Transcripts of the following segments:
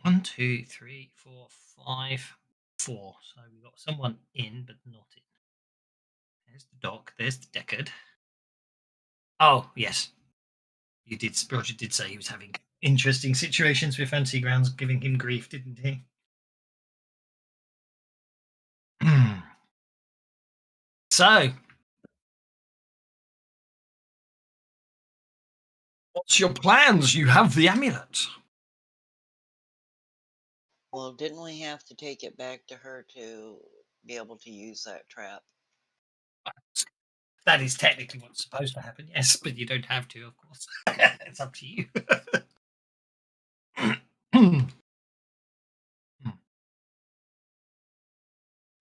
1, 2, 3, 4, 5, 4. So we've got someone in, but not in. There's the dock. There's the Deckard. Oh, yes. Roger did say he was having interesting situations with Fancy Grounds giving him grief, didn't he? So, what's your plans? You have the amulet. Well, didn't we have to take it back to her to be able to use that trap? That is technically what's supposed to happen, yes, but you don't have to, of course. It's up to you.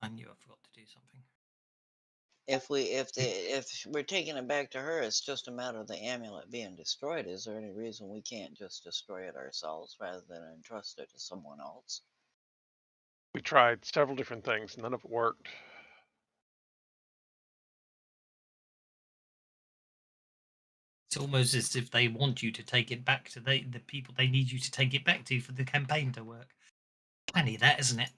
I knew I forgot to do something. If we're taking it back to her, it's just a matter of the amulet being destroyed. Is there any reason we can't just destroy it ourselves rather than entrust it to someone else? We tried several different things, none of it worked. It's almost as if they want you to take it back to the people they need you to take it back to for the campaign to work. Funny that, isn't it?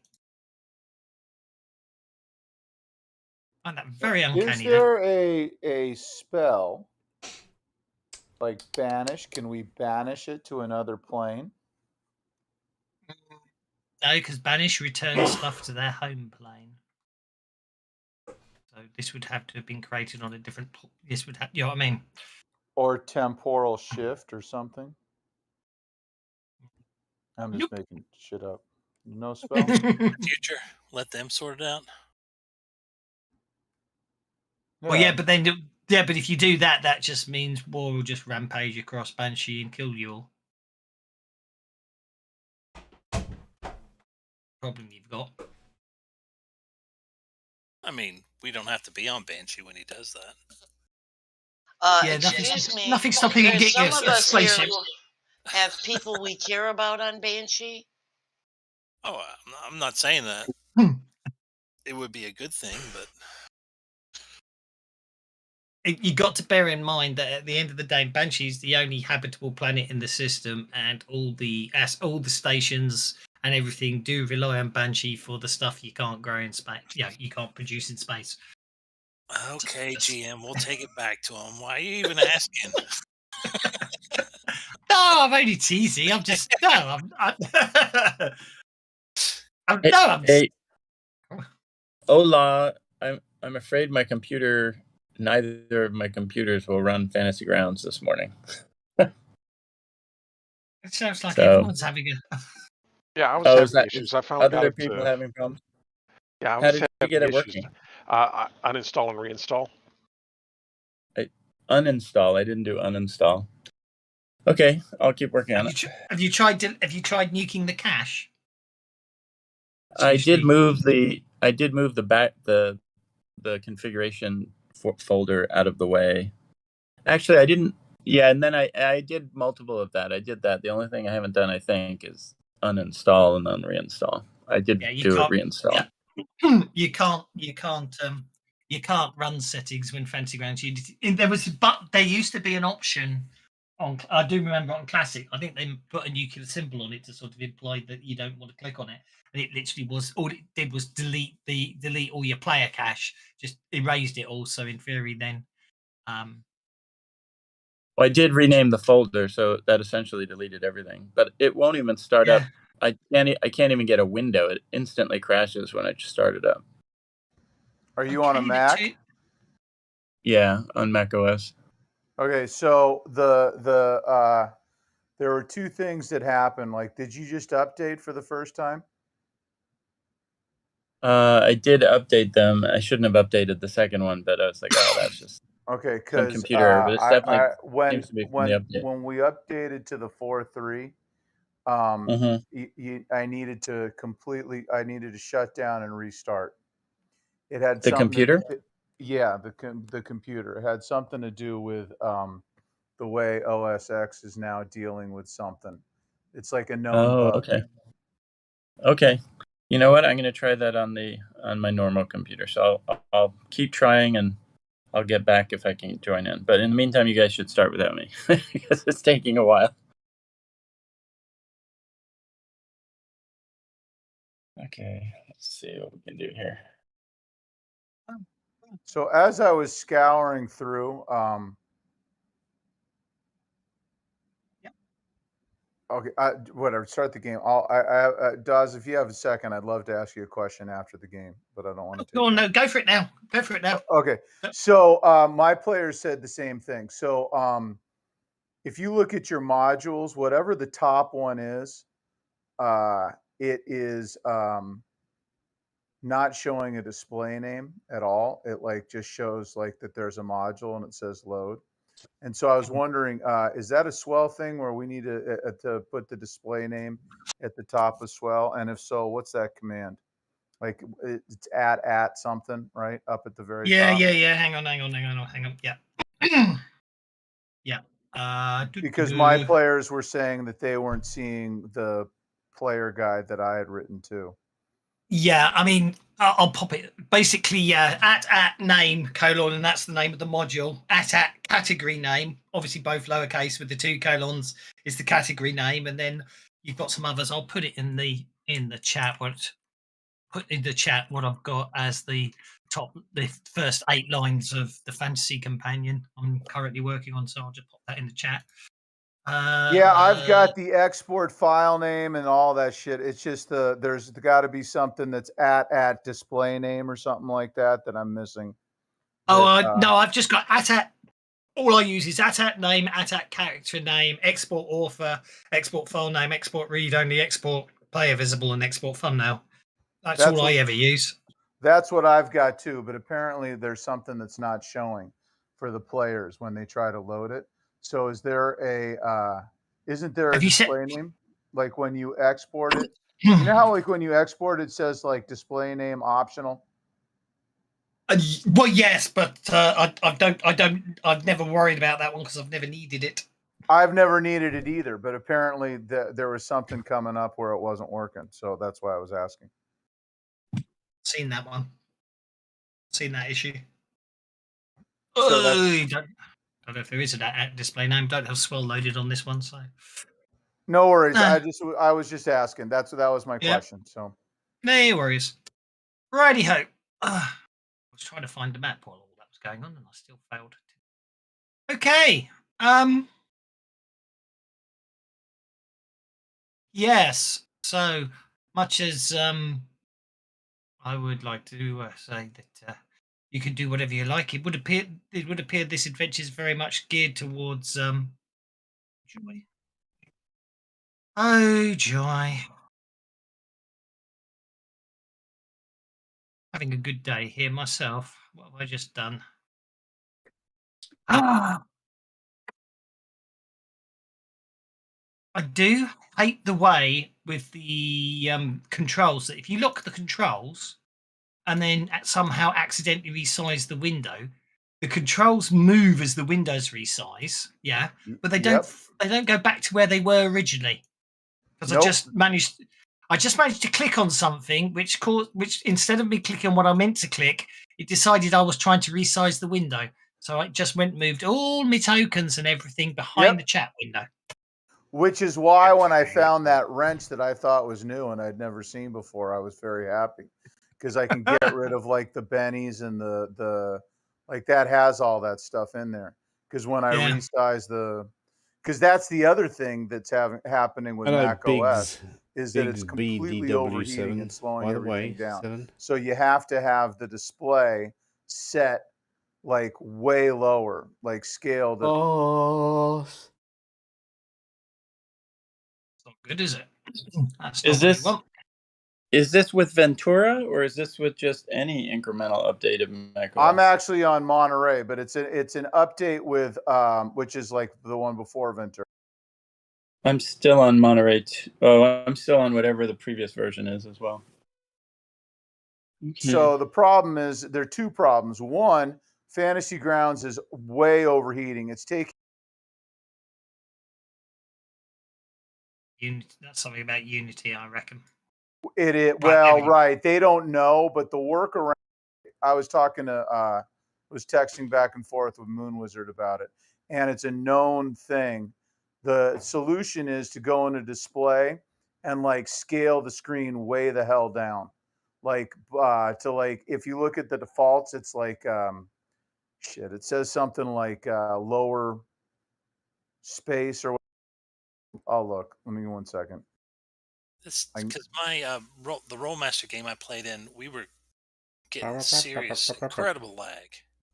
I find that very uncanny. Is there a spell like banish? Can we banish it to another plane? No, because banish returns stuff to their home plane. So this would have to have been created on a different. This would have, you know what I mean? Or temporal shift or something? I'm just Nope. making shit up. No spell? Future, let them sort it out. Well, yeah, but then, yeah, but if you do that, that just means war will just rampage across Banshee and kill you all. Problem you've got. I mean, we don't have to be on Banshee when he does that. Yeah, Excuse me. nothing's stopping you There's getting some a of us here spaceship. who have people we care about on Banshee. Oh, I'm not saying that. It would be a good thing, but You got to bear in mind that at the end of the day, Banshee is the only habitable planet in the system, and all the stations and everything do rely on Banshee for the stuff you can't grow in space. Yeah, you can't produce in space. okay, GM, we'll take it back to him. Why are you even asking? No, I'm only teasing. I'm just no. Hey, hola. I'm afraid my computer. Neither of my computers will run Fantasy Grounds this morning. It sounds like everyone's having a. Yeah, I was having issues. I finally got other it people having problems. Yeah, I How was did you having get it issues. working? Uninstall and reinstall. Uninstall. I didn't do uninstall. Okay, I'll keep working on it. Have you tried nuking the cache? I did move the configuration folder out of the way. Actually, I didn't. Yeah, and then I did multiple of that. I did that. The only thing I haven't done, I think, is uninstall and then reinstall. I did do a reinstall. Yeah. You can't run settings when Fantasy Grounds. There used to be an option on. I do remember on Classic. I think they put a nuclear symbol on it to sort of imply that you don't want to click on it. And it literally was all it did was delete all your player cache, just erased it all. So in theory, then. Well, I did rename the folder, so that essentially deleted everything. But it won't even start up. I can't even get a window. It instantly crashes when I just start it up. Are you on a Mac? Yeah, on Mac OS. Okay, so there were two things that happened. Like, did you just update for the first time? I did update them. I shouldn't have updated the second one, but I was like, oh, that's just okay. Some computer error. But it's definitely when seems to be from the update. when we updated to the 4.3, I needed to shut down and restart. It had the computer. Yeah, the computer. It had something to do with the way OS X is now dealing with something. It's like a known bug. Okay. Okay. You know what? I'm going to try that on my normal computer. So I'll keep trying and I'll get back if I can join in. But in the meantime, you guys should start without me because it's taking a while. Okay, let's see what we can do here. So as I was scouring through, okay, whatever. Start the game. Daz, if you have a second, I'd love to ask you a question after the game, but I don't want to take. Go on, no, go for it now. Go for it now. Okay, so my players said the same thing. So if you look at your modules, whatever the top one is, it is not showing a display name at all. It like just shows like that there's a module and it says load. And so I was wondering, is that a swell thing where we need to put the display name at the top of swell? And if so, what's that command? Like it's at something, right? Up at the very top. Yeah. Hang on. Yeah. Yeah. Because my players were saying that they weren't seeing the player guide that I had written too. Yeah, I mean, I'll pop it. Basically, yeah, at name colon, and that's the name of the module. At category name, obviously both lowercase with the 2 colons is the category name, and then you've got some others. I'll put it in the chat. What I've got as the first 8 lines of the Fantasy Companion I'm currently working on. So I'll just pop that in the chat. Yeah, I've got the export file name and all that shit. It's just there's got to be something that's at display name or something like that I'm missing. No, I've just got at. All I use is at name, at character name, export author, export file name, export read only, export player visible, and export thumbnail. That's all I ever use. That's what I've got too, but apparently there's something that's not showing for the players when they try to load it. So is there isn't there a display name? Like when you export it, you know how like when you export it says like display name optional? Well, yes, but I've never worried about that one because I've never needed it. I've never needed it either, but apparently there was something coming up where it wasn't working. So that's why I was asking. Seen that one. Seen that issue. So don't know if there is a display name. Don't have swell loaded on this one, so no worries. I was just asking. That was my question. So no worries. Righty ho. I was trying to find the map while all that was going on, and I still failed. Okay. Yes. So much as I would like to say that you can do whatever you like, it would appear this adventure is very much geared towards joy. Oh, joy. Having a good day here myself. What have I just done? I do hate the way with the controls that if you lock the controls and then somehow accidentally resize the window, the controls move as the windows resize. Yeah, but they don't. They don't go back to where they were originally. Because I just managed to click on something which instead of me clicking on what I meant to click, it decided I was trying to resize the window. So I just moved all my tokens and everything behind the chat window. Which is why when I found that wrench that I thought was new and I'd never seen before, I was very happy because I can get rid of like the bennies and the like that has all that stuff in there. Because when I resize because that's the other thing that's happening with Mac OS is that it's completely overheating and slowing everything down. So you have to have the display set like way lower, like scaled. It's not good, is it? Is this with Ventura or is this with just any incremental update of macOS? I'm actually on Monterey, but it's an update with which is like the one before Ventura. I'm still on Monterey. I'm still on whatever the previous version is as well. So the problem is there are 2 problems. One, Fantasy Grounds is way overheating. It's taking That's something about Unity, I reckon. Right. They don't know, but the workaround. I was talking to was texting back and forth with Moon Wizard about it, and it's a known thing. The solution is to go in a display and like scale the screen way the hell down. Like to like if you look at the defaults, it's like shit. It says something like lower space or. I'll look. Let me give 1 second. It's because my the Rollmaster game I played in, we were getting serious, incredible lag,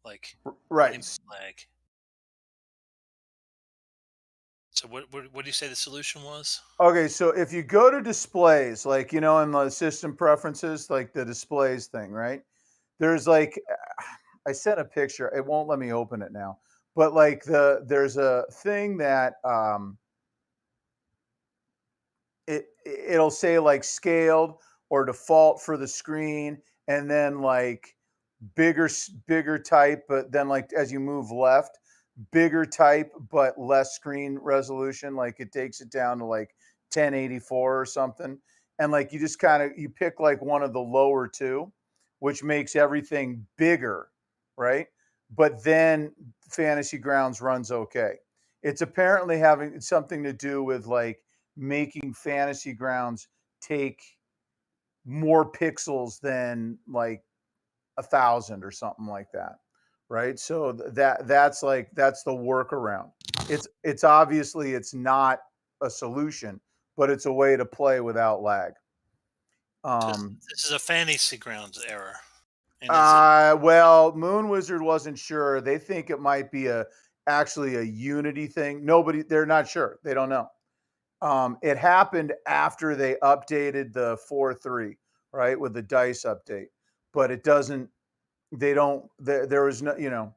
like Right. lag. So what do you say the solution was? Okay, so if you go to displays, like in the system preferences, like the displays thing, right? There's like, I sent a picture. It won't let me open it now, but like there's a thing that it'll say like scaled or default for the screen, and then like bigger type, but then like as you move left, bigger type but less screen resolution. Like it takes it down to like 1084 or something, and like you just kind of you pick like one of the lower two, which makes everything bigger, right? But then Fantasy Grounds runs okay. It's apparently having something to do with like making Fantasy Grounds take more pixels than like 1,000 or something like that, right? So that's the workaround. It's obviously it's not a solution, but it's a way to play without lag. This is a Fantasy Grounds error. And Well, Moon Wizard wasn't sure. They think it might be actually a Unity thing. They're not sure. They don't know. It happened after they updated the 4.3, right, with the dice update, but it doesn't. They don't. There was no.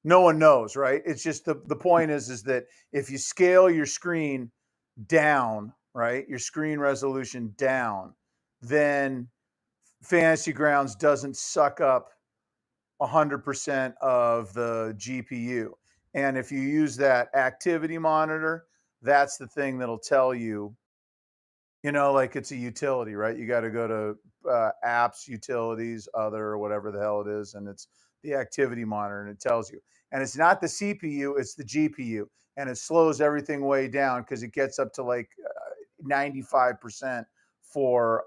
No one knows, right? It's just the point is that if you scale your screen down, right, your screen resolution down, then Fantasy Grounds doesn't suck up 100% of the GPU. And if you use that activity monitor, that's the thing that'll tell you, like it's a utility, right? You got to go to apps, utilities, other, or whatever the hell it is. And it's the activity monitor and it tells you. And it's not the CPU, it's the GPU. And it slows everything way down because it gets up to like 95% for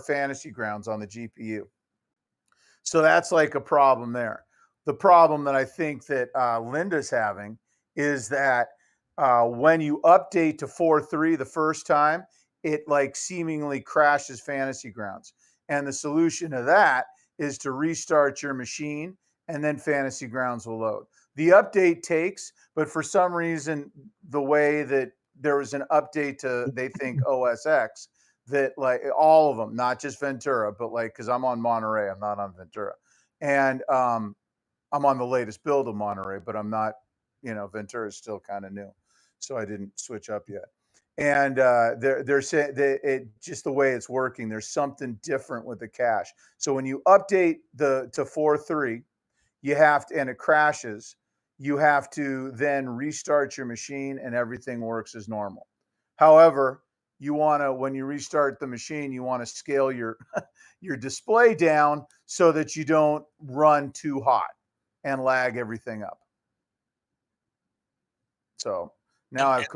Fantasy Grounds on the GPU. So that's like a problem there. The problem that I think that Linda's having is that when you update to 4.3 the first time, it like seemingly crashes Fantasy Grounds. And the solution to that is to restart your machine and then Fantasy Grounds will load. The update takes, but for some reason, the way that there was an update to, they think, OS X, that like all of them, not just Ventura, but like, because I'm on Monterey, I'm not on Ventura. And I'm on the latest build of Monterey, but I'm not, Ventura is still kind of new. So I didn't switch up yet. And they're saying that it just the way it's working, there's something different with the cache. So when you update to 4.3, you have to, and it crashes, you have to then restart your machine and everything works as normal. However, you want to, when you restart the machine, you want to scale your your display down so that you don't run too hot and lag everything up. So now I've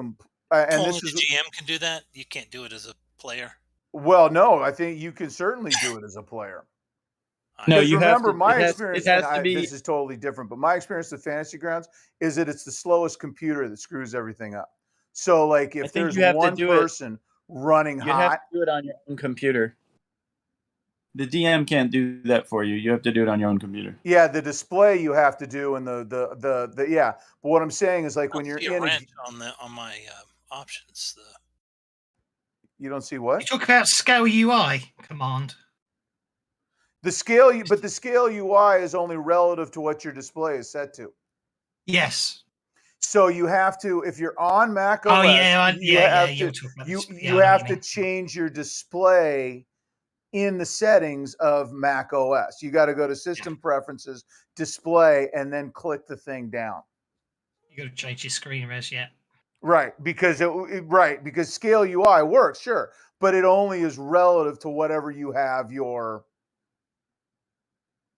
and this is the GM can do that. You can't do it as a player. Well, no, I think you can certainly do it as a player. No, Because you remember, have to. my experience, It has to be. this is totally different, but my experience with Fantasy Grounds is that it's the slowest computer that screws everything up. So, like, if there's one person running hot, you have to do it on your own computer. The DM can't do that for you. You have to do it on your own computer. Yeah, the display you have to do, and the yeah. But what I'm saying is, like, when you're in on my options, you don't see what? You talk about scale UI command. The scale, but the scale UI is only relative to what your display is set to. Yes. So you have to, if you're on Mac OS, you have to change your display in the settings of Mac OS. You got to go to System Preferences, Display, and then click the thing down. You got to change your screen res, yeah. Right, because because Scale UI works, sure, but it only is relative to whatever you have your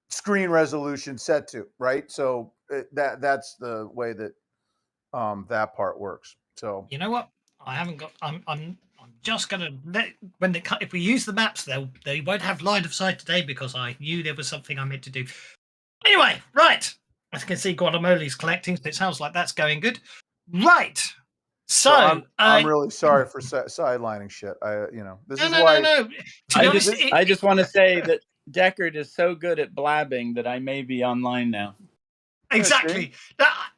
screen resolution set to, right? So that's the way that that part works. So you know what? I haven't got. I'm just gonna let if we use the maps, they won't have line of sight today because I knew there was something I meant to do. Anyway, right. As you can see, Guadamole's collecting, so it sounds like that's going good. Right. So I'm really sorry for sidelining shit. This is no. why. To be honest, I just want to say that Deckard is so good at blabbing that I may be online now. Exactly.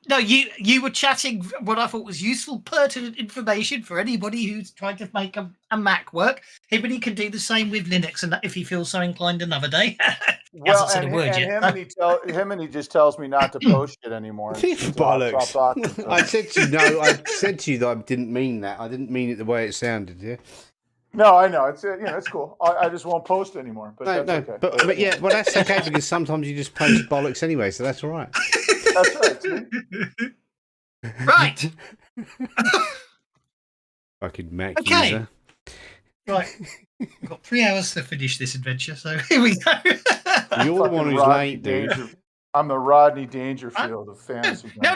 No, you were chatting what I thought was useful, pertinent information for anybody who's trying to make a Mac work. Everybody can do the same with Linux, and if he feels so inclined another day. Well, and he just tells me not to post it anymore. Bollocks. I said to you, no, I said to you that I didn't mean that. I didn't mean it the way it sounded. Yeah. No, I know it's it's cool. I just won't post anymore. But that's okay. But yeah, well, that's okay because sometimes you just post bollocks anyway, so that's all right. That's right. See? Right. Fucking Mac Okay. user. Right. We've got 3 hours to finish this adventure, so here we go. You're the one who's late, dude. I'm the Rodney Dangerfield of fantasy. No.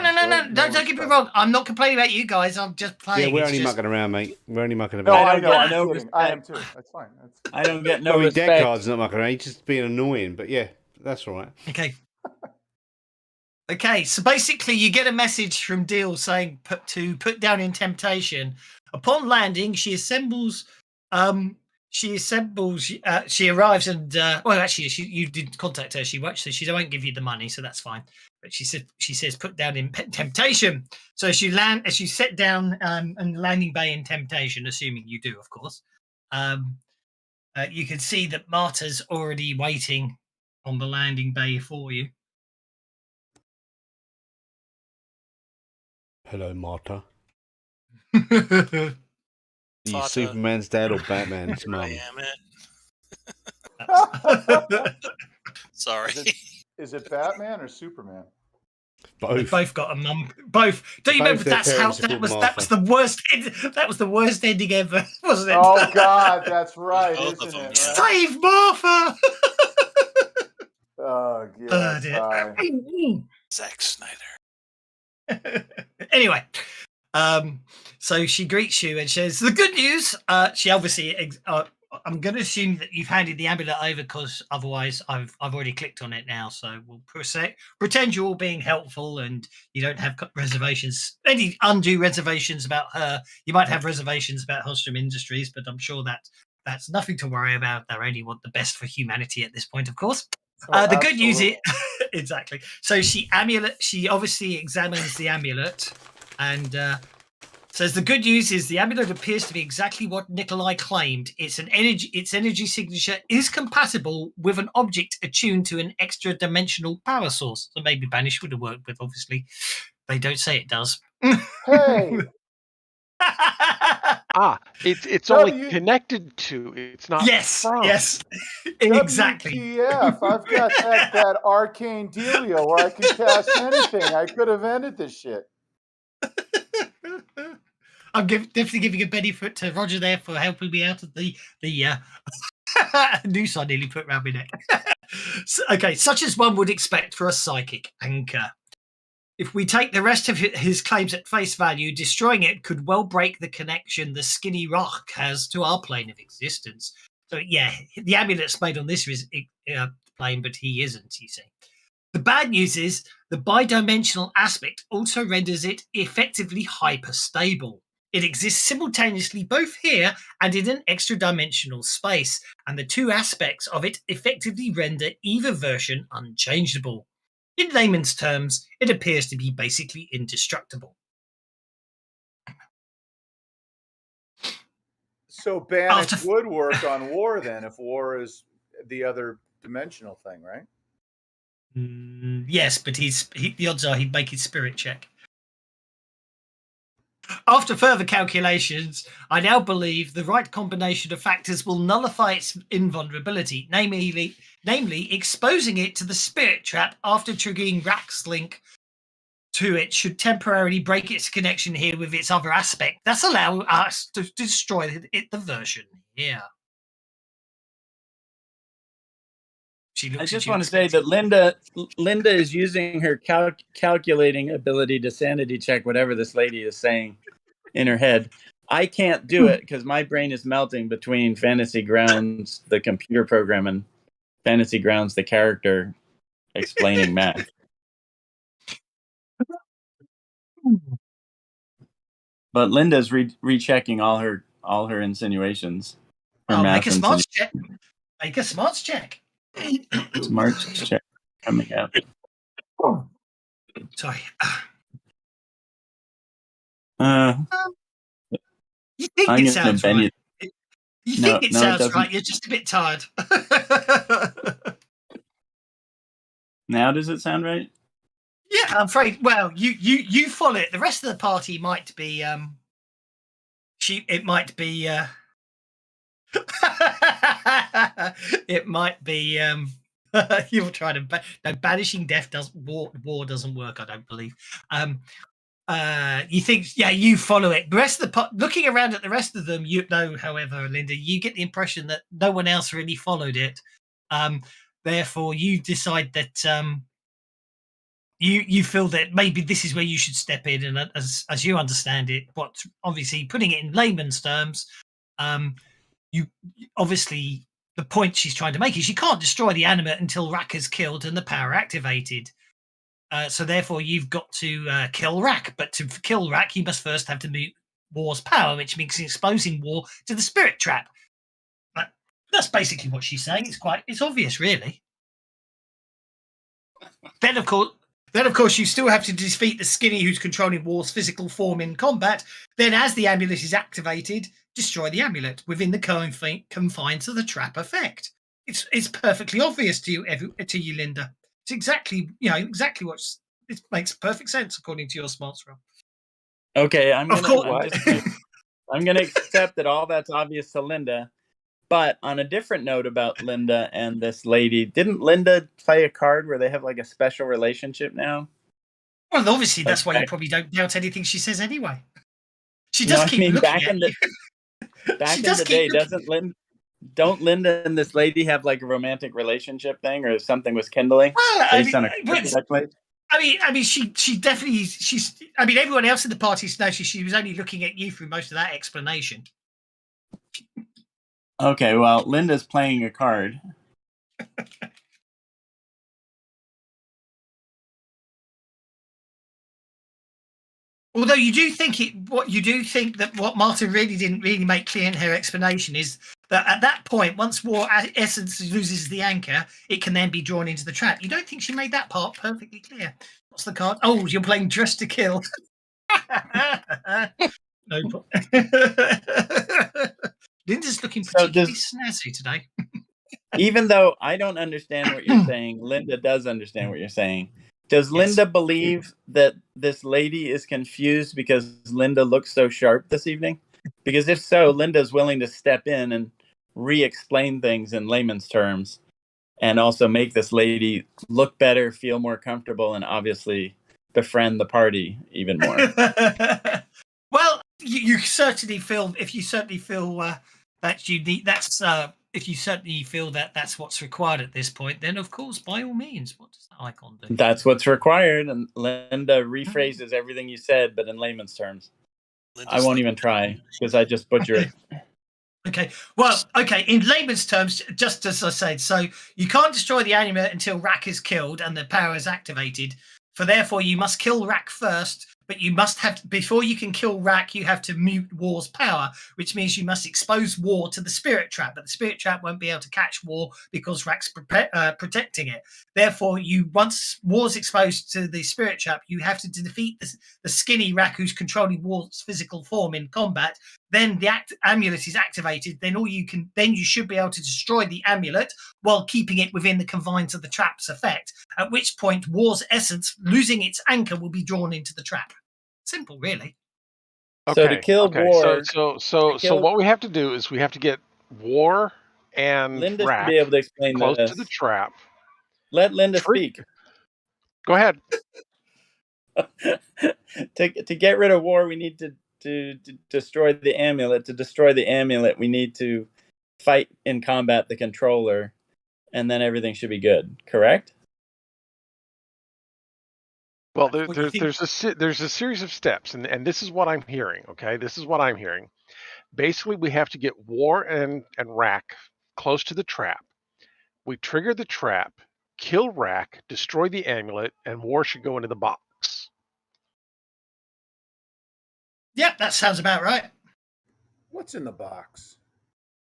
Don't get me wrong. I'm not complaining about you guys. I'm just playing. Yeah, we're only mucking around, mate. We're only mucking about. No, I know. I am too. That's fine. I don't get no Well, respect. dead card's not mucking around. He's just being annoying, but yeah, that's all right. Okay. Okay, so basically you get a message from Deal saying put down in temptation. Upon landing, she assembles. She arrives and well, actually, you did contact her. She won't, so she won't give you the money, so that's fine. But she says put down in temptation. So as you land, as you set down in the landing bay in temptation, assuming you do, of course, you can see that Marta's already waiting on the landing bay for you. Hello, Marta. That's Are you Superman's dad or Batman's mum? I am it. Sorry. Is it Batman or Superman? Both. They've both got a mum. Both. Do you remember that was the worst? That was the worst ending ever, wasn't it? Oh God, that's right, Both isn't of them, it? yeah. Save Martha. Oh God. Zack Snyder. Anyway, so she greets you and says the good news. She obviously. I'm going to assume that you've handed the amulet over because otherwise I've already clicked on it now. So we'll pretend you're all being helpful and you don't have reservations, any undue reservations about her. You might have reservations about Hostrom Industries, but I'm sure that's nothing to worry about. They only want the best for humanity at this point, of course. The good news is exactly. So she obviously examines the amulet and says the good news is the amulet appears to be exactly what Nikolai claimed. Its energy signature is compatible with an object attuned to an extra dimensional power source. So maybe Banish would have worked with. Obviously, they don't say it does. Hey. It's only connected to. It's not. Yes. from. Yes. Exactly. WTF, I've got that arcane dealio where I can cast anything. I could have ended this shit. I'm definitely giving a benefit to Roger there for helping me out of the noose I nearly put around my neck. Okay, such as one would expect for a psychic anchor. If we take the rest of his claims at face value, destroying it could well break the connection the skinny rock has to our plane of existence. So yeah, the amulet's made on this plane, but he isn't, you see. The bad news is the bidimensional aspect also renders it effectively hyperstable. It exists simultaneously both here and in an extra dimensional space, and the two aspects of it effectively render either version unchangeable. In layman's terms, it appears to be basically indestructible. So Banish would work on War then, if War is the other dimensional thing, right? Yes, but the odds are he'd make his spirit check. After further calculations, I now believe the right combination of factors will nullify its invulnerability, namely exposing it to the spirit trap after triggering Rack's link to it should temporarily break its connection here with its other aspect. That's allowing us to destroy the version here. I just want to say that Linda is using her calculating ability to sanity check whatever this lady is saying in her head. I can't do it because my brain is melting between Fantasy Grounds, the computer program, and Fantasy Grounds, the character explaining math. But Linda's rechecking all her insinuations. Her Oh, math make a smarts check. Make a smarts check. Smarts check coming up. Sorry. You think I'm it gonna sounds bend right. you. You No, think it no, it sounds doesn't. right. You're just a bit tired. Now does it sound right? Yeah, I'm afraid. Well, you follow it. The rest of the party might be it might be it might be you're trying to no, banishing death does war doesn't work, I don't believe. You think, yeah, you follow it. The rest of the looking around at the rest of them, you know, however, Linda, you get the impression that no one else really followed it. Therefore you decide that you feel that maybe this is where you should step in, and as you understand it, what obviously putting it in layman's terms, you obviously the point she's trying to make is you can't destroy the animate until Rack is killed and the power activated. So therefore, you've got to kill Rack, but to kill Rack, you must first have to mute War's power, which means exposing War to the spirit trap. That's basically what she's saying. It's obvious, really. Then of course, you still have to defeat the Skinny who's controlling War's physical form in combat. Then, as the amulet is activated, destroy the amulet within the confines of the trap effect. It's perfectly obvious to you, Linda. It's exactly what's. It makes perfect sense according to your smarts roll. Okay, I'm Of gonna course. I'm gonna accept that all that's obvious to Linda. But on a different note about Linda and this lady, didn't Linda play a card where they have like a special relationship now? Well, obviously, that's why you Okay. probably don't doubt anything she says anyway. She No, does I keep mean, looking back at in you. the day, don't Linda and this lady have like a romantic relationship thing, or something was kindling Well, based on a card that I played? I mean, she definitely I mean, everyone else in the party knows she was only looking at you through most of that explanation. Okay, well, Linda's playing a card. Although you do think that what Martin really didn't really make clear in her explanation is that at that point, once War Essence loses the anchor, it can then be drawn into the trap. You don't think she made that part perfectly clear? What's the card? Oh, you're playing Dress to Kill. No problem. Linda's looking particularly snazzy today. Even though I don't understand what you're saying, Linda does understand what you're saying. Does Linda believe that this lady is confused because Linda looks so sharp this evening? Because if so, Linda's willing to step in and re-explain things in layman's terms, and also make this lady look better, feel more comfortable, and obviously befriend the party even more. Well, you certainly feel that you need if you certainly feel that that's what's required at this point, then of course, by all means, what does that icon do? That's what's required, and Linda rephrases everything you said, but in layman's terms. I won't even try because I just butcher it. Okay. Well, okay. In layman's terms, just as I said, so you can't destroy the amulet until Rack is killed and the power is activated. For therefore, you must kill Rack first. But you must have, before you can kill Rack, you have to mute War's power, which means you must expose War to the spirit trap. But the spirit trap won't be able to catch War because Rack's protecting it. Therefore, once War's exposed to the spirit trap, you have to defeat the skinny Rack who's controlling War's physical form in combat. Then the amulet is activated. Then you should be able to destroy the amulet while keeping it within the confines of the trap's effect. At which point, War's essence, losing its anchor, will be drawn into the trap. Simple, really. Okay. So to kill War, so what we have to do is we have to get War and Linda Rack should be able to explain close this. to the trap. Let Linda speak. Go ahead. To get rid of War, we need to destroy the amulet. To destroy the amulet, we need to fight in combat the controller, and then everything should be good. Correct? Well, there's a series of steps, and this is what I'm hearing. Okay, this is what I'm hearing. Basically, we have to get War and Rack close to the trap. We trigger the trap, kill Rack, destroy the amulet, and War should go into the box. Yep, that sounds about right. What's in the box?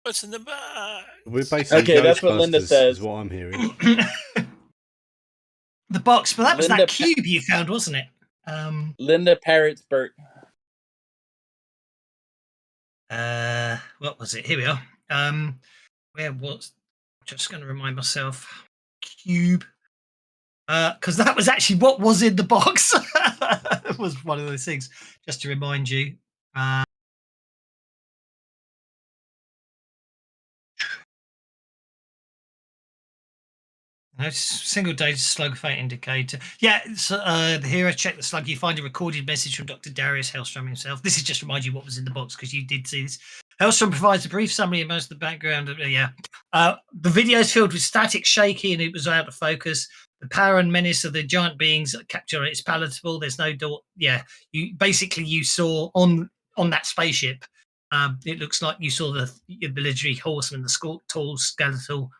What's in the box? We're basically Okay, that's what Linda Ghostbusters, says. is what I'm hearing. The box, but that was Linda that cube you found, wasn't it? Linda parrots Bert. What was it? Here we are. Where was? Just going to remind myself. Cube. Because that was actually what was in the box. It was one of those things. Just to remind you. No, single data slug fate indicator. Yeah, so, the hero check the slug. You find a recorded message from Dr. Darius Hellstrom himself. This is just to remind you what was in the box because you did see this. Hellstrom provides a brief summary of most of the background. Yeah, the video is filled with static, shaky, and it was out of focus. The power and menace of the giant beings capture it's palatable. There's no door. Yeah, you saw on that spaceship. It looks like you saw the military horseman, the tall skeletal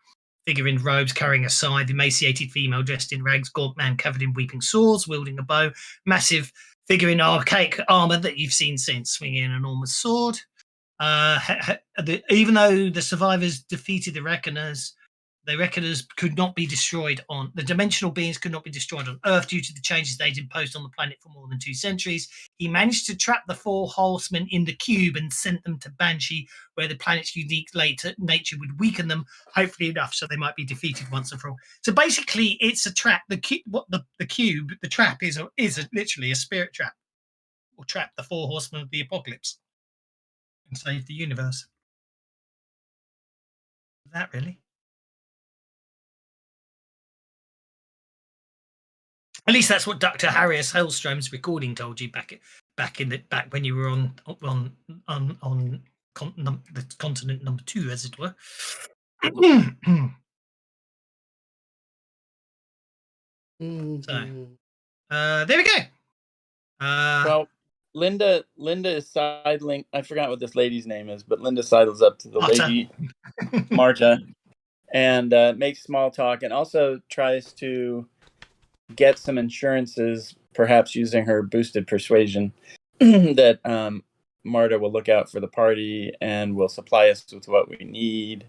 figure in robes carrying a scythe, emaciated female dressed in rags, gaunt man covered in weeping swords, wielding a bow, massive figure in archaic armor that you've seen since, swinging an enormous sword. Even though the survivors defeated the Reckoners could not be destroyed on the dimensional beings could not be destroyed on Earth due to the changes they'd imposed on the planet for more than 2 centuries. He managed to trap the 4 horsemen in the cube and sent them to Banshee, where the planet's unique nature would weaken them, hopefully enough so they might be defeated once and for all. So basically, it's a trap. The trap is literally a spirit trap, or trap the 4 horsemen of the apocalypse and save the universe. Is that really? At least that's what Dr. Harrius Hellstrom's recording told you back when you were on the continent number 2, as it were. So there we go. Well, Linda is side link. I forgot what this lady's name is, but Linda sidles up to the lady Marta and makes small talk, and also tries to get some insurances, perhaps using her boosted persuasion, that Marta will look out for the party and will supply us with what we need.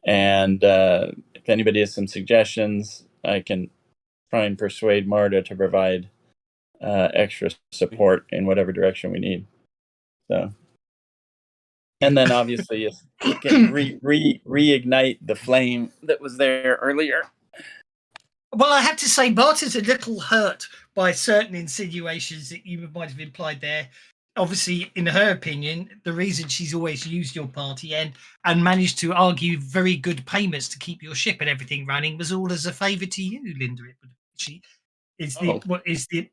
And if anybody has some suggestions, I can try and persuade Marta to provide extra support in whatever direction we need. So, and then obviously if we can reignite the flame that was there earlier. Well, I have to say, Marta's a little hurt by certain insinuations that you might have implied there. Obviously, in her opinion, the reason she's always used your party and managed to argue very good payments to keep your ship and everything running was all as a favour to you, Linda. She is the what is the.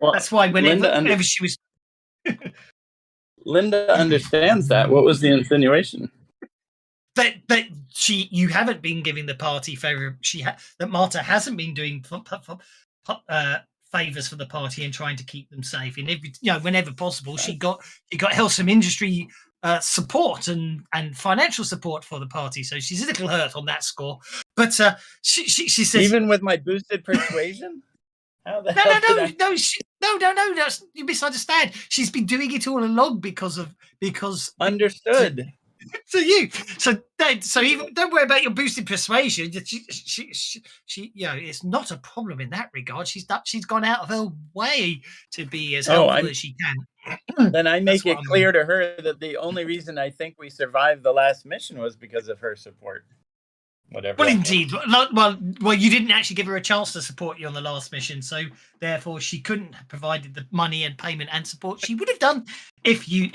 Well, that's why whenever she was. Linda understands that. What was the insinuation? That you haven't been giving the party favor. That Marta hasn't been doing favors for the party and trying to keep them safe. In every, whenever possible, she got Hellstrom Industry support and financial support for the party. So she's a little hurt on that score. But she says, even with my boosted persuasion. No, you misunderstand. She's been doing it all along because understood. So even don't worry about your boosted persuasion. She it's not a problem in that regard. She's gone out of her way to be as helpful as she can. Then I make it clear to her that the only reason I think we survived the last mission was because of her support. Whatever. Well, indeed. Well, you didn't actually give her a chance to support you on the last mission, so therefore she couldn't have provided the money and payment and support she would have done if you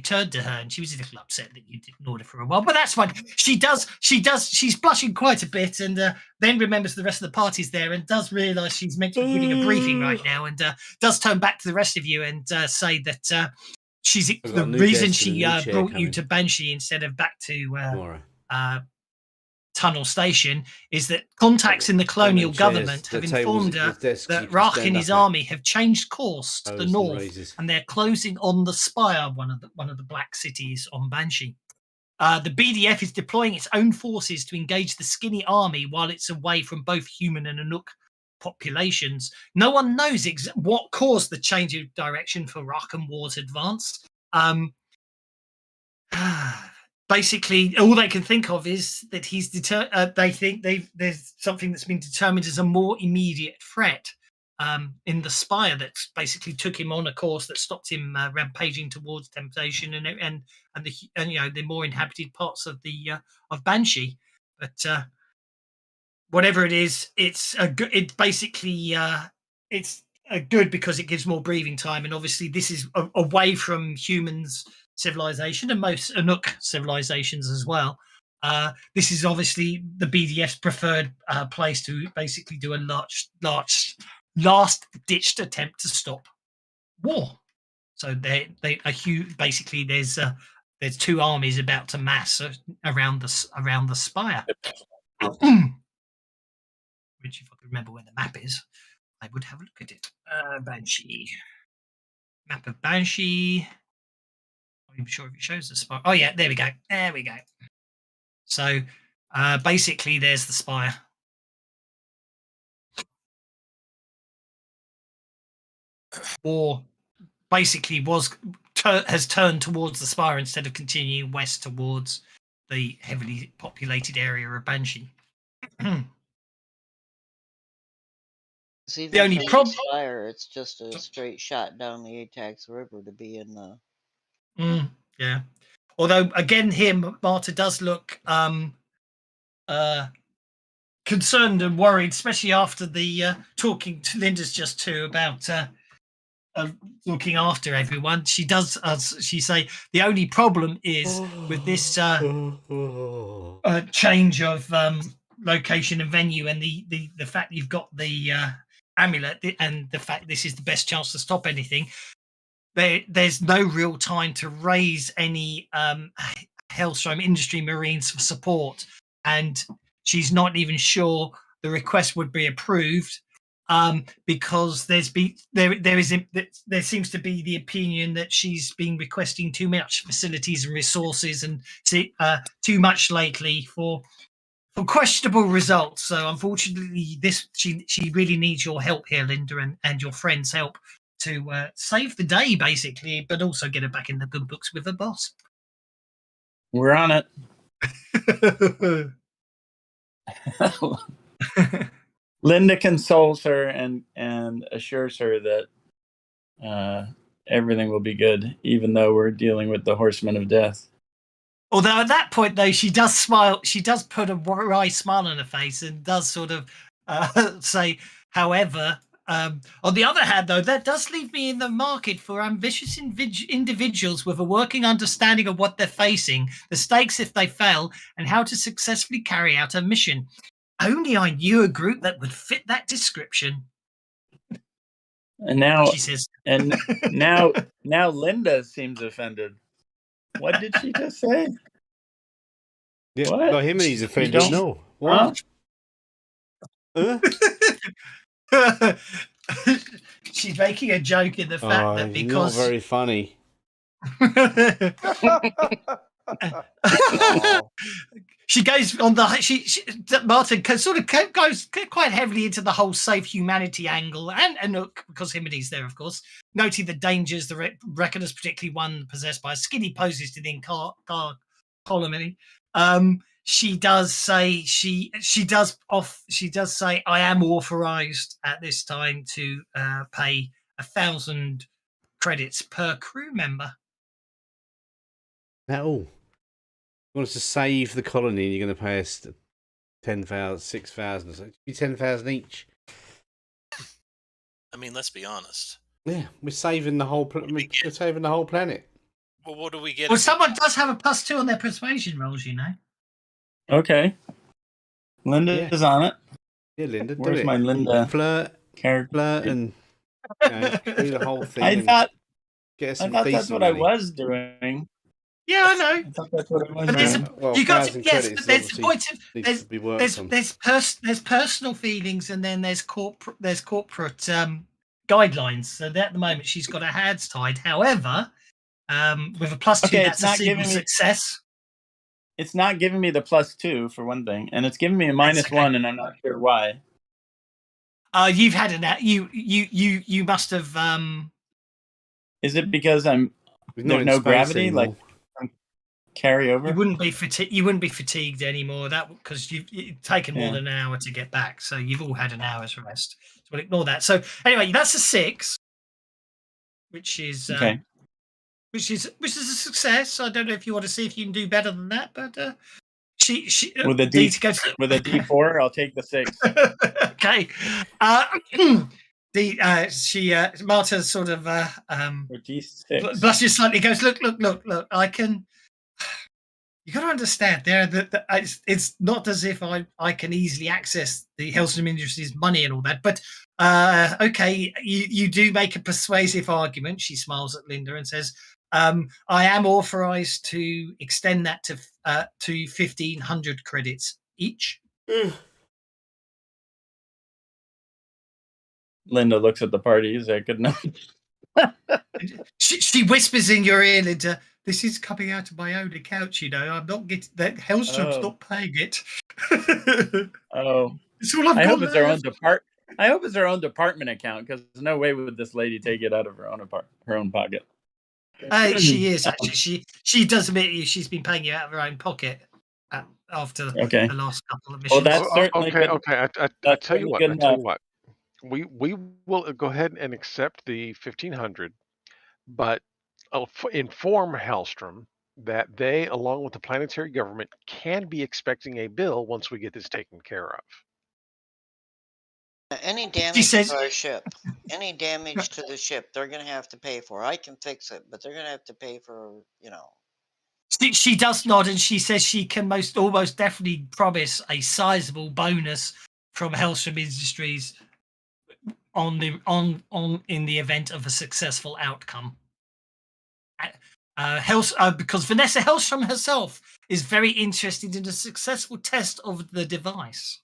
turned to her. And she was a little upset that you ignored her for a while, but that's fine. She does. She's blushing quite a bit, and then remembers the rest of the party's there, and does realise she's meant to be giving a briefing right now, and does turn back to the rest of you and say that she's the reason she brought you to Banshee instead of back to tunnel station is that contacts in the colonial government have informed her that Rach and his army have changed course to the north, and they're closing on the Spire, one of the black cities on Banshee. The BDF is deploying its own forces to engage the Skinny army while it's away from both human and Anuk populations. No one knows what caused the change of direction for Rach and War's advance. Basically, all they can think of is that he's they think there's something that's been determined as a more immediate threat in the Spire that basically took him on a course that stopped him rampaging towards Temptation and the more inhabited parts of the of Banshee. But whatever it is, it's a good. It basically it's a good because it gives more breathing time, and obviously this is away from humans' civilization and most Anuk civilizations as well. This is obviously the BDF's preferred place to basically do a last-ditched attempt to stop war. So basically there's two armies about to mass around the Spire. Which, if I could remember where the map is, I would have a look at it. Banshee. Map of Banshee. I'm not even sure if it shows the Spire. Oh, yeah, there we go. There we go. So, basically, there's the Spire. Or basically has turned towards the Spire instead of continuing west towards the heavily populated area of Banshee. The only problem, Spire, it's just a straight shot down the Atax River to be in the. Yeah. Although again, here Marta does look concerned and worried, especially after the talking to Linda's just too about looking after everyone. She does, as she say, the only problem is with this change of location and venue, and the fact you've got the amulet, and the fact this is the best chance to stop anything. There's no real time to raise any Hellstrom Industry Marines for support, and she's not even sure the request would be approved because there seems to be the opinion that she's been requesting too much facilities and resources and too much lately for questionable results. So unfortunately, she really needs your help here, Linda, and your friends' help to save the day, basically, but also get her back in the good books with her boss. We're on it. Linda consoles her and assures her that everything will be good, even though we're dealing with the Horsemen of Death. Although at that point, though, she does smile. She does put a wry smile on her face and does sort of say, however, on the other hand, though, that does leave me in the market for ambitious individuals with a working understanding of what they're facing, the stakes if they fail, and how to successfully carry out a mission. Only I knew a group that would fit that description. And now she says, and now Linda seems offended. What did she just say? Yeah, what? Not him and he's offended. No. What? Huh? She's making a joke in the fact that because not very funny. She goes on Martin sort of goes quite heavily into the whole save humanity angle, and Anuk, because Himidi's there, of course, noting the dangers the Reckoners, particularly one possessed by a skinny, poses to the colony. She does say she does say, I am authorized at this time to pay 1,000 credits per crew member. That all? You want us to save the colony and you're going to pay us 10,000, 6,000 or so. It'd be 10,000 each. I mean, let's be honest. Yeah, we're saving the whole we're saving the whole planet. Well, what do we get? Well, someone does have a +2 on their persuasion rolls, you know. Okay. Linda is on it. Yeah, Linda. Where's my Linda? Flirt and do the whole thing. I thought get some that's what I was doing. Yeah, I know. I thought that's what it was. But there's man. Well, you got to, 1,000 yes, credits but there's obviously points of needs to be worked on. there's personal feelings, and then there's corporate guidelines. So that at the moment she's got her hands tied. However, with a +2, Okay, that's a single success. It's not giving me the +2 for one thing, and it's giving me a That's okay. -1, and I'm not sure why. You've had an you must have Is it because We're not there's in no space gravity, anymore. like carry over? you wouldn't be fatigued anymore, that because you've taken more Yeah. than an hour to get back, so you've all had an hour's rest. So we'll ignore that. So anyway, that's a 6, which is Okay. which is a success. I don't know if you want to see if you can do better than that, but she With a Dita goes, with a D4, I'll take the 6. okay. Marta sort of Or D6. blushes slightly, goes, look, I can. You got to understand, it's not as if I can easily access the Hellstrom Industries money and all that, but okay, you do make a persuasive argument. She smiles at Linda and says, I am authorized to extend that to 1,500 credits each. Linda looks at the party. Is that good enough? She whispers in your ear, Linda, this is coming out of my own account, you know. I'm not getting that. Hellstrom's not paying it. Oh, it's all I've I got hope it's her own left. I hope it's her own department account, because there's no way would this lady take it out of her own pocket. She is actually. She does admit you. She's been paying you out of her own pocket after Okay. the last couple of Well, missions. that's certainly good. Okay. I That's tell you certainly what. good I tell you enough. what. We will go ahead and accept the 1,500, but inform Hellstrom that they, along with the planetary government, can be expecting a bill once we get this taken care of. Any damage says- to our ship, any damage to the ship, they're going to have to pay for. I can fix it, but they're going to have to pay for, She does nod, and she says she can almost definitely promise a sizable bonus from Hellstrom Industries in the event of a successful outcome. Because Vanessa Hellstrom herself is very interested in a successful test of the device.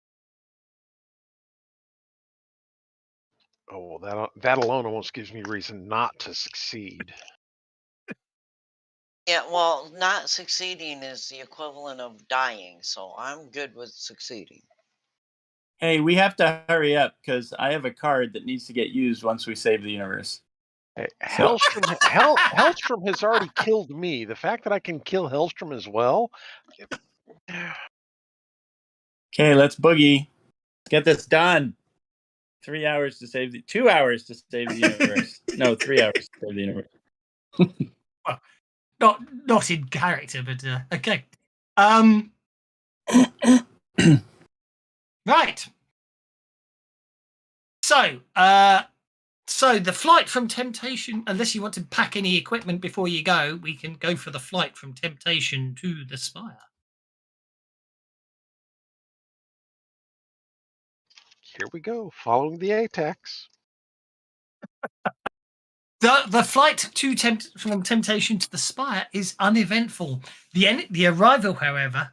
Oh, that alone almost gives me reason not to succeed. Yeah, well, not succeeding is the equivalent of dying, so I'm good with succeeding. Hey, we have to hurry up because I have a card that needs to get used once we save the universe. Hey, Hellstrom has already killed me. The fact that I can kill Hellstrom as well. Okay, let's boogie. Let's get this done. 2 hours to save the universe. No, 3 hours to save the universe. Well, not in character, but okay. Right. So the flight from Temptation, unless you want to pack any equipment before you go, we can go for the flight from Temptation to the Spire. Here we go, following the ATACs. The flight from Temptation to the Spire is uneventful. The arrival, however.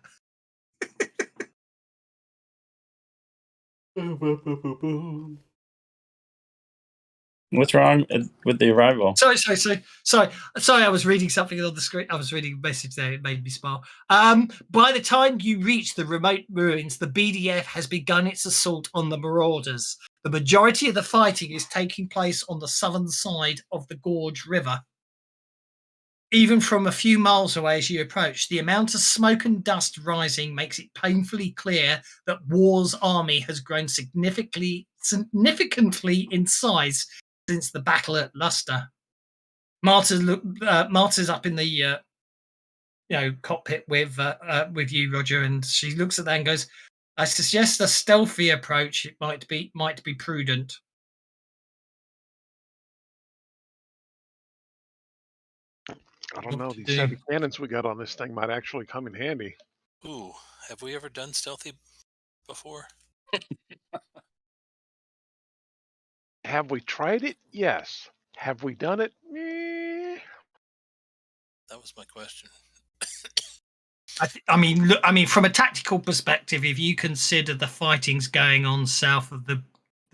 What's wrong with the arrival? Sorry. I was reading something on the screen. I was reading a message there. It made me smile. By the time you reach the remote ruins, the BDF has begun its assault on the Marauders. The majority of the fighting is taking place on the southern side of the Gorge River. Even from a few miles away as you approach, the amount of smoke and dust rising makes it painfully clear that War's army has grown significantly in size since the battle at Luster. Marta's up in the cockpit with you, Roger, and she looks at that and goes, "I suggest a stealthy approach. It might be prudent." I don't know. These heavy cannons we got on this thing might actually come in handy. Ooh, have we ever done stealthy before? Have we tried it? Yes. Have we done it? That was my question. I mean, look. I mean, from a tactical perspective, if you consider the fighting's going on south of the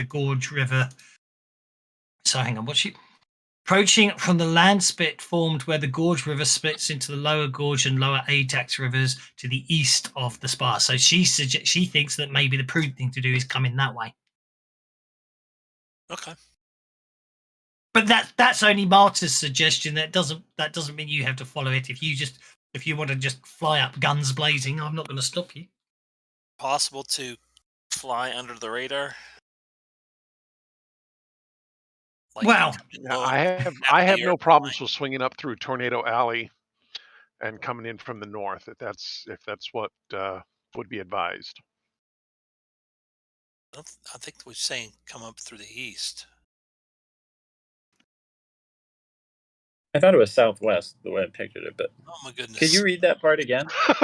Gorge River. So hang on, what's she approaching from the land spit formed where the Gorge River splits into the lower Gorge and lower Ajax rivers to the east of the spa. So she thinks that maybe the prudent thing to do is come in that way. Okay. But that's only Marta's suggestion. That doesn't mean you have to follow it. If you want to just fly up guns blazing, I'm not going to stop you. Possible to fly under the radar? Like Well, I have no problems with swinging up through Tornado Alley and coming in from the north if that's what would be advised. I think we're saying come up through the east. I thought it was southwest the way I pictured it, but Oh my goodness! could you read that part again? Drew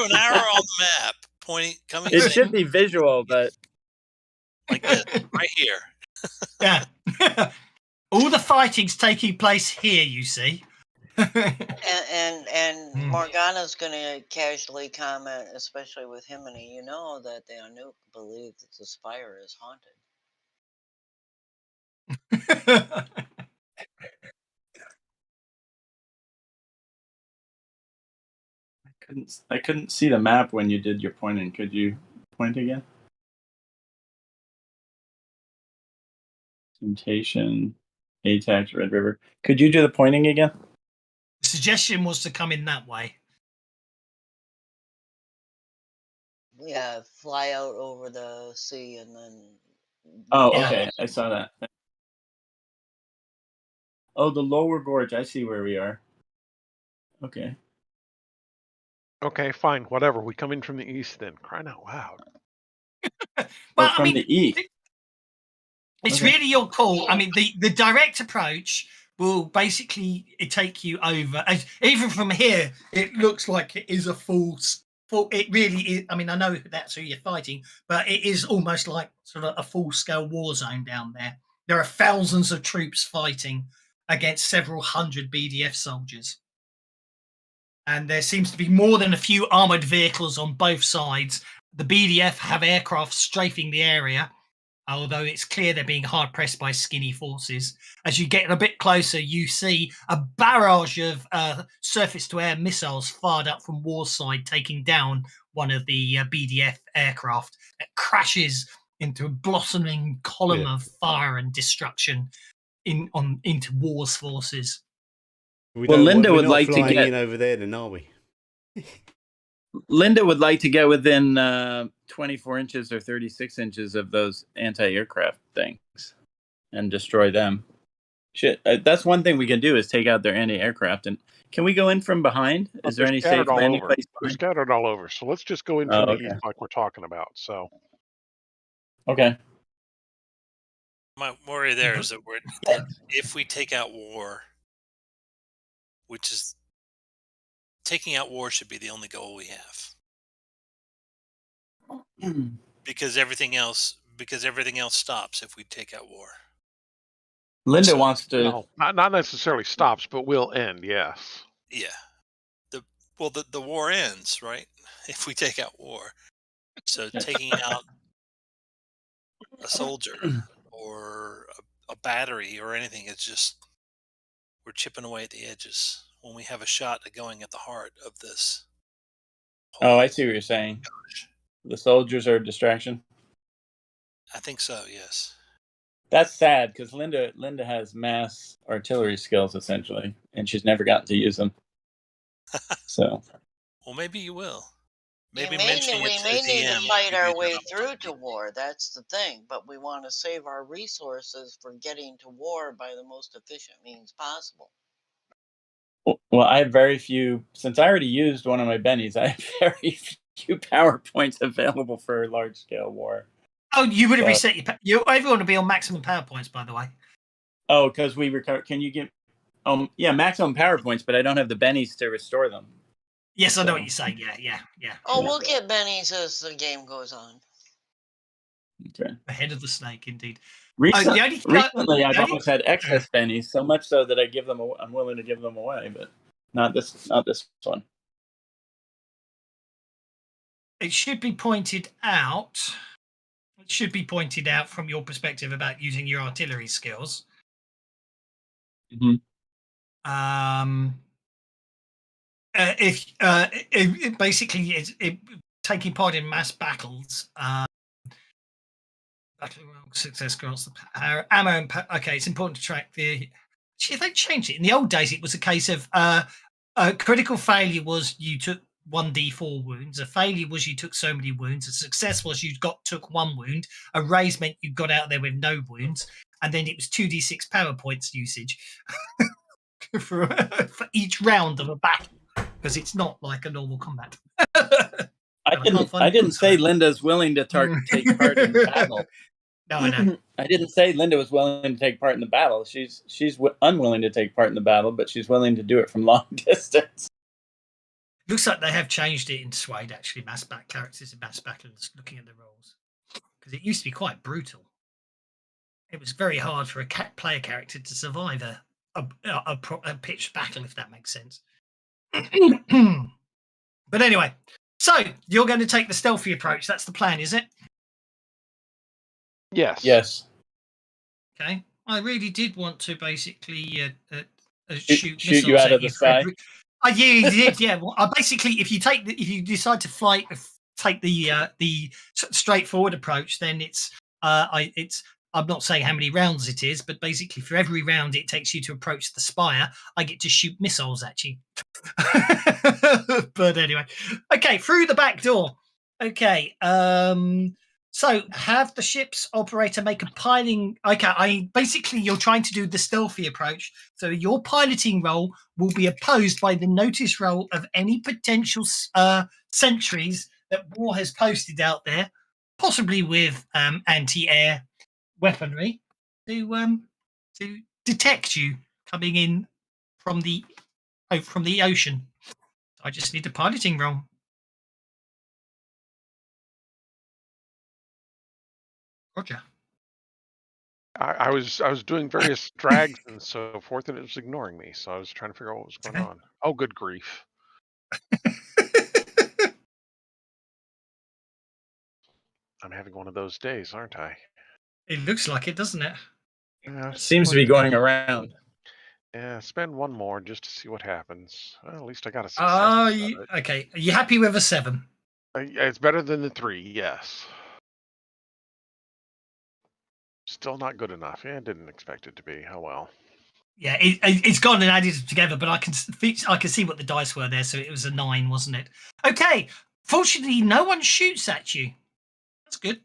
an arrow on the map pointing coming. It should be visual, but like this, right here. Yeah. All the fighting's taking place here, you see. And Morgana's going to casually comment, especially with Himini, you know that the Anouk believe that the spire is haunted. I couldn't see the map when you did your pointing. Could you point again? Temptation, Ajax, Red River. Could you do the pointing again? The suggestion was to come in that way. Yeah, fly out over the sea and then. Oh, okay. I saw that. Oh, the lower gorge. I see where we are. Okay. Okay, fine, whatever. We come in from the east then. Crying out loud. Well, from the east. It's really your call. I mean, the direct approach will basically take you over. Even from here, it looks like it is a full. It really is. I mean, I know that's who you're fighting, but it is almost like sort of a full-scale war zone down there. There are thousands of troops fighting against several hundred BDF soldiers. And there seems to be more than a few armored vehicles on both sides. The BDF have aircraft strafing the area, although it's clear they're being hard pressed by skinny forces. As you get a bit closer, you see a barrage of surface-to-air missiles fired up from War's side, taking down one of the BDF aircraft. It crashes into a blossoming column of fire and destruction into War's forces. Linda would like to get in over there, then, are we? Linda would like to get within 24 inches or 36 inches of those anti-aircraft things and destroy them. Shit, that's one thing we can do is take out their anti-aircraft. And can we go in from behind? Is there any safe landing place? They're scattered all over. So let's just go in from the east like we're talking about. So. Okay. My worry there is that if we take out war, which is taking out war should be the only goal we have. Because everything else stops if we take out war. Linda wants to no, not necessarily stops, but will end, yes. Yeah. The war ends, right? If we take out war. So taking out a soldier or a battery or anything, it's just we're chipping away at the edges when we have a shot at going at the heart of this. Oh, I see what you're saying. Gosh. The soldiers are a distraction. I think so, yes. That's sad because Linda has mass artillery skills essentially, and she's never gotten to use them. So. Well, maybe you will. Maybe we may need to fight our way through to war. That's the thing. But we want to save our resources for getting to war by the most efficient means possible. Well, I have very few. Since I already used one of my bennies, I have very few PowerPoints available for large-scale war. Oh, you would have reset everyone to be on maximum PowerPoints, by the way. Oh, because we recover. Can you get? Maximum PowerPoints, but I don't have the bennies to restore them. Yes, I know what you're saying. Yeah. Oh, we'll get bennies as the game goes on. Okay. Ahead of the snake, indeed. Recently, I've almost had excess bennies, so much so that I'm willing to give them away. But Not this one. It should be pointed out. It should be pointed out from your perspective about using your artillery skills. Mhm. If basically it's taking part in mass battles. Battle success grants the ammo and okay. It's important to track the. See, they changed it. In the old days, it was a case of a critical failure was you took 1d4 wounds. A failure was you took so many wounds. A success was you took 1 wound. A raise meant you got out there with no wounds, and then it was 2d6 power points usage for each round of a battle because it's not like a normal combat. I didn't say Linda's willing to take part in battle. No, I know. I didn't say Linda was willing to take part in the battle. She's unwilling to take part in the battle, but she's willing to do it from long distance. Looks like they have changed it in Suede, actually, characters in Mass Battles, looking at the roles. Because it used to be quite brutal. It was very hard for a player character to survive a pitched battle, if that makes sense. But anyway, so you're going to take the stealthy approach. That's the plan, is it? Yes. Yes. Okay. I really did want to basically shoot missiles you out at of the sky. You did, yeah. Well, basically, if you decide to take the straightforward approach, then I'm not saying how many rounds it is, but basically for every round it takes you to approach the spire, I get to shoot missiles at you. But anyway, okay, through the back door. Okay, so have the ship's operator make a piloting. Okay, basically you're trying to do the stealthy approach. So your piloting roll will be opposed by the notice roll of any potential sentries that war has posted out there, possibly with anti-air weaponry, to detect you coming in from the ocean. I just need a piloting roll. Roger. I was doing various drags and so forth, and it was ignoring me. So I was trying to figure out what was going on. Oh, good grief! I'm having one of those days, aren't I? It looks like it, doesn't it? Seems to be going around. Yeah, spend one more just to see what happens. Well, at least I got a success. Okay. Are you happy with a 7? It's better than the 3, yes. Still not good enough. Yeah, I didn't expect it to be. Oh well. Yeah, it's gone and added together, but I can see what the dice were there, so it was a 9, wasn't it? Okay. Fortunately, no one shoots at you. That's good.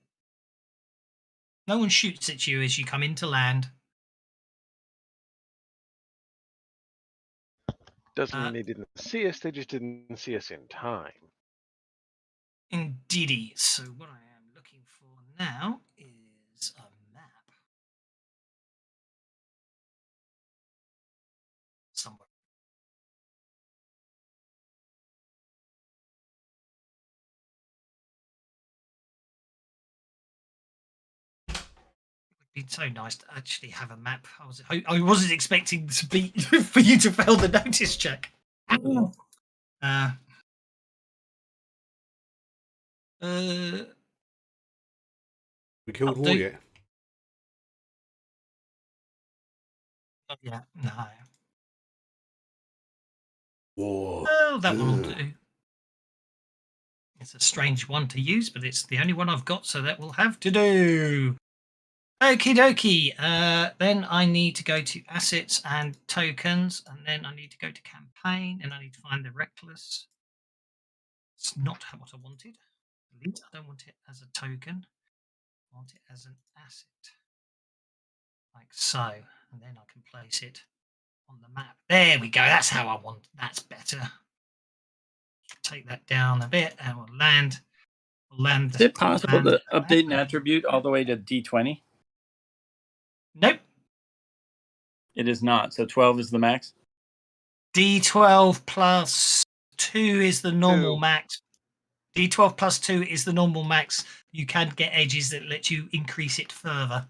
No one shoots at you as you come into land. Doesn't mean they didn't see us. They just didn't see us in time. Indeedy. So what I am looking for now is a map. Somewhere. It would be so nice to actually have a map. I wasn't expecting to be for you to fail the notice check. We killed war yet? Yeah, no. War. Well, that one will do. It's a strange one to use, but it's the only one I've got, so that will have to do. Okie dokie. Then I need to go to assets and tokens, and then I need to go to campaign, and I need to find the reckless. It's not what I wanted. Delete. I don't want it as a token. I want it as an asset. Like so. And then I can place it on the map. There we go. That's how I want. That's better. Take that down a bit and we'll land. Is it possible to update an attribute all the way to D20? Nope. It is not. So 12 is the max? D12 plus 2 is the normal max. D12 plus 2 is the normal max. You can get edges that let you increase it further.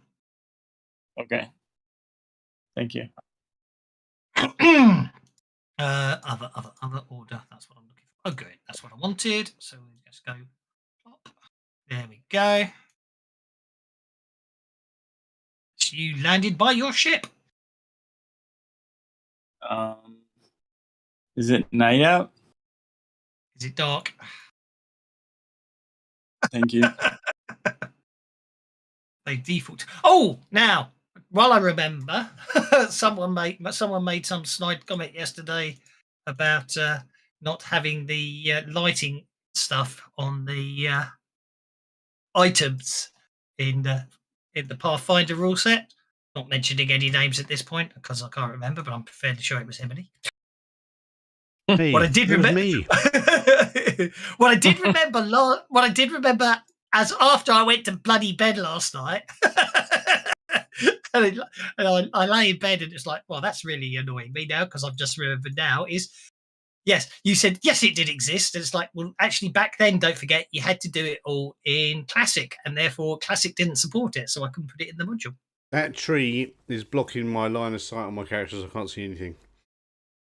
Okay. Thank you. Other order. That's what I'm looking for. Oh, good. That's what I wanted. So we just go. Plop. There we go. So you landed by your ship. Is it night out? Is it dark? Thank you. They default. Oh, now while I remember, someone made some snide comment yesterday about not having the lighting stuff on the items in the Pathfinder rule set. Not mentioning any names at this point because I can't remember, but I'm fairly sure it was Emily. Me. What I did It was remember, me. what I did remember as after I went to bloody bed last night, and I lay in bed and it's like, well, that's really annoying me now because I've just remembered now. Is yes, you said yes, it did exist, and it's like, well, actually, back then, don't forget, you had to do it all in Classic, and therefore Classic didn't support it, so I couldn't put it in the module. That tree is blocking my line of sight on my characters. I can't see anything.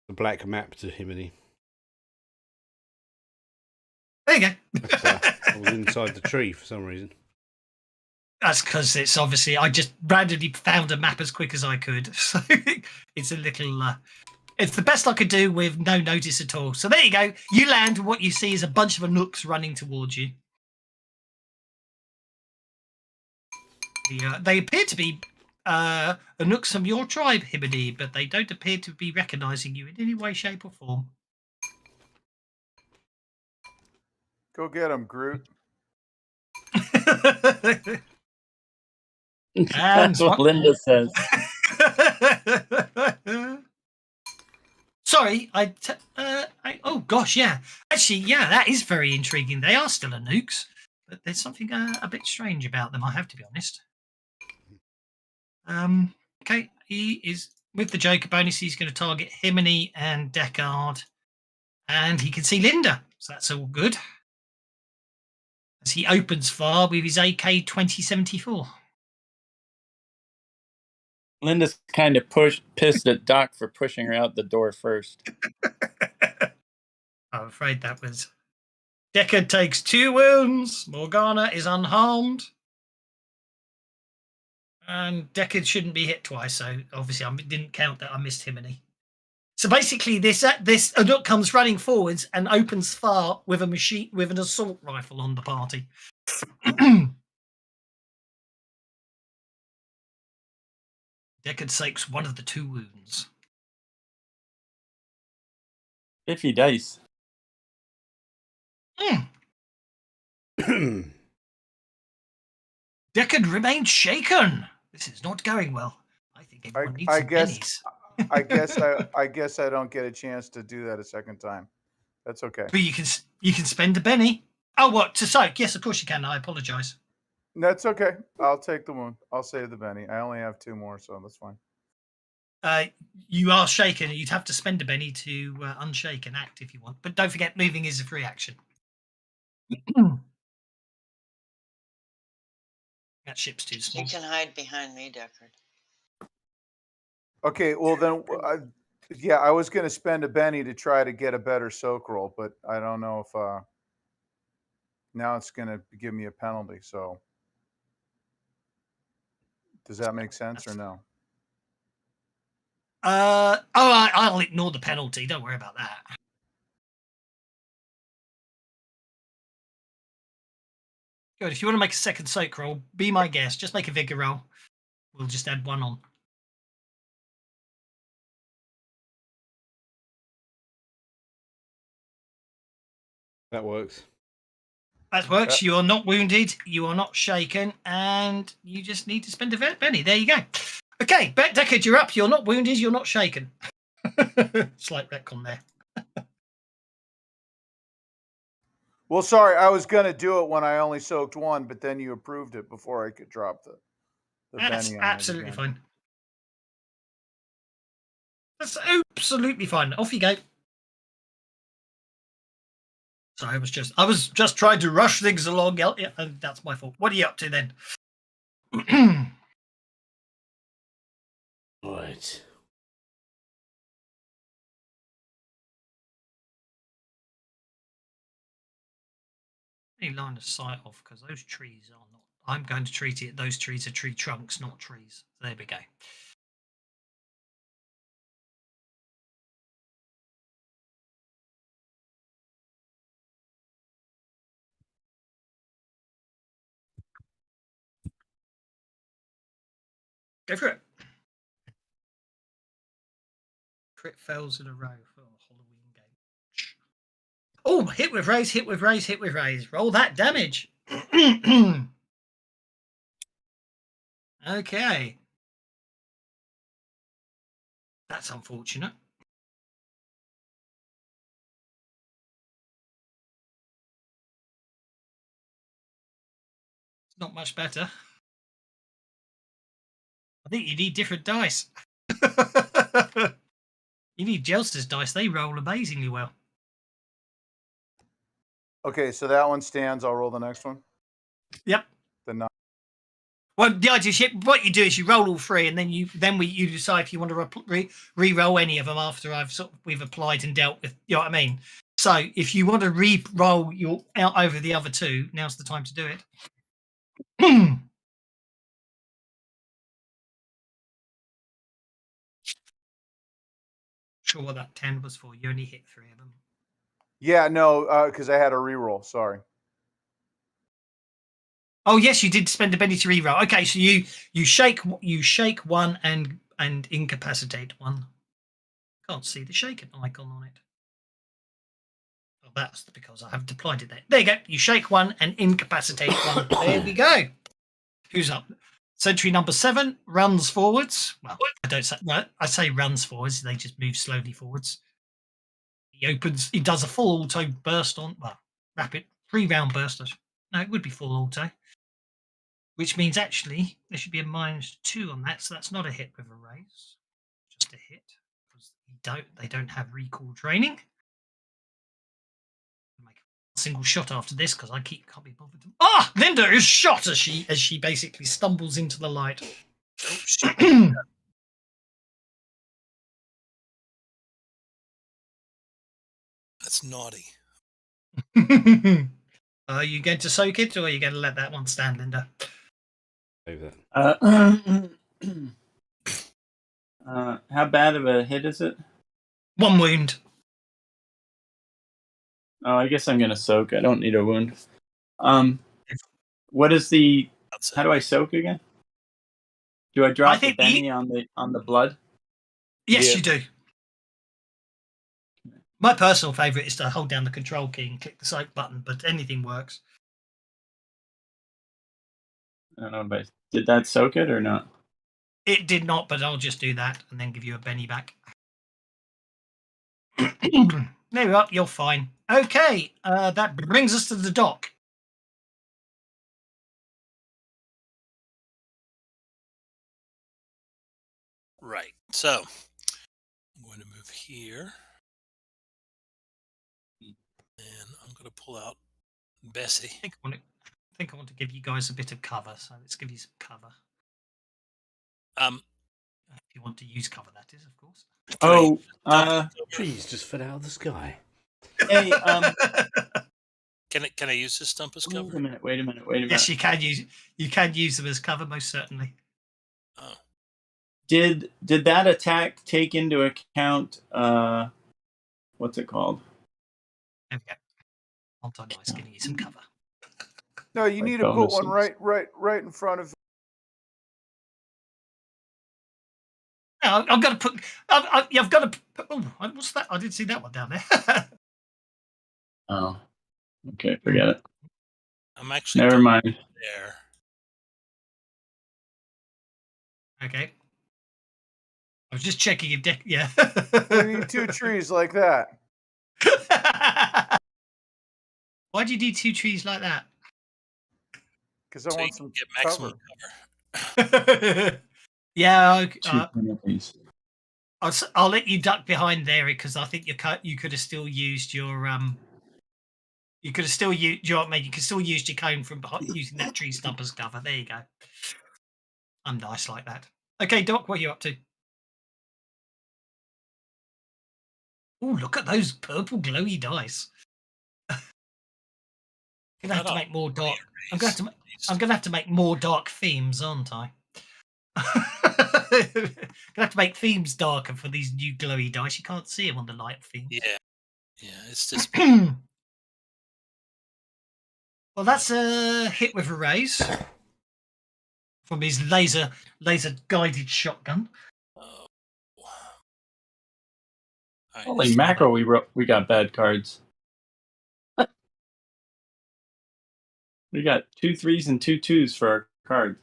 The black map to Himini. There you go. That's why I was inside the tree for some reason. That's because it's obviously I just randomly found a map as quick as I could, so it's a little. It's the best I could do with no notice at all. So there you go. You land, and what you see is a bunch of Anooks running towards you. They appear to be Anooks from your tribe, Hibidi, but they don't appear to be recognizing you in any way, shape, or form. Go get him, Groot. That's what Linda says. Sorry, oh gosh, yeah. Actually, yeah, that is very intriguing. They are still Anooks, but there's something a bit strange about them, I have to be honest. Okay, he is with the Joker bonus. He's going to target Himini and Deckard, and he can see Linda, so that's all good. As he opens fire with his AK 2074. Linda's kind of pissed at Doc for pushing her out the door first. I'm afraid that was. Deckard takes 2 wounds. Morgana is unharmed. And Deckard shouldn't be hit twice, so obviously I didn't count that I missed Himini. So basically, this Anook comes running forwards and opens fire with an assault rifle on the party. Deckard takes 1 of the 2 wounds. 50 dice. Deckard remains shaken. This is not going well. I think everyone needs some pennies. I guess I don't get a chance to do that a second time. That's okay. But you can spend a penny. Oh, what to soak? Yes, of course you can. I apologise. That's okay. I'll take the wound. I'll save the penny. I only have 2 more, so that's fine. You are shaken. You'd have to spend a penny to unshake and act if you want. But don't forget, moving is a free action. That ship's too small. You can hide behind me, Deckard. Okay, well then, yeah, I was going to spend a penny to try to get a better soak roll, but I don't know if now it's going to give me a penalty. So, does that make sense or no? I'll ignore the penalty. Don't worry about that. Good. If you want to make a second soak roll, be my guest. Just make a vigor roll. We'll just add 1 on. That works. That works. You are not wounded. You are not shaken, and you just need to spend a penny. There you go. Okay, Deckard, you're up. You're not wounded. You're not shaken. Slight retcon there. Well, sorry, I was going to do it when I only soaked 1, but then you approved it before I could drop the That's penny on absolutely it again. fine. That's absolutely fine. Off you go. So I was just trying to rush things along. Yeah, and that's my fault. What are you up to then? Right. any line of sight off because those trees are not. I'm going to treat it. Those trees are tree trunks, not trees. There we go. Go for it. Crit fails in a row for a Halloween game. Oh, hit with raise, hit with raise, hit with raise. Roll that damage. Okay. That's unfortunate. It's not much better. I think you need different dice. You need Jelster's dice. They roll amazingly well. Okay, so that one stands. I'll roll the next one. Yep. The 9. Well, the idea is what you do is you roll all three, and then you decide if you want to re-roll any of them after we've applied and dealt with. You know what I mean? So if you want to re-roll your out over the other two, now's the time to do it. Sure what that 10 was for. You only hit 3 of them. Yeah, no, because I had a reroll. Sorry. Oh yes, you did spend a penny to re-roll. Okay, so you shake one and incapacitate one. Can't see the shaken icon on it. Well, that's because I haven't applied it there. There you go. You shake one and incapacitate one. There we go. Who's up? Sentry number 7 runs forwards. Well, I say runs forwards. They just move slowly forwards. He does a full auto burst on, rapid 3-round burst. No, it would be full auto. Which means actually there should be a -2 on that, so that's not a hit with a raise, just a hit because they don't have recall training. I'll make a single shot after this because I can't be bothered. Linda is shot as she basically stumbles into the light. That's naughty. Are you going to soak it, or are you going to let that one stand, Linda? How bad of a hit is it? 1 wound. Oh, I guess I'm gonna soak. I don't need a wound. What is the? How do I soak again? Do I drop the Benny on the blood? Yes, you do. My personal favourite is to hold down the control key and click the soak button, but anything works. I don't know, but did that soak it or not? It did not, but I'll just do that and then give you a Benny back. There we are. You're fine. Okay, that brings us to the dock. Right. So I'm going to move here. And I'm going to pull out Bessie. I think I want to give you guys a bit of cover, so let's give you some cover. If you want to use cover, that is, of course. Trees just fell out of the sky. Hey, Can I use this stump as cover? Wait a minute. Yes, you can use them as cover, most certainly. Oh. Did that attack take into account what's it called? Okay. Anti-Nice giving you some cover. No, you need to put one right in front of. No, I've got to put. I've got to. Oh, what's that? I didn't see that one down there. Oh, okay, forget it. I'm actually never mind. There. Okay. I was just checking if yeah. We need 2 trees like that. Why do you need 2 trees like that? Because I want some get maximum cover. Yeah, I'll let you duck behind there because I think you could have still used your you could have still used your mate. You could still use your cone from using that tree stump as cover. There you go. I'm nice like that. Okay, Doc, what are you up to? Oh, look at those purple glowy dice. Gonna have Not to all make more dark. I'm rearrays, gonna at I'm least. gonna have to make more dark themes, aren't I? Gonna have to make themes darker for these new glowy dice. You can't see them on the light themes. Yeah, it's just Well, that's a hit with a raise from his laser guided shotgun. oh. All right, Holy it's- mackerel, we got bad cards. We got 2 3s and 2 2s for our cards.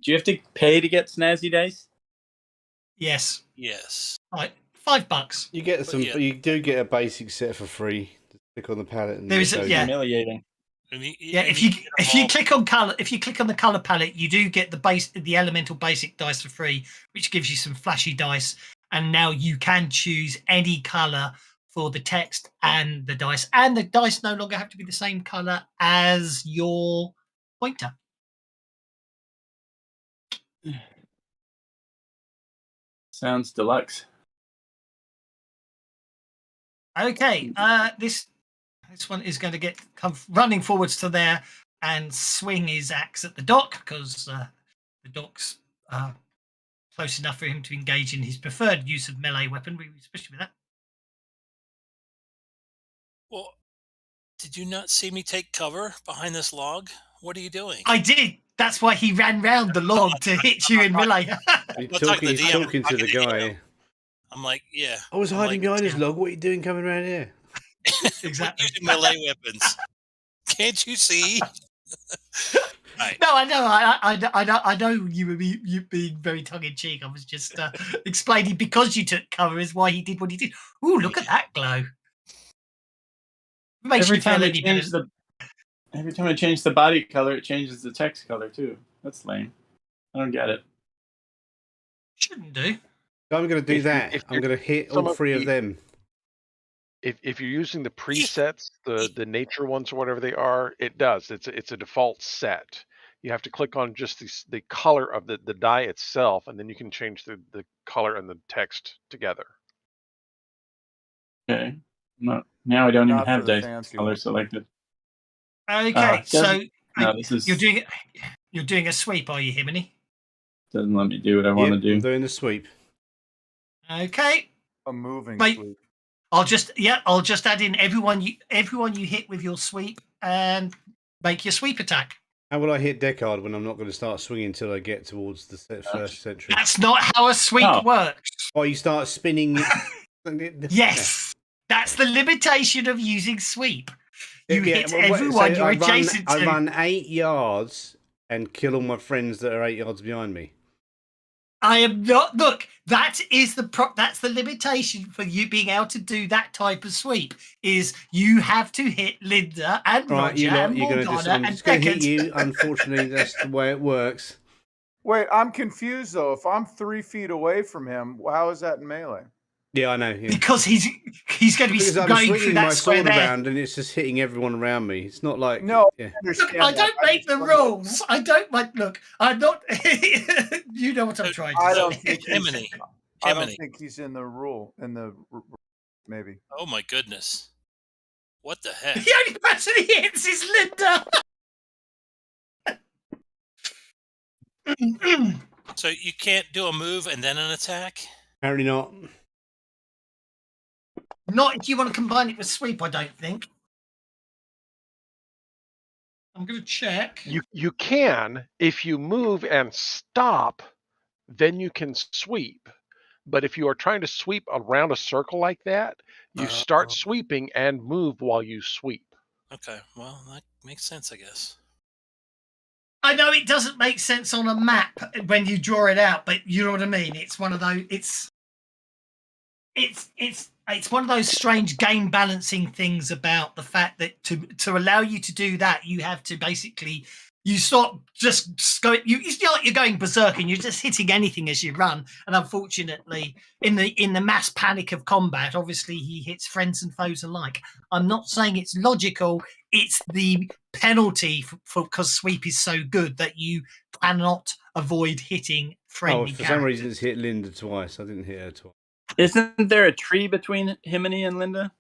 Do you have to pay to get snazzy dice? Yes. yes. All right, $5. You get But some, yeah. but you do get a basic set for free. Just click on the palette and There it is a- shows yeah. you. Humiliating. And Yeah, and if you get 'em all- click on color, if you click on the color palette, you do get the elemental basic dice for free, which gives you some flashy dice. And now you can choose any color for the text and the dice, and the dice no longer have to be the same color as your pointer. Sounds deluxe. Okay, this one is going to come running forwards to there and swing his axe at the dock because the dock's close enough for him to engage in his preferred use of melee weapon, especially with that. Well, did you not see me take cover behind this log? What are you doing? I did. That's why he ran round the log to hit you in melee. He's not talking to talking, the he's DM, talking to talking the to him. guy. I'm like, yeah. I was I'm hiding like, behind this yeah. log. What are you doing coming around here? Exactly. Using melee weapons. Can't you see? Right. No, I know. I know you were you being very tongue in cheek. I was just explaining because you took cover is why he did what he did. Ooh, look at that glow. Makes Every you feel time I any better. change the body color, it changes the text color too. That's lame. I don't get it. Shouldn't do. So I'm going to do If you- that. if I'm you're- going to hit some all of three of the- them. If you're using the presets, the nature ones or whatever they are, it does. It's a default set. You have to click on just the color of the die itself, and then you can change the color and the text together. Okay. Now I don't even Not for have the dice fancy color one. selected. Okay, so this is you're doing a sweep, are you, Himini? doesn't let me do what I want to Yep, do. I'm doing the sweep. Okay, A moving Wait. sweep. I'll just add in everyone you hit with your sweep and make your sweep attack. How will I hit Deckard when I'm not going to start swinging until I get towards the first century? That's not how a sweep Oh. works. Oh, you start spinning. Yes, that's the limitation of using sweep. You hit well, everyone so you're I adjacent to. run 8 yards and kill all my friends that are 8 yards behind me. I am not. Look, that is that's the limitation for you being able to do that type of sweep. Is you have to hit Linda and Right, Roger you lot, and you're going to Morgana just, I'm and just going to hit Beckett. you. Unfortunately, that's the way it works. Wait, I'm confused though. If I'm 3 feet away from him, how is that in melee? Yeah, I know. Yeah. Because he's going to be Because I'm going through swinging that my square sword there. around and it's just hitting everyone around me. It's not like No, yeah. I understand. Look, I that. don't make the just wonder- rules. I don't like. Look, I'm not. You know what I'm trying to I say. don't think Himini. I don't Himini. think he's in the rule. Maybe. Oh my goodness. What the heck? The only person he hits is Linda. So you can't do a move and then an attack? Apparently not. Not if you want to combine it with sweep. I don't think. I'm going to check. You can, if you move and stop, then you can sweep. But if you are trying to sweep around a circle like that, you start sweeping and move while you sweep. Okay, well, that makes sense, I guess. I know it doesn't make sense on a map when you draw it out, but you know what I mean. It's one of those. It's one of those strange game balancing things about the fact that to allow you to do that, you have to basically you stop just going. It's not like you're going berserk and you're just hitting anything as you run. And unfortunately, in the mass panic of combat, obviously he hits friends and foes alike. I'm not saying it's logical. It's the penalty for because sweep is so good that you cannot avoid hitting friendly For some reason, characters. it's hit Linda twice. I didn't hit her twice. Isn't there a tree between Himini and Linda?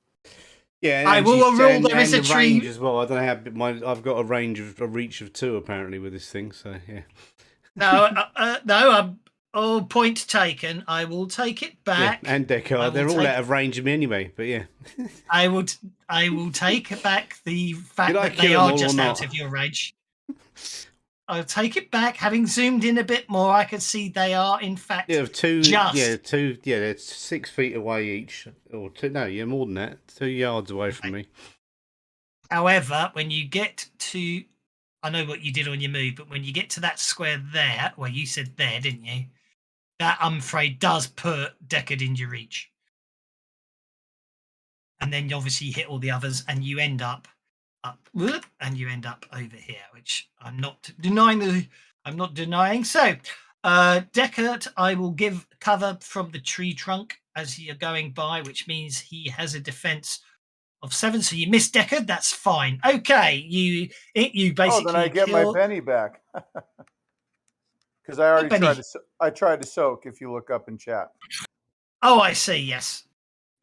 Yeah, I and will she's- rule and- there is and a the range tree. as well. I don't know how big I've got a reach of 2 apparently with this thing. So yeah. No. Point taken. I will take it Yeah, back. and I Deckard, will they're all take- out of range of me anyway. But yeah, I will take back the fact Did I that they kill 'em are all or just out not? of your range. I'll take it back. Having zoomed in a bit more, I can see they are in fact yeah, two, just. yeah, two, yeah, they're 6 feet away each, or 2. No, yeah, more than that, 2 yards away from me. However, when you get to, I know what you did on your move, but when you get to that square there, well, you said there, didn't you? That, I'm afraid, does put Deckard in your reach. And then you obviously hit all the others, and you end up and you end up over here, which I'm not denying. I'm not denying. So, Deckard, I will give cover from the tree trunk as you're going by, which means he has a defense of 7. So you miss Deckard. That's fine. Okay, you basically. Oh, then I get my Benny back. Because I already Benny? tried to soak. If you look up in chat. Oh, I see. Yes.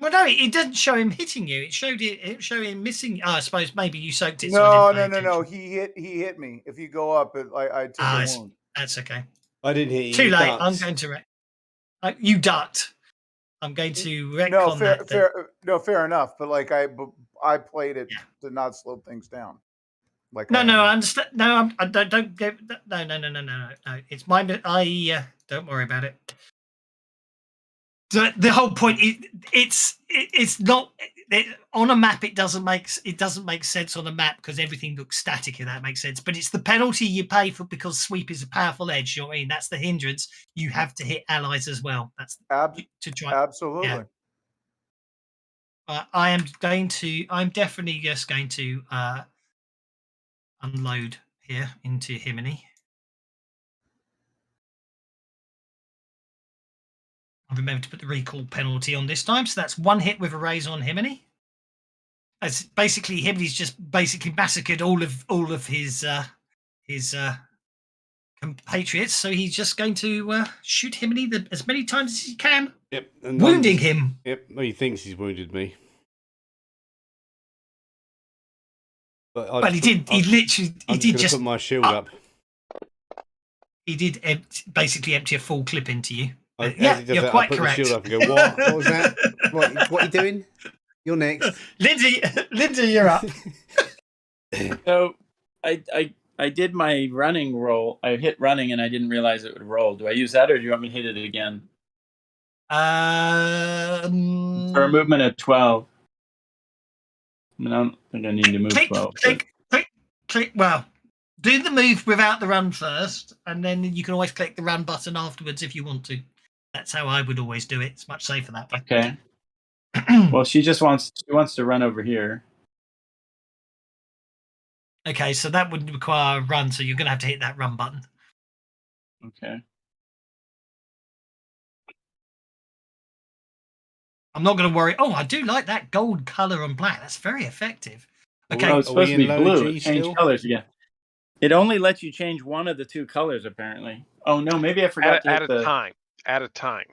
Well, no, it didn't show him hitting you. It showed him missing. Oh, I suppose maybe you soaked it. No, so no. He hit me. If you go up, I took a wound. That's okay. I didn't hit you. Too late. Ducks. I'm going to. You ducked. I'm going to retcon No, that. fair enough. But like I played it to not slow things down. Like No, I understand. No, I don't go. No. It's my. Don't worry about it. The whole point is it's not on a map. It doesn't make sense on a map because everything looks static. If that makes sense, but it's the penalty you pay for because sweep is a powerful edge. You know what I mean? That's the hindrance. You have to hit allies as well. That's to try. Absolutely. Yeah. I'm definitely just going to unload here into Himini. I remember to put the recall penalty on this time, so that's 1 hit with a raise on Himini. As basically Himini's just basically massacred all of his compatriots, so he's just going to shoot Himini as many times as he can. Yep, wounding him. Yep, well, he thinks he's wounded me. But he did. He literally. He did just put my shield up. He did basically empty a full clip into you. Yeah, you're quite correct. The shield up and go, what was that? What are you doing? You're next. Lindsay, you're up. So I did my running roll. I hit running and I didn't realize it would roll. Do I use that or do you want me to hit it again? For a movement of 12. I don't think I need to move 12. Click. Well, do the move without the run first, and then you can always click the run button afterwards if you want to. That's how I would always do it. It's much safer that way. Okay. Well, she wants to run over here. Okay, so that would require a run, so you're going to have to hit that run button. Okay. I'm not going to worry. Oh, I do like that gold color on black. That's very effective. Okay. Well, it's supposed to be blue. Change still? colors again. It only lets you change one of the 2 colors, apparently. Oh, no, maybe I forgot to hit at a time. At a time.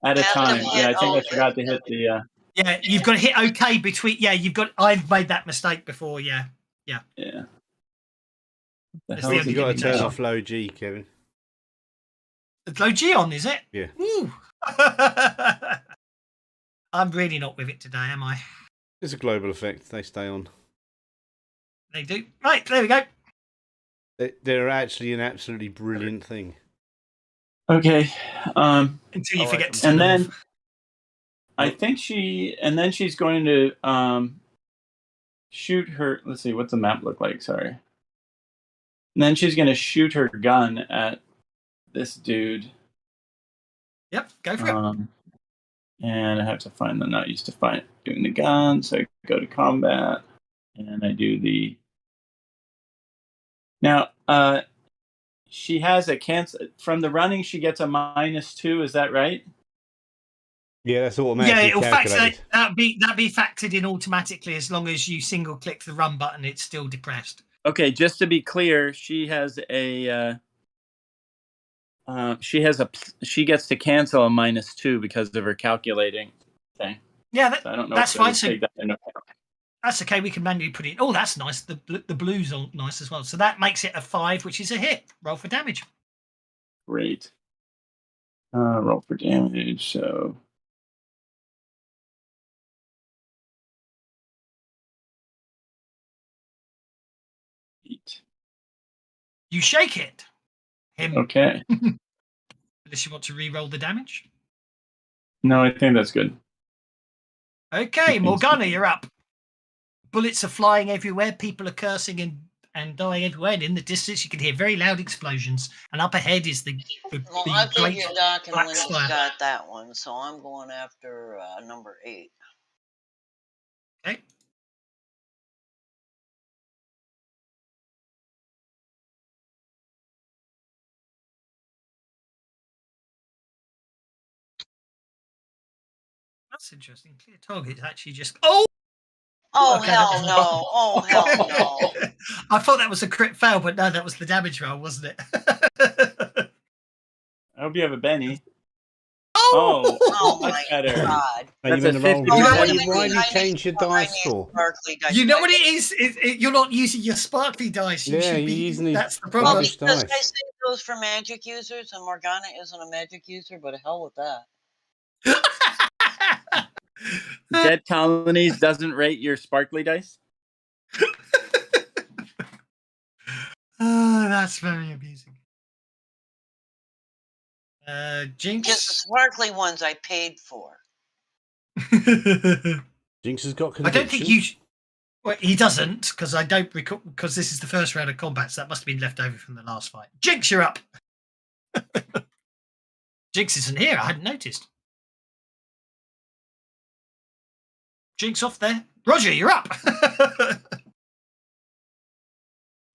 At a time. Yeah, I think I forgot to hit the... Yeah, you've got to hit OK between... Yeah, I've made that mistake before, yeah. Yeah. You've got to turn off low G, Kevin. It's low G on, is it? Yeah. Woo. I'm really not with it today, am I? It's a global effect. They stay on. They do. Right, there we go. They're actually an absolutely brilliant thing. Okay. Until you forget to turn and then them off. I think she's going to shoot her. Let's see, what's the map look like? Sorry. And then she's going to shoot her gun at this dude. Yep, go for it. And I have to find the not used to doing the gun, so I go to combat, and I do the. Now, she has a cancel from the running. She gets a -2. Is that right? Yeah, that's automatically it'll calculated. that'd be factored in automatically as long as you single click the run button. It's still depressed. Okay, just to be clear, she has a. She gets to cancel a -2 because of her calculating thing. Yeah, so I don't know. That's fine. So, take that into account. That's okay. We can manually put it. Oh, that's nice. The blues are nice as well. So that makes it a 5, which is a hit. Roll for damage. Great. Roll for damage. So 8. You shake it. Him. Okay. Unless you want to re-roll the damage. No, I think that's good. Okay, Morgana, you're up. Bullets are flying everywhere. People are cursing and dying everywhere. And in the distance, you can hear very loud explosions. And up ahead is the Well, I great figure Doc and black Linda's fire. got that one, so I'm going after number 8. Okay. That's interesting. Clear target actually just. Oh! Oh, Okay, hell no. Oh, hell no. I thought that was a crit fail, but no, that was the damage roll, wasn't it? I hope you have a Benny. Oh! Oh That's my better. god. Are you That's in a the roll? 50%. Oh, Why, wait, wait, why wait, do you I change your need- I dice need for? sparkly dice. You know what it is? You're not using your sparkly dice. You Yeah, should you're be. using these That's the Well, problem. rubbish because I dice. save those for magic users, and Morgana isn't a magic user, but hell with that. Dead Colonies doesn't rate your sparkly dice? Oh, that's very amusing. Just the Jinx. sparkly ones I paid for. Jinx has got I conviction. don't think you. Well, he doesn't, because I don't recall. Because this is the first round of combat, so that must have been left over from the last fight. Jinx, you're up. Jinx isn't here. I hadn't noticed. Jinx off there. Roger, you're up.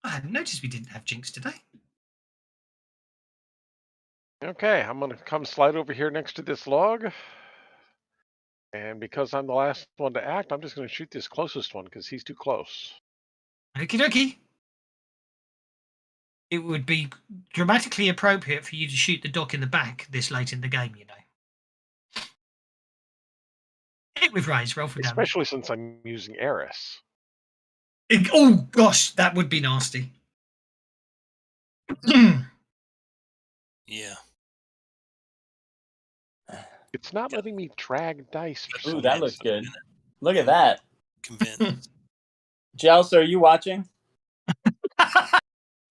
I hadn't noticed we didn't have Jinx today. Okay, I'm going to come slide over here next to this log. And because I'm the last one to act, I'm just going to shoot this closest one because he's too close. Okie dokie. It would be dramatically appropriate for you to shoot the dock in the back this late in the game, you know. Hit with raise, roll for damage. Especially since I'm using Eris. Oh, gosh, that would be nasty. Yeah. It's not letting me drag dice for Ooh, some that looks reason. good. Look at that. Convinced. Jels, are you watching?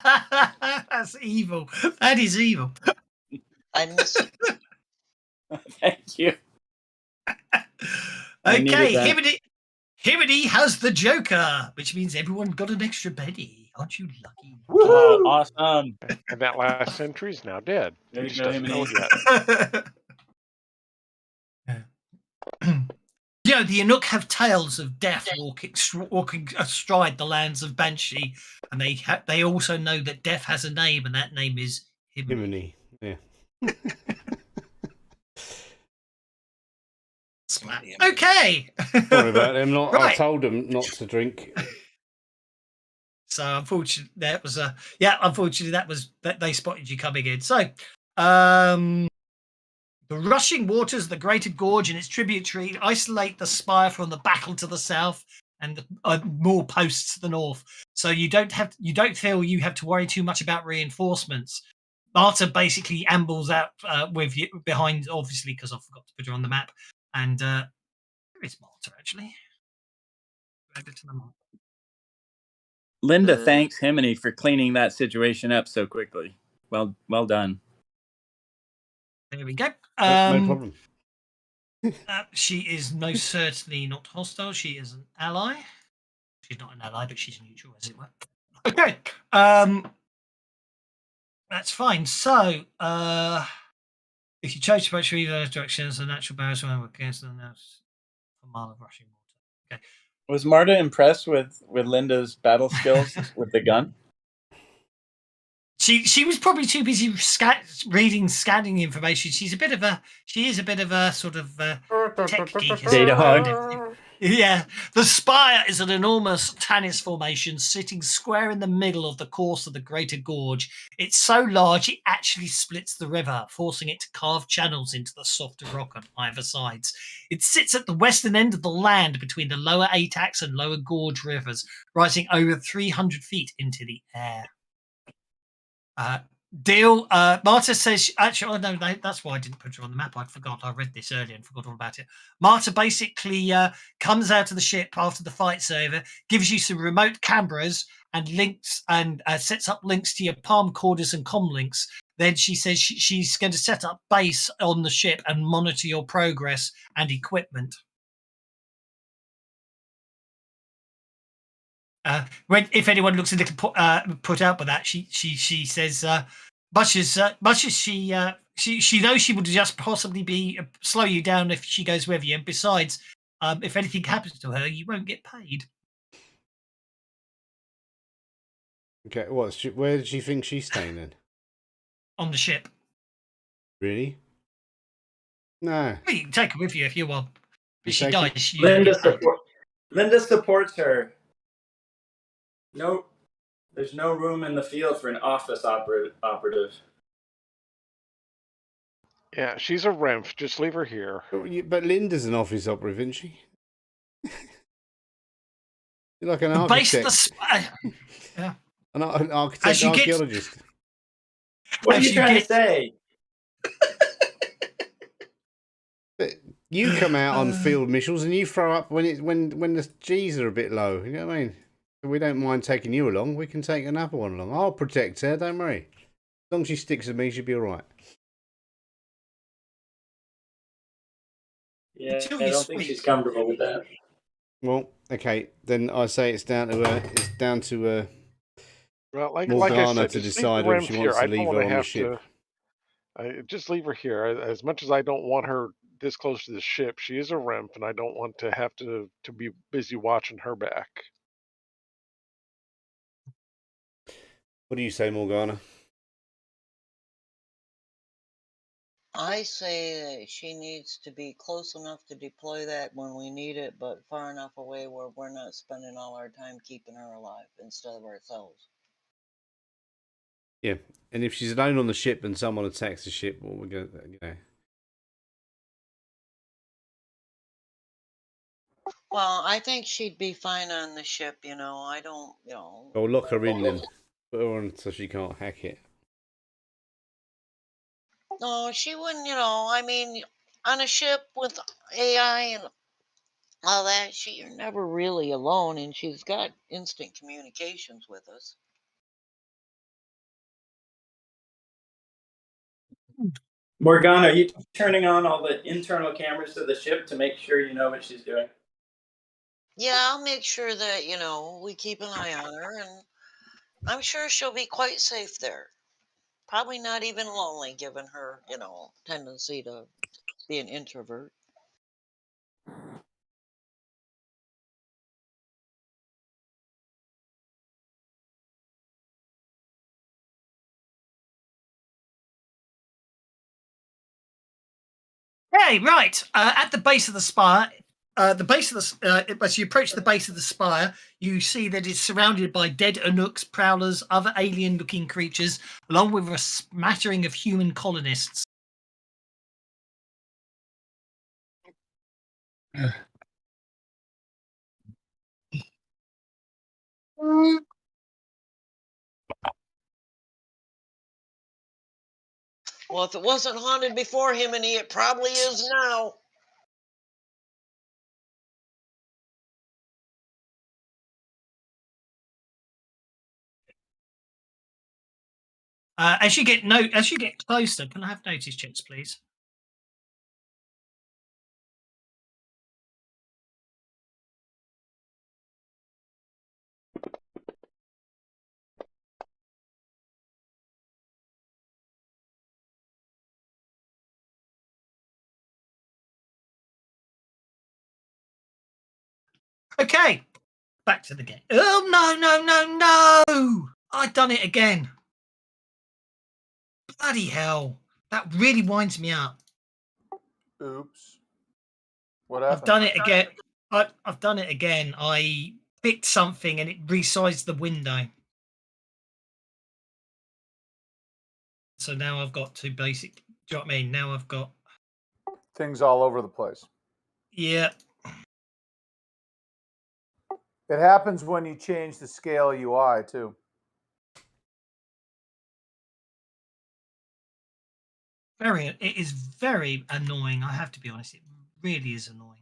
That's evil. That is evil. I miss it. Thank you. I needed Okay, that. Hibbity has the Joker, which means everyone got an extra Betty. Aren't you lucky? Oh, awesome. And that last sentry's now dead. There He you just go, doesn't know it Himini. yet. You know, the Inuk have tales of death walking astride the lands of Banshee, and they also know that death has a name, and that name is Himini. Yeah. Slap. Okay. Sorry about them. I Right. told them not to drink. So unfortunately, that they spotted you coming in. So, the rushing waters of the Greater Gorge and its tributary isolate the spire from the battle to the south and more posts to the north. So you don't feel you have to worry too much about reinforcements. Marta basically ambles out with you behind, obviously, because I forgot to put her on the map. And where is Marta actually? Add it to the map. Linda thanks Himini for cleaning that situation up so quickly. Well done. There we go. No problem. She is most certainly not hostile. She is an ally. She's not an ally, but she's neutral, as it were. Okay. That's fine. So, if you change to either of those directions, the natural barriers will cancel a mile of rushing water. Okay. Was Marta impressed with Linda's battle skills with the gun? She was probably too busy scanning information. She is a bit of a sort of tech geek. Data hog. Yeah, the spire is an enormous Tanis formation sitting square in the middle of the course of the Greater Gorge. It's so large it actually splits the river, forcing it to carve channels into the softer rock on either sides. It sits at the western end of the land between the lower Atax and lower Gorge rivers, rising over 300 feet into the air. Deal. Marta says, actually, oh no, that's why I didn't put her on the map. I forgot. I read this earlier and forgot all about it. Marta basically comes out of the ship after the fight's over, gives you some remote cameras and links, and sets up links to your palm corders and comm links. Then she says she's going to set up base on the ship and monitor your progress and equipment. If anyone looks a little put out by that, she says, much as she knows she would just possibly be slow you down if she goes with you. And besides, if anything happens to her, you won't get paid. Okay, where did she think she's staying then? On the ship. Really? No. Well, you can take her with you if you want. But she take her? dies. She usually gets paid. Linda supports her. No, there's no room in the field for an office operative. Yeah, she's a Renf. Just leave her here. But Linda's an office operative, isn't she? You're like an The base of architect. yeah. An architect, archaeologist. What are you trying to say? But you come out on field missions and you throw up when the G's are a bit low. You know what I mean? We don't mind taking you along. We can take another one along. I'll protect her. Don't worry. As long as she sticks with me, she'll be all right. Yeah, I don't think she's comfortable with that. Well, okay, then I say it's down to Well, like Morgana I said, to just decide leave if the she Renf wants here. to I don't leave want her to on the have ship. just leave her here. As much as I don't want her this close to the ship, she is a Renf, and I don't want to have to be busy watching her back. What do you say, Morgana? I say that she needs to be close enough to deploy that when we need it, but far enough away where we're not spending all our time keeping her alive instead of ourselves. Yeah, and if she's alone on the ship and someone attacks the ship, well, we're going to, Well, I think she'd be fine on the ship, I don't, Well, lock her in then. Put her on so she can't hack it. No, she wouldn't, I mean, on a ship with AI and all that, you're never really alone, and she's got instant communications with us. Morgana, are you turning on all the internal cameras to the ship to make sure you know what she's doing? Yeah, I'll make sure that, we keep an eye on her, and I'm sure she'll be quite safe there. Probably not even lonely, given her, tendency to be an introvert. Hey, right. At the base of the spire, as you approach the base of the spire, you see that it's surrounded by dead Anuks, prowlers, other alien-looking creatures, along with a smattering of human colonists. Well, if it wasn't haunted before him and it probably is now. As you get closer, can I have notice checks, please? Okay, back to the game. Oh no! I've done it again. Bloody hell. That really winds me up. Oops. What I've happened? done it again. I've done it again. I picked something and it resized the window. So now I've got to basic. Do you know what I mean? Now I've got. Things all over the place. Yeah. It happens when you change the scale UI too. It is very annoying. I have to be honest. It really is annoying.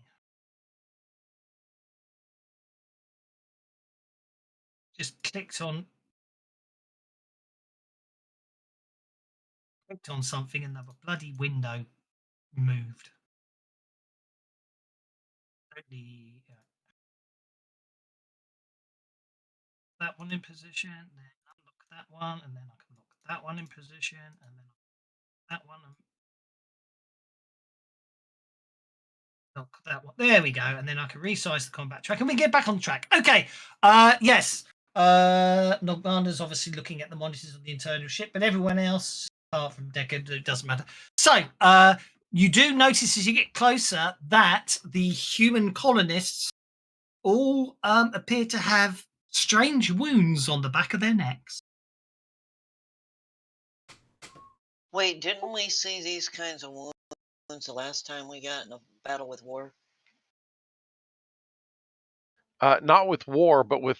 Just clicked on something and the bloody window moved. Totally. That one in position, then unlock that one, and then I can lock that one in position, and then that one. Lock that one. There we go. And then I can resize the combat track and we get back on track. Okay. Yes. Nogana's obviously looking at the monitors of the internal ship, but everyone else, apart from Deckard, it doesn't matter. So you do notice as you get closer that the human colonists all appear to have strange wounds on the back of their necks. Wait, didn't we see these kinds of wounds the last time we got in a battle with war? Not with war, but with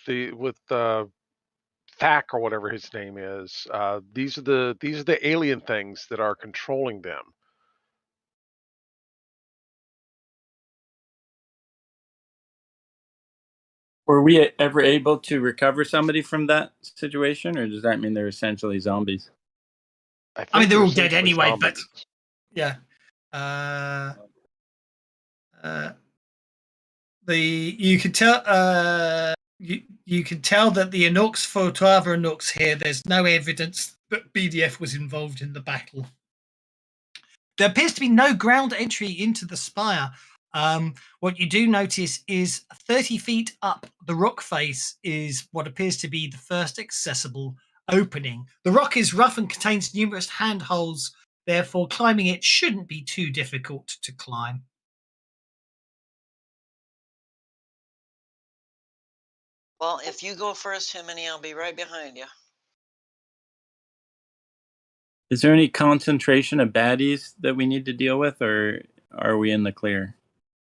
Thack or whatever his name is. These are the alien things that are controlling them. Were we ever able to recover somebody from that situation, or does that mean they're essentially zombies? I mean, they're all dead essentially anyway, but zombies. yeah. You can tell you can tell that the Anooks, for 2 other Anooks here, there's no evidence that BDF was involved in the battle. There appears to be no ground entry into the spire. What you do notice is 30 feet up the rock face is what appears to be the first accessible opening. The rock is rough and contains numerous handholds, therefore climbing it shouldn't be too difficult to climb. Well, if you go first, Himini, I'll be right behind you. Is there any concentration of baddies that we need to deal with, or are we in the clear?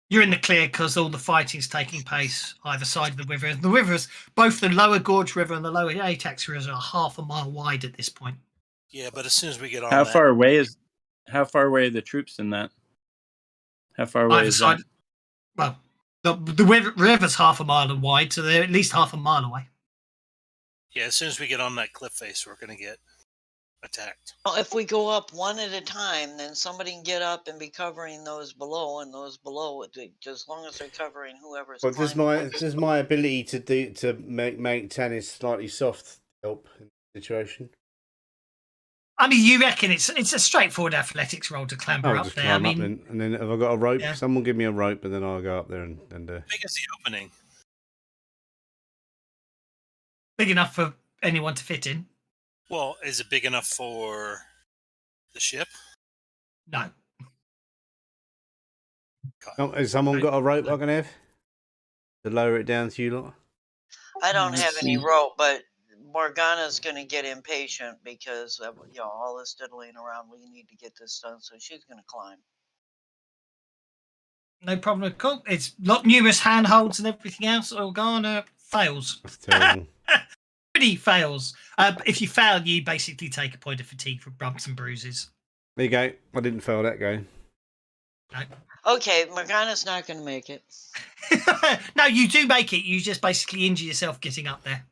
You're in the clear because all the fighting's taking place either side of the river. The rivers, both the lower Gorge River and the lower Atax Rivers, are half a mile wide at this point. Yeah, but as soon as we get on How that, far away are the troops in that? How far away Either is side. that? Well, the river's half a mile wide, so they're at least half a mile away. yeah, as soon as we get on that cliff face, we're going to get attacked. Well, if we go up one at a time, then somebody can get up and be covering those below, and those below, just as long as they're covering whoever's But climbing. does my ability to make tennis slightly soft help in the situation? I mean, you reckon it's a straightforward athletics roll to clamber I'll up just there. climb I up mean, and then have I got a rope? Yeah. Someone give me a rope, and then I'll go up there and How big is the opening? big enough for anyone to fit in. Well, is it big enough for the ship? No. Oh, has someone got a rope I can have to lower it down to you lot? I don't have Let's any see. rope, but Morgana's going to get impatient because of all this diddling around. We need to get this done, so she's going to climb. No problem at all. It's numerous handholds and everything else. Organa fails. That's terrible. Pretty fails. If you fail, you basically take a point of fatigue for bumps and bruises. There you go. I didn't fail that go. No. Okay, Morgana's not going to make it. No, you do make it. You just basically injure yourself getting up there.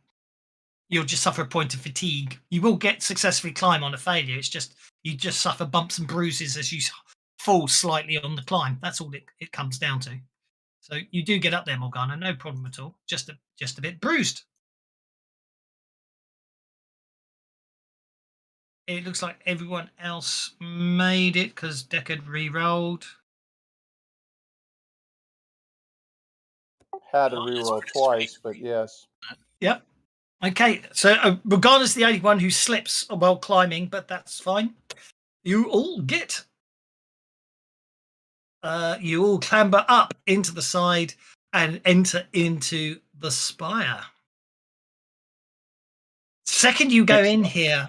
You'll just suffer a point of fatigue. You will get successfully climb on a failure. It's just you just suffer bumps and bruises as you fall slightly on the climb. That's all it comes down to. So you do get up there, Morgana, no problem at all. Just a bit bruised. It looks like everyone else made it because Deckard re-rolled. Had to Well, it's reroll pretty twice, sweet. but yes. Yep. Okay, so regardless, the only one who slips while climbing, but that's fine. You all get. You all clamber up into the side and enter into the spire. Second you go in here,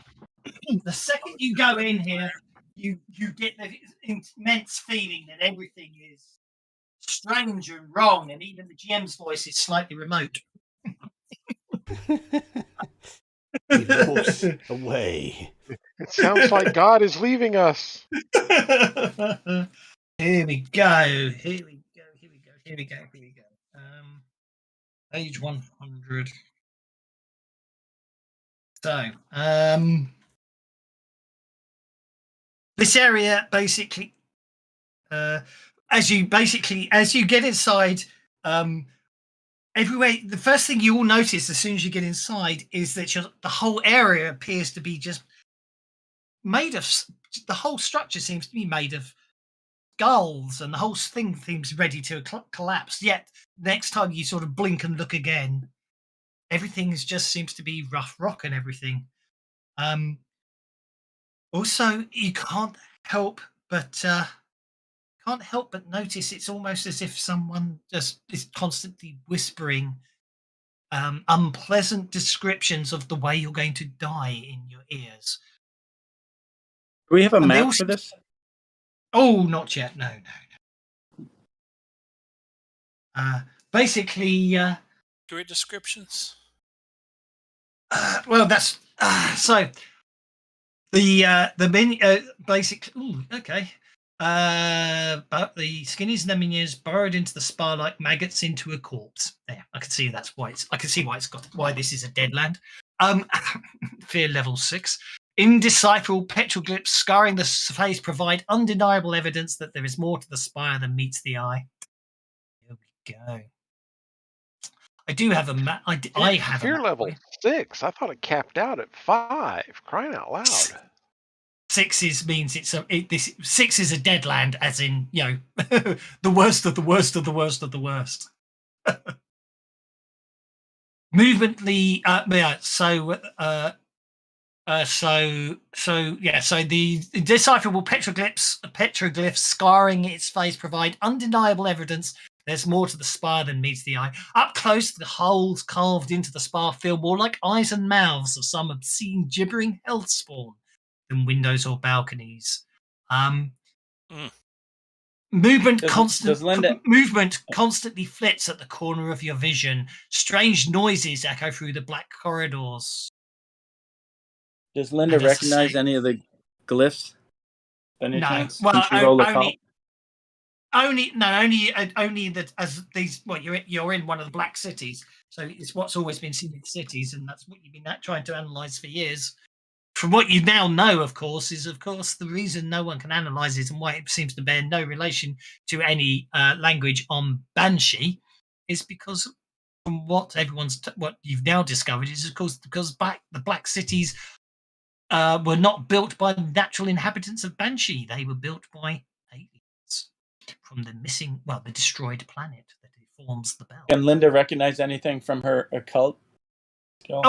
the second you go in here, you get the immense feeling that everything is strange and wrong, and even the GM's voice is slightly remote. We've lost a way. It sounds like God is leaving us. Here we go. Here we go. Here we go. Here we go. Here we go. Page 100. So, this area basically, as you get inside, everywhere. The first thing you all notice as soon as you get inside is that the whole area appears to be just made of. The whole structure seems to be made of skulls, and the whole thing seems ready to collapse. Yet next time you sort of blink and look again, everything just seems to be rough rock and everything. Also, you can't help but notice it's almost as if someone just is constantly whispering unpleasant descriptions of the way you're going to die in your ears. Do we have a And they map also- for this? Oh, not yet. No. Basically, Great descriptions. well, that's so. The menu basic. Ooh, okay. But the skinnies and the minions burrowed into the spire like maggots into a corpse. There, I can see that's why it's. I can see why this is a deadland. Fear level 6. Indecipherable petroglyphs scarring the face provide undeniable evidence that there is more to the spire than meets the eye. Here we go. I do have a map. I have Fear a map. level 6. I thought it capped out at 5. Crying out loud. 6 means this 6 is a deadland, as in the worst of the worst of the worst of the worst. Movemently, So the indecipherable petroglyphs scarring its face provide undeniable evidence there's more to the spire than meets the eye. Up close, the holes carved into the spire feel more like eyes and mouths of some obscene gibbering hell spawn than windows or balconies. Movement constantly flits at the corner of your vision. Strange noises echo through the black corridors. Does Linda recognize any of the glyphs? Any No. chance? Well, Can she roll a call? only that as these. Well, you're in one of the black cities, so it's what's always been seen in cities, and that's what you've been trying to analyze for years. From what you now know, of course, the reason no one can analyze it and why it seems to bear no relation to any language on Banshee is because from what what you've now discovered is, of course, because the black cities were not built by natural inhabitants of Banshee. They were built by aliens from the destroyed planet that forms the belt. Can Linda recognize anything from her occult? You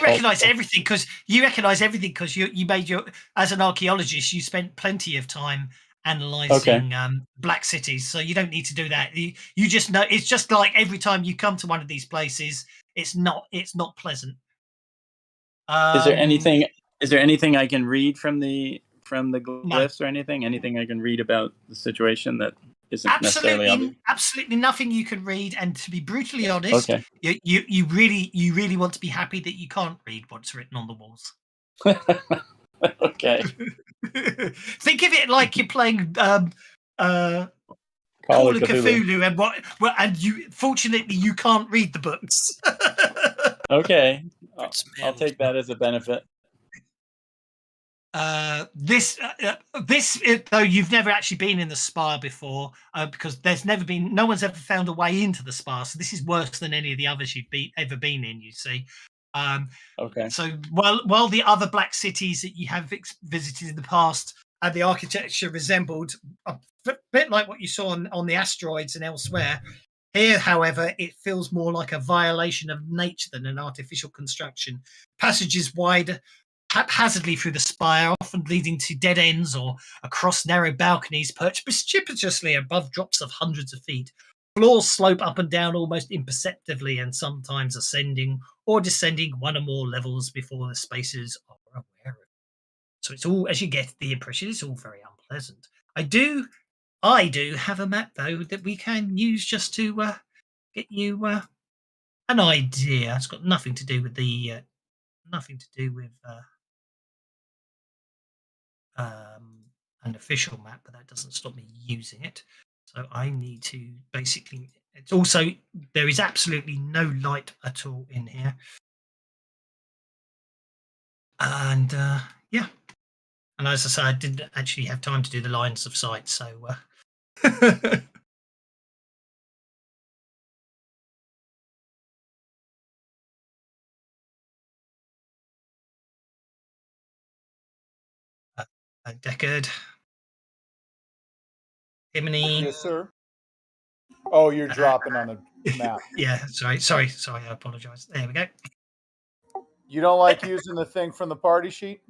recognise everything because you made as an archaeologist, you spent plenty of time analysing black cities, so you don't need to do that. You just know it's just like every time you come to one of these places, it's not pleasant. Is there anything I can read from the glyphs or anything? Anything I can read about the situation that isn't necessarily obvious? Absolutely nothing you can read. And to be brutally honest, you really want to be happy that you can't read what's written on the walls. Okay. Think of it like you're playing Call of Cthulhu, and fortunately you can't read the books. Okay, I'll take that as a benefit. This though you've never actually been in the spire before, because no one's ever found a way into the spire, so this is worse than any of the others you've ever been in, you see. So while the other black cities that you have visited in the past and the architecture resembled a bit like what you saw on the asteroids and elsewhere, Here, however, it feels more like a violation of nature than an artificial construction. Passages wide haphazardly through the spire, often leading to dead ends or across narrow balconies perched precipitously above drops of hundreds of feet. Floors slope up and down almost imperceptibly and sometimes ascending or descending one or more levels before the spaces are aware of it. So it's all, as you get the impression, it's all very unpleasant. I do have a map though that we can use just to get you an idea. It's got nothing to do with the an official map, but that doesn't stop me using it. So I need to basically. It's also, there is absolutely no light at all in here, and yeah. And as I say, I didn't actually have time to do the lines of sight, so. Deckard. Himini. Yes, sir. Oh, you're dropping on the map. Yeah, sorry. I apologise. There we go. You don't like using the thing from the party sheet?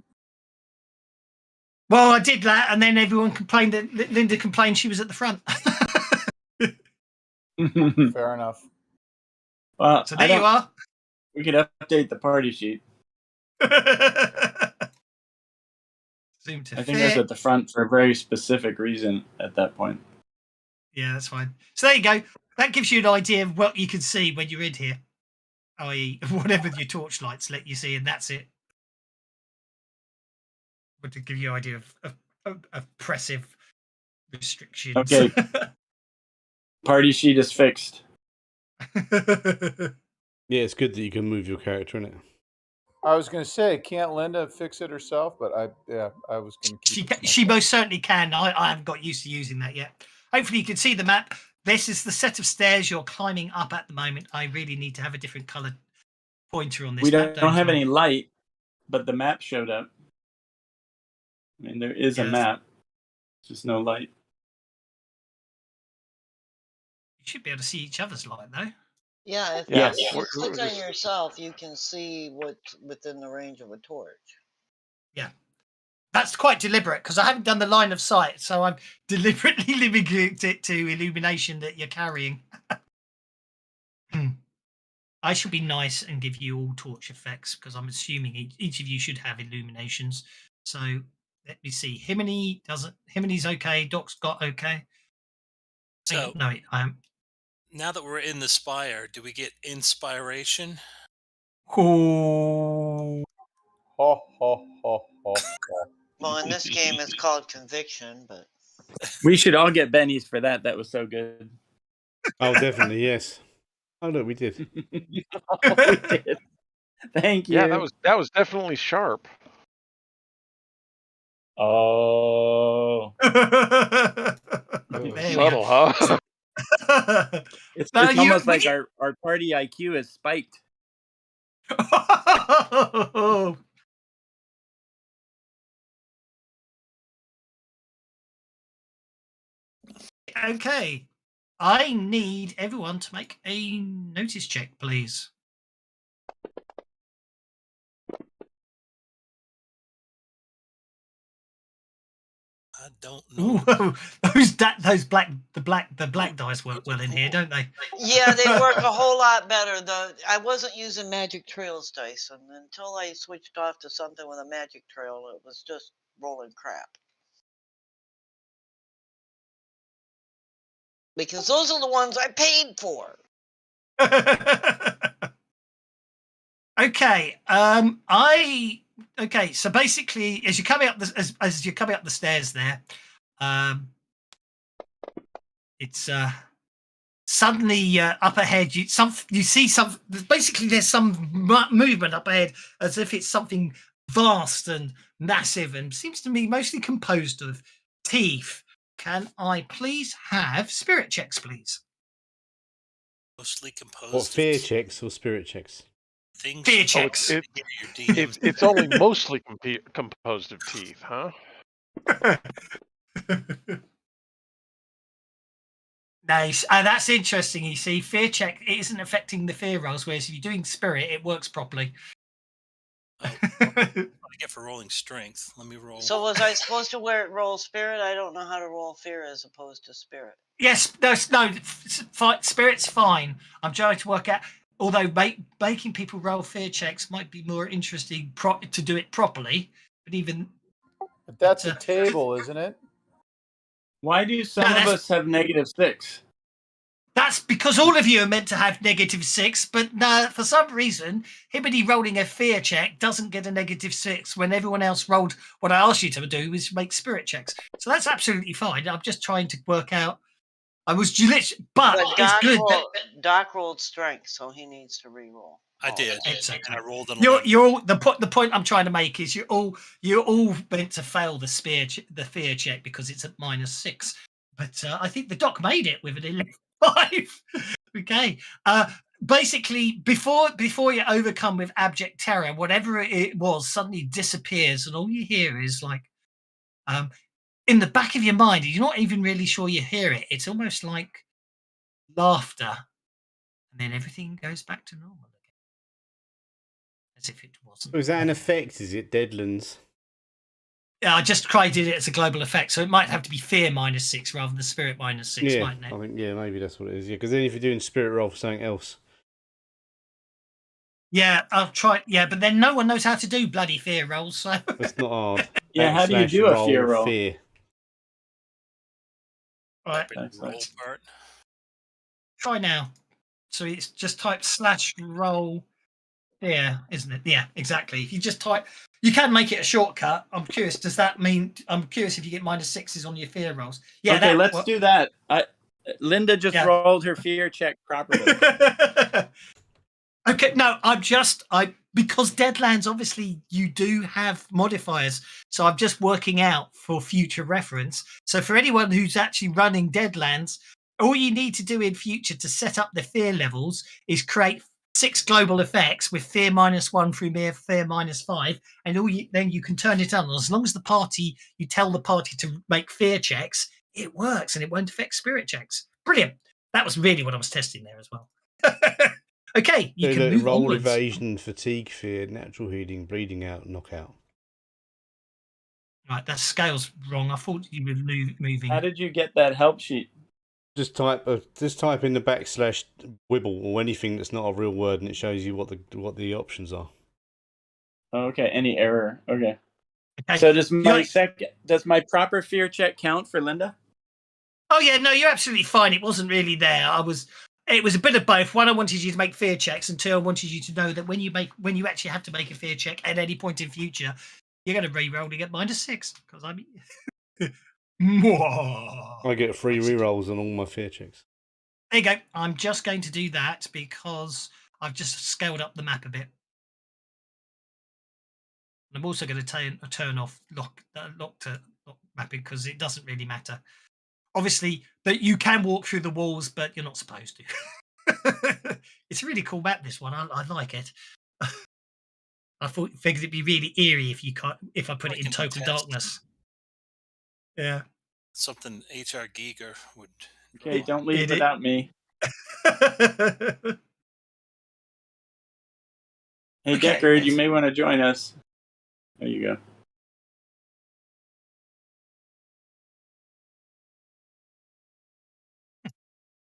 Well, I did that, and then everyone complained that Linda complained she was at the front. Fair enough. Well, So there you are. We could update the party sheet. Zoom to I think that's at the front for a very specific reason at that point. Yeah, that's fine. So there you go. That gives you an idea of what you can see when you're in here, i.e., whatever your torch lights let you see, and that's it. But to give you an idea of oppressive restrictions. Okay. Party sheet is fixed. Yeah, it's good that you can move your character in it. I was going to say, can't Linda fix it herself? But I was going to. She most certainly can. I haven't got used to using that yet. Hopefully, you can see the map. This is the set of stairs you're climbing up at the moment. I really need to have a different coloured pointer on this. We don't have any light, but the map showed up. I mean, there is a map, just no light. You should be able to see each other's light, though. Yeah, if you click on yourself, you can see what's within the range of a torch. Yeah. That's quite deliberate because I haven't done the line of sight, so I'm deliberately limiting it to illumination that you're carrying. I should be nice and give you all torch effects because I'm assuming each of you should have illuminations. So let me see. Himini doesn't. Himini's okay. Doc's got okay. So no, I am. Now that we're in the spire, do we get inspiration? Oh. Ho, ho, ho, ho, ho. Well, in this game, it's called conviction, but we should all get bennies for that. That was so good. Oh, definitely, yes. Oh, look, we did. We did. Thank you. Yeah, that was definitely sharp. Oh. Subtle, huh? It's almost like our party IQ is spiked. Okay. I need everyone to make a notice check, please. I don't know. Ooh, the black dice work well in here, don't they? yeah, they work a whole lot better. I wasn't using magic trails dice, and until I switched off to something with a magic trail, it was just rolling crap. Because those are the ones I paid for. Okay. Okay. So basically, as you're coming up the stairs there, it's suddenly up ahead. You see some. Basically, there's some movement up ahead, as if it's something vast and massive, and seems to me mostly composed of teeth. Can I please have spirit checks, please? Mostly composed. What, fear checks or spirit checks? Fear checks. It's only mostly composed of teeth, huh? Nice. That's interesting. You see, fear check it isn't affecting the fear rolls, whereas if you're doing spirit, it works properly. What do I get for rolling strength? Let me roll. So was I supposed to roll spirit? I don't know how to roll fear as opposed to spirit. Yes, no, spirit's fine. I'm trying to work out. Although making people roll fear checks might be more interesting to do it properly, but even. But that's a table, isn't it? Why do some of us have -6? That's because all of you are meant to have -6, but for some reason, Hibity rolling a fear check doesn't get a -6 when everyone else rolled what I asked you to do, is make spirit checks. So that's absolutely fine. I'm just trying to work out. I was literally, but it's good. Doc rolled strength, so he needs to re-roll. I did. Exactly. And I rolled an You're 11. all the point I'm trying to make is you're all meant to fail the fear check because it's at -6. But I think the doc made it with an 11.5. Okay. Basically, before you overcome with abject terror, whatever it was suddenly disappears, and all you hear is like, in the back of your mind, you're not even really sure you hear it. It's almost like laughter, and then everything goes back to normal again, as if it wasn't. Was that an effect? Is it Deadlands? Yeah, I just created it as a global effect, so it might have to be fear -6 rather than spirit -6, Yeah, mightn't it? I think maybe that's what it is. Yeah, because then if you're doing spirit roll for something else, Yeah, I'll try. Yeah, but then no one knows how to do bloody fear rolls, so it's not hard. Yeah, how do you do a fear roll? Fear. right. Roll part. Try now. So it's just type /roll. Yeah, isn't it? Yeah, exactly. If you just type, you can make it a shortcut. I'm curious. Does that mean? I'm curious if you get -6s on your fear rolls. Yeah. Okay, let's do that. Linda just rolled her fear check properly. Okay, no, because Deadlands, obviously you do have modifiers, so I'm just working out for future reference. So for anyone who's actually running Deadlands, all you need to do in future to set up the fear levels is create 6 global effects with fear -1 through fear -5, and then you can turn it on. As long as you tell the party to make fear checks, it works and it won't affect spirit checks. Brilliant. That was really what I was testing there as well. Okay, you can move roll onwards. Evasion, fatigue, fear, natural healing, bleeding out, knockout. Right, that scale's wrong. I thought you were moving. How did you get that help sheet? Just type in the /wibble or anything that's not a real word, and it shows you what the options are. Okay, any error. Okay. So does my proper fear check count for Linda? Oh yeah, no, you're absolutely fine. It wasn't really there. It was a bit of both. One, I wanted you to make fear checks, and two, I wanted you to know that when you actually have to make a fear check at any point in future, you're going to re-roll to get -6 because I get free re-rolls on all my fear checks. There you go. I'm just going to do that because I've just scaled up the map a bit. And I'm also going to turn off lock mapping because it doesn't really matter. Obviously, that you can walk through the walls, but you're not supposed to. It's a really cool map, this one. I like it. I figured it'd be really eerie if I put it in total darkness. Yeah. Something HR Giger would. Okay, don't leave without me. Hey, Deckard, you may want to join us. There you go.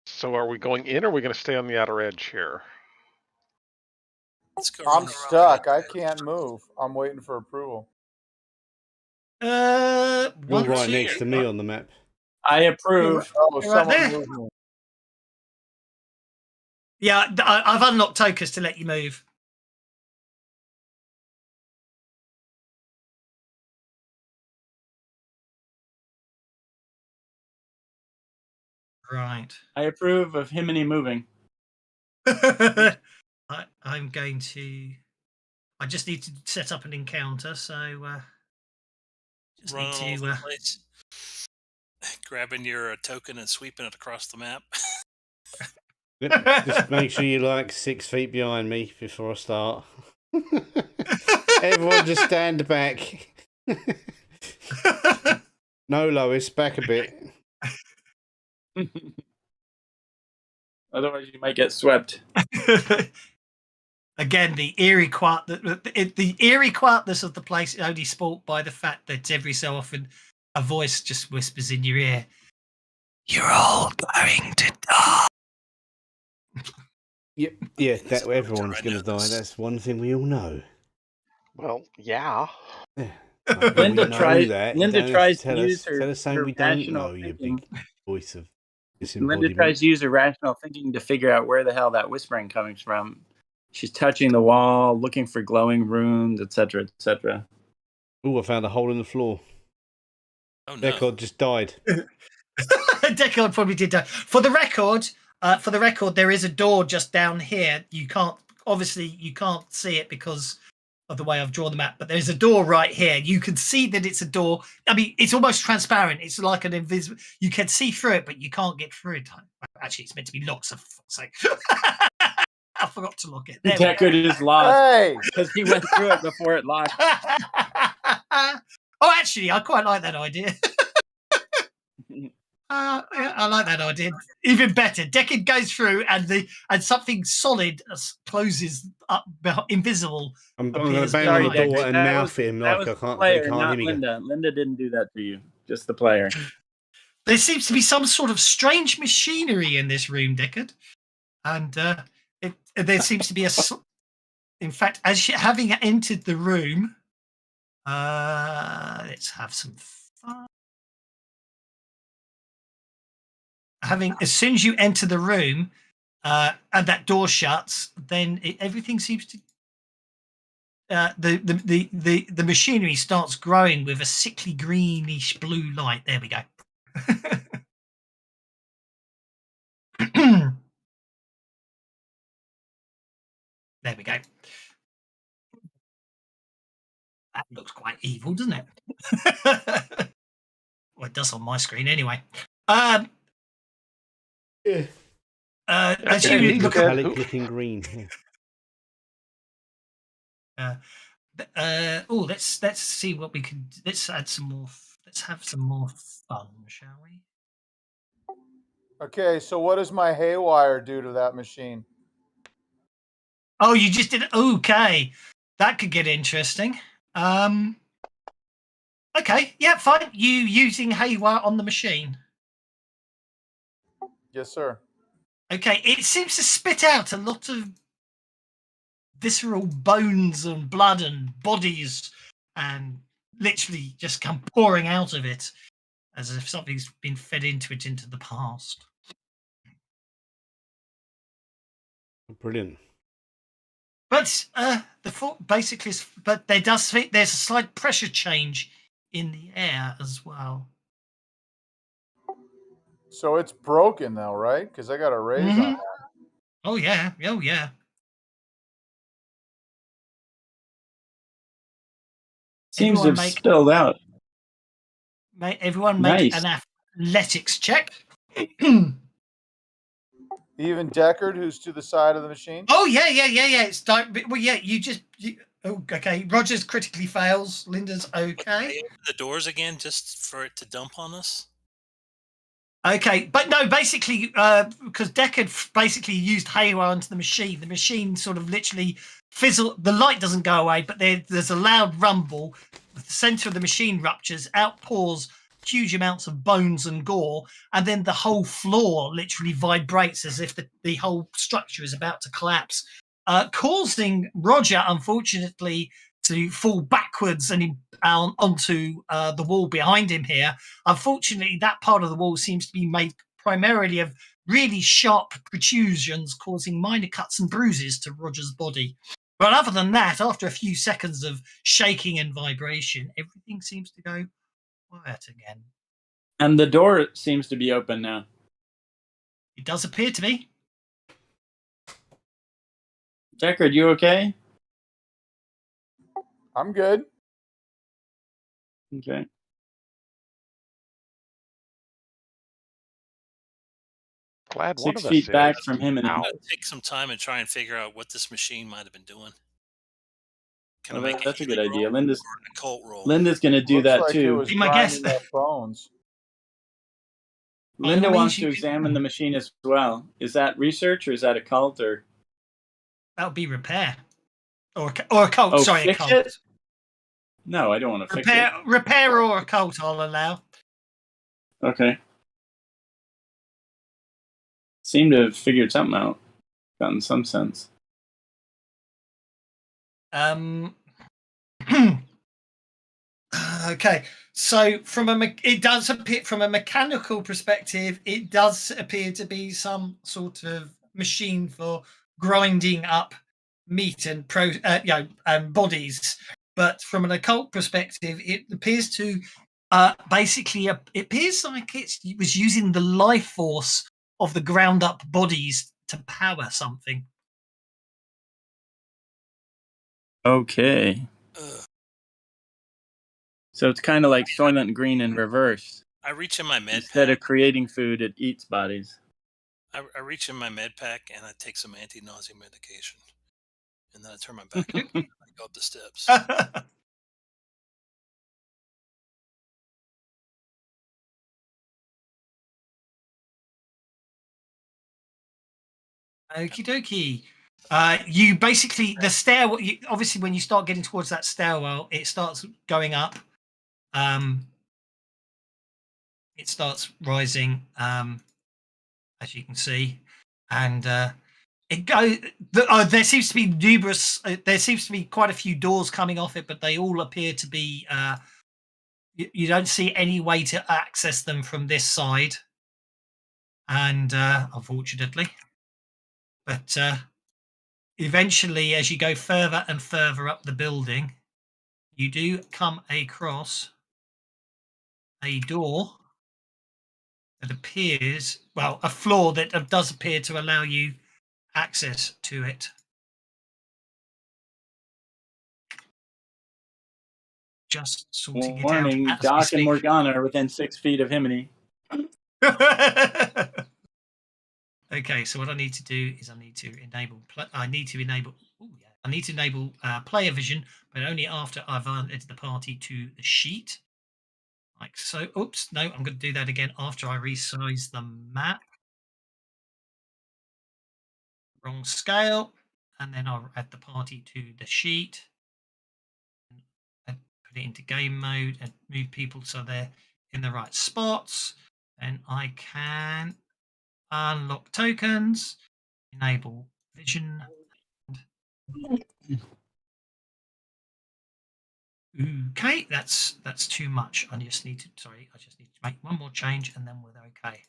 So are we going in or are we going to stay on the outer edge here? I'm stuck. I can't move. I'm waiting for approval. You're right next to me on the map. I approve. Oh, someone moved me. Yeah, I've unlocked Tokus to let you move. Right. I approve of Himini moving. I'm going to. I just need to set up an encounter, so just need to all over the place. Grabbing your token and sweeping it across the map. Just make sure you're like 6 feet behind me before I start. Everyone just stand back. No, Lois, back a bit. Otherwise, you might get swept. Again, the eerie quietness of the place is only spoilt by the fact that every so often a voice just whispers in your ear, "You're all going to die." Yep. Yeah, that Somebody everyone's to going to die. this. That's one thing we all know. Well, yeah. Yeah. Well, Linda we know tries. that. You Linda don't have tries to tell use us. Tell us something her we don't rational know. You thinking. big voice of Linda disembodiment. tries to use her rational thinking to figure out where the hell that whispering comes from. She's touching the wall, looking for glowing runes, etc., etc. Oh, I found a hole in the floor. Oh no! Deckard just died. Deckard probably did that. For the record, there is a door just down here. You can't see it because of the way I've drawn the map, but there's a door right here. You can see that it's a door. I mean, it's almost transparent. It's like an invisible. You can see through it, but you can't get through it. Actually, it's meant to be locked. So for fuck's sake. I forgot to lock it. There we go. Deckard is lost Hey, because he went through it before it locked. Oh, actually, I quite like that idea. Yeah, I like that idea. Even better, Deckard goes through and something solid closes up, invisible. I'm going to appears bang on the behind. door and That mouth was- at him that like was I the can't. player, He can't not hear me. Linda. Linda didn't do that to you. Just the player. There seems to be some sort of strange machinery in this room, Deckard, and there seems to be in fact, having entered the room, let's have some fun. As soon as you enter the room, and that door shuts, then everything seems to. The machinery starts growing with a sickly greenish blue light. There we go. There we go. That looks quite evil, doesn't it? Well, it does on my screen anyway. As Okay, you he look said- at, Metallic looking green. let's see what we can. Let's add some more. Let's have some more fun, shall we? okay. So what does my haywire do to that machine? Oh, you just did. Okay, that could get interesting. Okay, yeah, fine. You using haywire on the machine? Yes, sir. Okay, it seems to spit out a lot of visceral bones and blood and bodies, and literally just come pouring out of it, as if something's been fed into it into the past. Brilliant. But basically, but there's a slight pressure change in the air as well. So it's broken though, right? Because I got a raise on that. Oh yeah, oh yeah. Seems to Everyone have spilled out. Everyone make Nice. an athletics check. Even Deckard, who's to the side of the machine. Oh yeah. It's well, yeah. Okay. Rogers critically fails. Linda's okay. Can I open the doors again just for it to dump on us? Okay, but no, basically, because Deckard basically used haywire onto the machine sort of literally fizzled. The light doesn't go away, but there's a loud rumble. The center of the machine ruptures, outpours huge amounts of bones and gore, and then the whole floor literally vibrates as if the whole structure is about to collapse, causing Roger, unfortunately, to fall backwards and onto the wall behind him here. Unfortunately, that part of the wall seems to be made primarily of really sharp protrusions, causing minor cuts and bruises to Roger's body. But other than that, after a few seconds of shaking and vibration, everything seems to go quiet again. And the door seems to be open now. It does appear to be. Deckard, you okay? I'm good. Okay. Glad one 6 of us feet back is. from him and Ow. Take some time and try and figure out what this machine might have been doing. Can Oh, I make that's a good healing idea. roll Linda's or an occult roll? Linda's gonna do Looks that like too. It was Be my guest. grinding up bones. Linda means wants to you examine the machine as well. Is that research or is that a cult or? That would be repair. Or a cult. Oh, Sorry, a fix cult. it? No, I don't want to fix it. Repair or a cult, I'll allow. Okay. Seem to have figured something out. Gotten some sense. Okay, so it does appear from a mechanical perspective, it does appear to be some sort of machine for grinding up meat and bodies. But from an occult perspective, it appears to basically it appears like it was using the life force of the ground up bodies to power something. Okay. Ugh. So it's kind of like Soylent Green in reverse. I reach in my med Instead pack. of creating food, it eats bodies. I reach in my med pack and I take some anti-nausea medication, and then I turn my back on. I go up the steps. Okie dokie. You basically obviously when you start getting towards that stairwell, it starts going up. It starts rising, as you can see, and it goes. There seems to be numerous. There seems to be quite a few doors coming off it, but they all appear to be. You don't see any way to access them from this side, and unfortunately, but eventually, as you go further and further up the building, you do come across a door that appears, a floor that does appear to allow you access to it. Just sorting Warning, it out. Doc and Morgana are within 6 feet of Himini. Okay, so what I need to do is I need to enable player vision, but only after I've added the party to the sheet. Like so. Oops, no, I'm going to do that again after I resize the map. Wrong scale. And then I'll add the party to the sheet. And put it into game mode and move people so they're in the right spots. And I can unlock tokens, enable vision. Okay, that's too much. I just need to make one more change and then we're okay.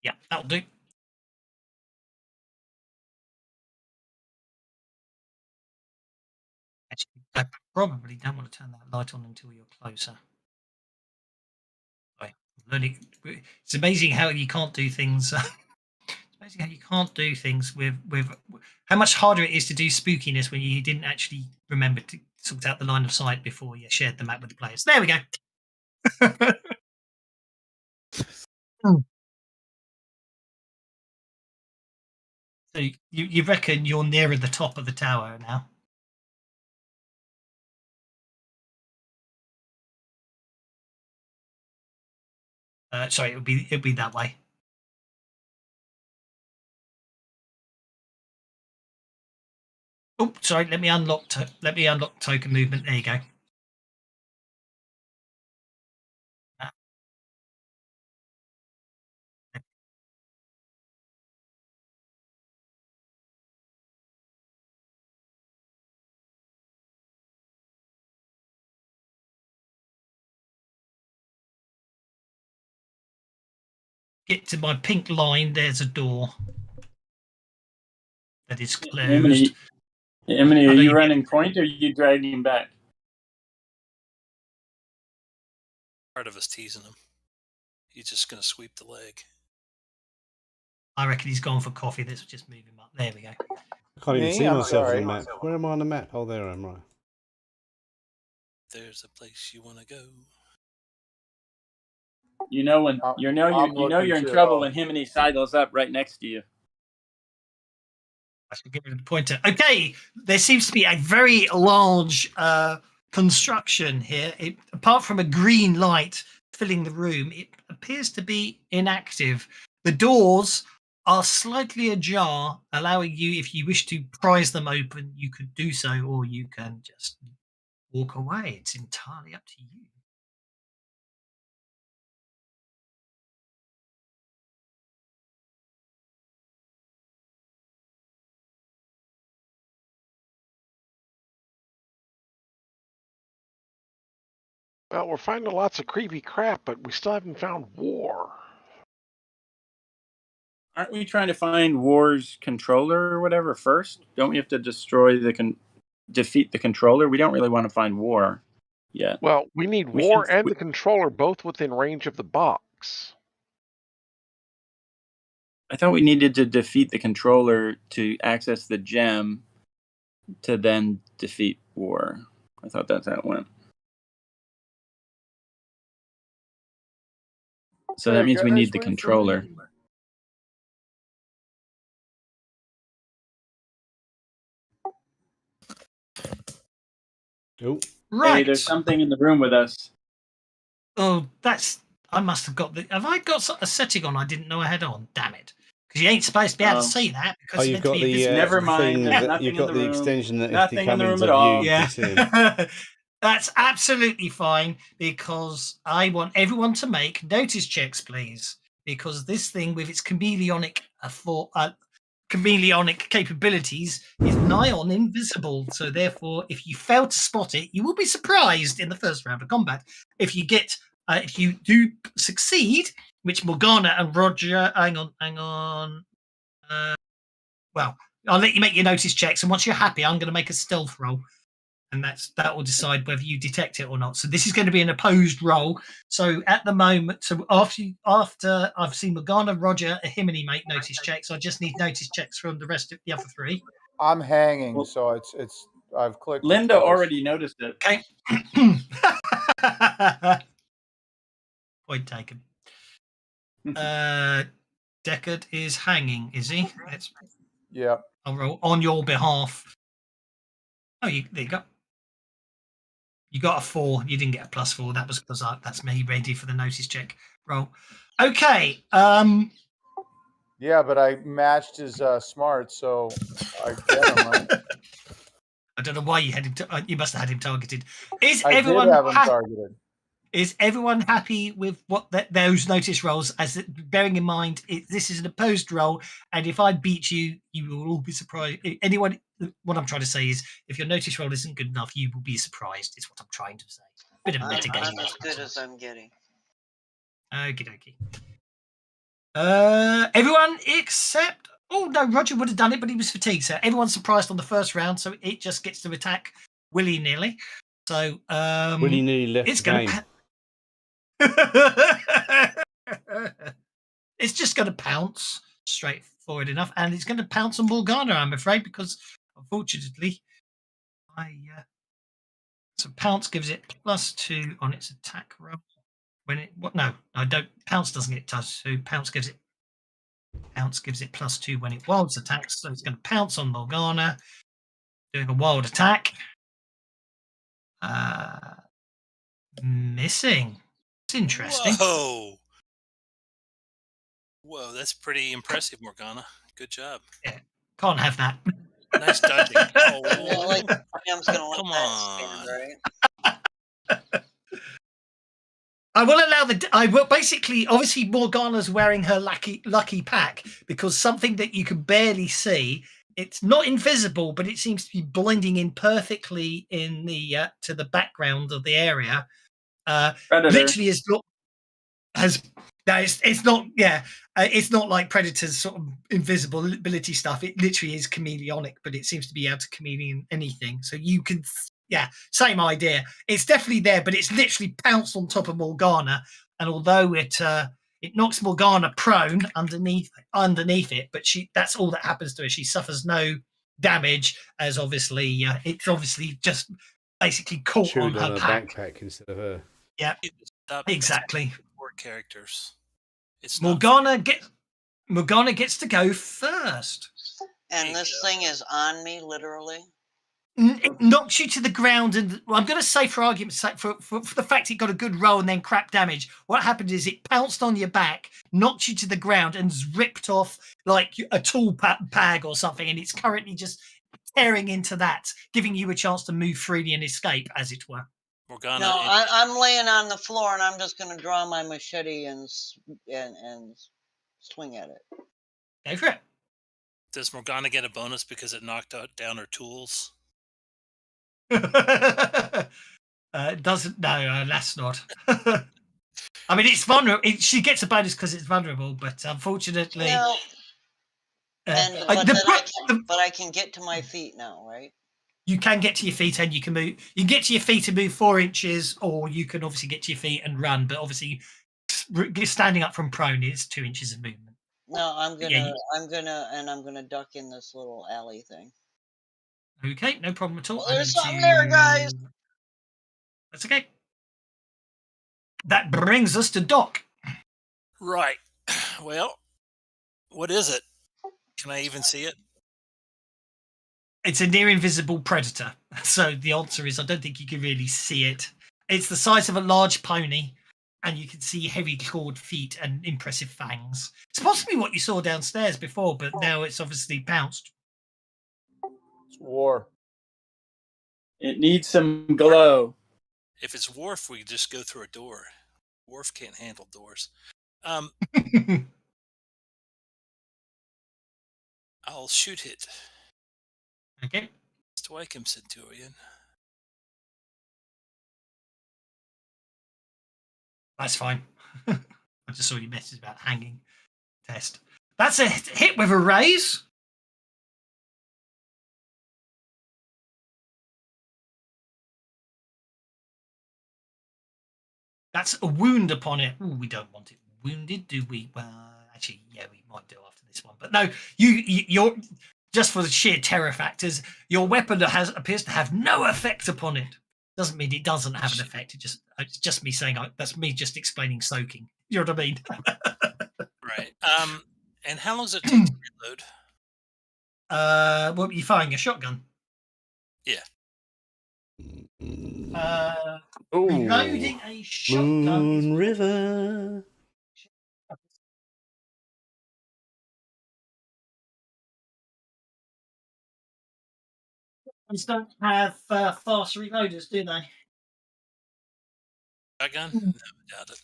Yeah, that'll do. Actually, I probably don't want to turn that light on until you're closer. It's amazing how you can't do things. It's amazing how you can't do things with how much harder it is to do spookiness when you didn't actually remember to sort out the line of sight before you shared the map with the players. There we go. So you reckon you're nearer the top of the tower now? Sorry, it'll be that way. Oh, sorry. Let me unlock token movement. There you go. Get to my pink line. There's a door that is closed. Himini, are you running point or are you dragging him back? Part of us teasing him. He's just going to sweep the leg. I reckon he's gone for coffee. Let's just move him up. There we go. I can't even see myself on the map. Where am I on the map? Oh, there I am. Right. There's a place you want to go. You know you're in trouble when Himini sidles up right next to you. I should give him the pointer. Okay, there seems to be a very large construction here. Apart from a green light filling the room, it appears to be inactive. The doors are slightly ajar, allowing you, if you wish to prise them open, you could do so, or you can just walk away. It's entirely up to you. Well, we're finding lots of creepy crap, but we still haven't found war. Aren't we trying to find War's controller or whatever first? Don't we have to destroy defeat the controller? We don't really want to find War yet. Well, we need war and the controller both within range of the box. I thought we needed to defeat the controller to access the gem to then defeat War. I thought that's how it went. So that means we need the controller. Oh, Right. Hey, there's something in the room with us. Oh, I must have got have I got a setting on I didn't know I had on? Damn it. Because you ain't supposed to be able to see that. Because you've got the Never mind, thing there's that nothing you've in got the the room. extension that if Nothing they in come the room into at all. view, Yeah. it's in. That's absolutely fine, because I want everyone to make notice checks, please. Because this thing, with its chameleonic capabilities, is nigh on invisible. So therefore, if you fail to spot it, you will be surprised in the first round of combat. If you do succeed, which Morgana and Roger, hang on. Well, I'll let you make your notice checks, and once you're happy, I'm going to make a stealth roll, and that will decide whether you detect it or not. So this is going to be an opposed roll. So at the moment, after I've seen Morgana, Roger, and Himini make notice checks, I just need notice checks from the rest of the other three. I'm hanging, Well, so it's I've clicked. Linda already noticed it. Okay. Point taken. Deckard is hanging, is he? Yeah. I'll roll on your behalf. Oh, there you go. You got a 4. You didn't get a +4. That was because that's me ready for the notice check roll. Okay. Yeah, but I matched his smart, so I get him, right? I don't know why you had him. You must have had him targeted. I did have him targeted. Is everyone happy with what those notice rolls? Bearing in mind, this is an opposed roll, and if I beat you, you will all be surprised. Anyone? What I'm trying to say is, if your notice roll isn't good enough, you will be surprised. Is what I'm trying to say. Bit of metagaming. I'm as good as I'm getting. Okie dokie. Everyone except. Oh no, Roger would have done it, but he was fatigued. So everyone's surprised on the first round, so it just gets to attack willy-nilly. So willy-nilly left it's the going game. It's just going to pounce, straightforward enough, and it's going to pounce on Morgana, I'm afraid, because unfortunately, so pounce gives it +2 on its attack roll. Pounce doesn't get touched. So pounce gives it +2 when it wilds attacks. So it's going to pounce on Morgana, doing a wild attack. Missing. It's interesting. Whoa, that's pretty impressive, Morgana. Good job. Yeah, can't have that. Nice dodging. Yeah, like Pam's gonna let Come that on. stand, right? I will basically, obviously, Morgana's wearing her lucky pack, because something that you can barely see. It's not invisible, but it seems to be blending in perfectly in the to the background of the area. Literally is not it's not it's not like Predator's sort of invisibility stuff. It literally is chameleonic, but it seems to be able to chameleon anything. So you can same idea. It's definitely there, but it's literally pounced on top of Morgana, and although it knocks Morgana prone underneath it, but that's all that happens to her. She suffers no damage, as obviously it's obviously just basically caught on her backpack instead of her. Yeah, exactly. Four characters. It's Morgana gets to go first. And this thing is on me, literally. It knocks you to the ground, and well, I'm going to say, for argument's sake, for the fact it got a good roll and then crap damage, what happened is it pounced on your back, knocked you to the ground, and ripped off like a tool bag or something, and it's currently just tearing into that, giving you a chance to move freely and escape, as it were. Morgana, No, I'm laying on the floor and I'm just going to draw my machete and swing at it. Go for it. does Morgana get a bonus because it knocked down her tools? Doesn't, no, that's not. I mean, it's vulnerable. She gets a bonus because it's vulnerable, but unfortunately, No. But I can get to my feet now, right? You can get to your feet and you can move. You can get to your feet and move 4 inches, or you can obviously get to your feet and run. But obviously, standing up from prone is 2 inches of movement. No, I'm gonna duck in this little alley thing. Okay, no problem at all. Well, there's something there, guys. That's okay. That brings us to Doc. Right. Well, what is it? Can I even see it? It's a near invisible predator. So the answer is I don't think you can really see it. It's the size of a large pony, and you can see heavy clawed feet and impressive fangs. It's possibly what you saw downstairs before, but now it's obviously pounced. It's war. It needs some glow. If it's Worf, we just go through a door. Worf can't handle doors. I'll shoot it. Okay. Welcome, Centurion. That's fine. I just saw your message about hanging test. That's a hit with a raise. That's a wound upon it. Ooh, we don't want it wounded, do we? Well, actually, yeah, we might do after this one. But no, you're just for the sheer terror factors. Your weapon appears to have no effect upon it. Doesn't mean it doesn't have an effect. It's just me saying that's me just explaining soaking. You know what I mean? Right. And how long does it take to reload? Well, you're firing a shotgun. Yeah. Reloading a shotgun. Moon River. Shotguns don't have fast reloaders, do they? Shotgun? No, I doubt it.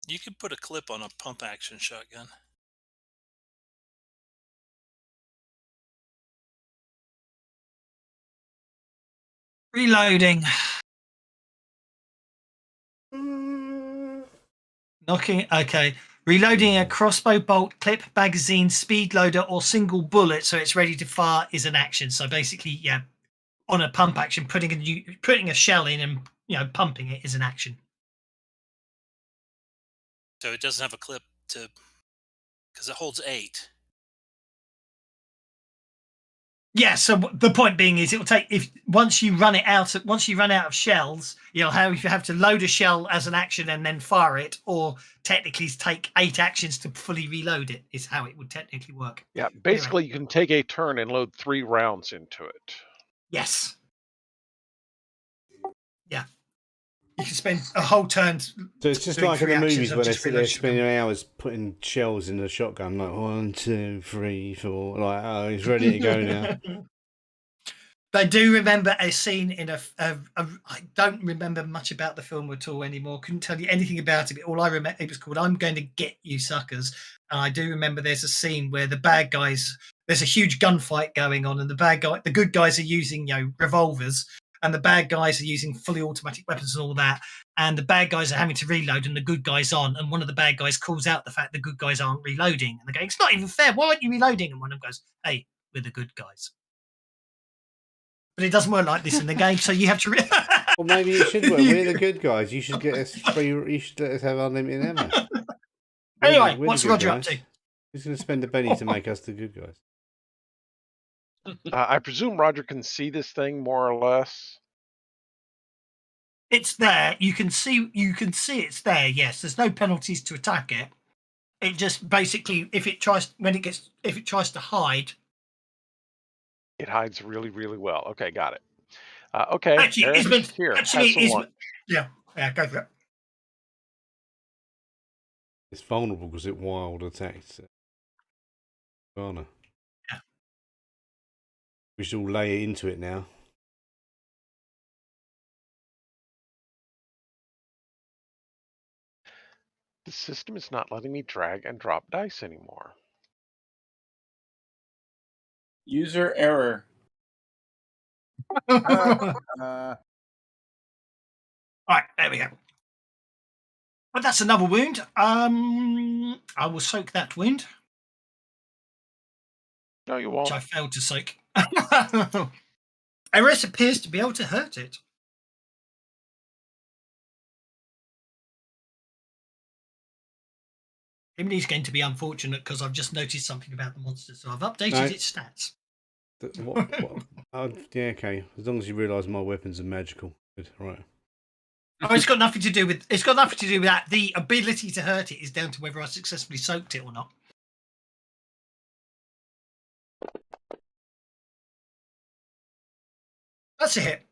You could put a clip on a pump action shotgun. Reloading. Okay. Reloading a crossbow bolt, clip, magazine, speed loader, or single bullet so it's ready to fire is an action. So basically, yeah, on a pump action, putting a shell in and pumping it is an action. So it doesn't have a clip because it holds 8. Yeah. So the point being is, it will take once you run out of shells, you'll have to load a shell as an action and then fire it, or technically take 8 actions to fully reload it. Is how it would technically work. Yeah, basically, you can take a turn and load 3 rounds into it. Yes. Yeah. You can spend a whole turn. So it's just like in the movies where they sit there spending hours putting shells in the shotgun, like 1, 2, 3, 4. Like, oh, he's ready to go now. I do remember a scene in I don't remember much about the film at all anymore. Couldn't tell you anything about it. But all I remember, it was called "I'm Going to Get You Suckers." And I do remember there's a scene where the bad guys, there's a huge gunfight going on, and the good guys are using revolvers, and the bad guys are using fully automatic weapons and all that. And the bad guys are having to reload, and the good guys aren't. And one of the bad guys calls out the fact the good guys aren't reloading, and they're going, "It's not even fair. Why aren't you reloading?" And one of them goes, "Hey, we're the good guys." But it doesn't work like this in the game, so you have to. Well, maybe it should work. We're the good guys. You should get us free. You should let us have unlimited ammo. Anyway, what's Roger up to? Who's going to spend a penny to make us the good guys? I presume Roger can see this thing more or less. It's there. You can see it's there. Yes, there's no penalties to attack it. It just basically, if it tries to hide, It hides really, really well. Okay, got it. Okay, Actually, Eric, Ismond. here, Actually, have some Ismond. lunch. Yeah, go for it. It's vulnerable because it wild attacked Ghana. Yeah. We should all lay into it now. The system is not letting me drag and drop dice anymore. User error. Uh, All right, there we go. But that's another wound. I will soak that wound, No, you which won't. I failed to soak. Eris appears to be able to hurt it. Imni's going to be unfortunate because I've just noticed something about the monster, so I've updated No. its stats. What? Yeah, okay. As long as you realise my weapons are magical. Good. Right. Oh, it's got nothing to do with. It's got nothing to do with that. The ability to hurt it is down to whether I successfully soaked it or not. That's a hit.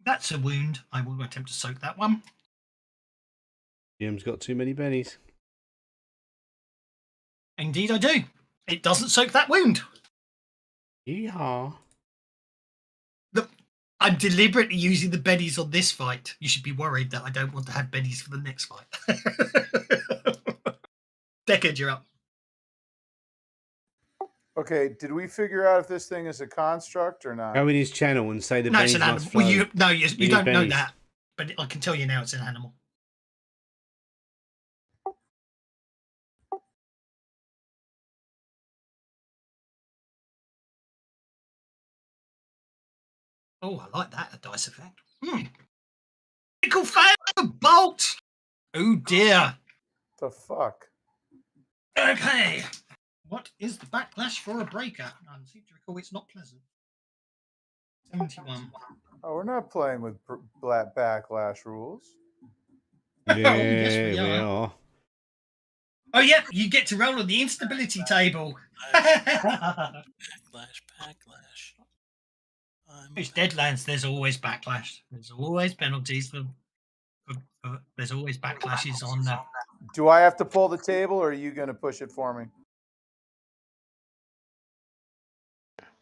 That's a wound. I will attempt to soak that one. Jim's got too many bennies. Indeed, I do. It doesn't soak that wound. Yeehaw. I'm deliberately using the bennies on this fight. You should be worried that I don't want to have bennies for the next fight. Deckard, you're up. okay, did we figure out if this thing is a construct or not? Go in his channel and say the No, it's bennies an animal. must flow. Well, you need don't know bennies. that, but I can tell you now it's an animal. Oh, I like that, a dice effect. Critical fail, bolt! Oh dear. The fuck? Okay. What is the backlash for a breaker? I seem to recall it's not pleasant. 71. Oh, we're not playing with black backlash rules. Yeah, yes, we we are. are. Oh, yeah, you get to roll on the instability table. Backlash. It's Deadlands. There's always backlash. There's always penalties for there's always backlashes on that. Do I have to pull the table, or are you going to push it for me?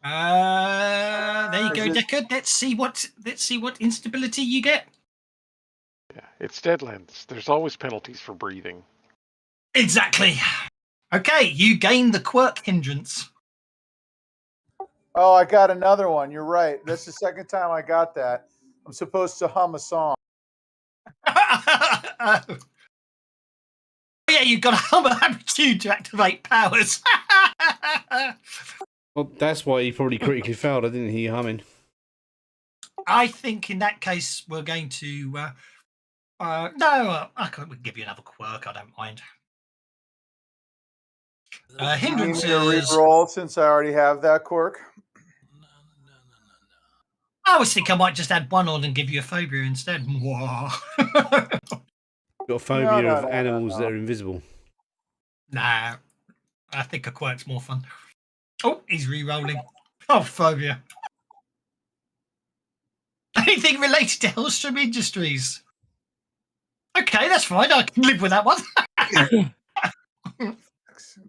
There you go, Is it- Deckard. Let's see what instability you get. Yeah, it's Deadlands. There's always penalties for breathing. Exactly. Okay, you gain the quirk hindrance. Oh, I got another one. You're right. That's the second time I got that. I'm supposed to hum a song. Oh, yeah, you've got to hum a habitude to activate powers. Well, that's why he probably critically failed. I didn't hear you humming. I think in that case we're going to. No, we can give you another quirk. I don't mind. You need me to Hindrances. re-roll since I already have that quirk. No. I always think I might just add one on and give you a phobia instead. Got a phobia No, of animals that are invisible. Nah, I think a quirk's more fun. Oh, he's re-rolling. Oh, phobia. Anything related to Hellstrom Industries. Okay, that's fine. I can live with that one.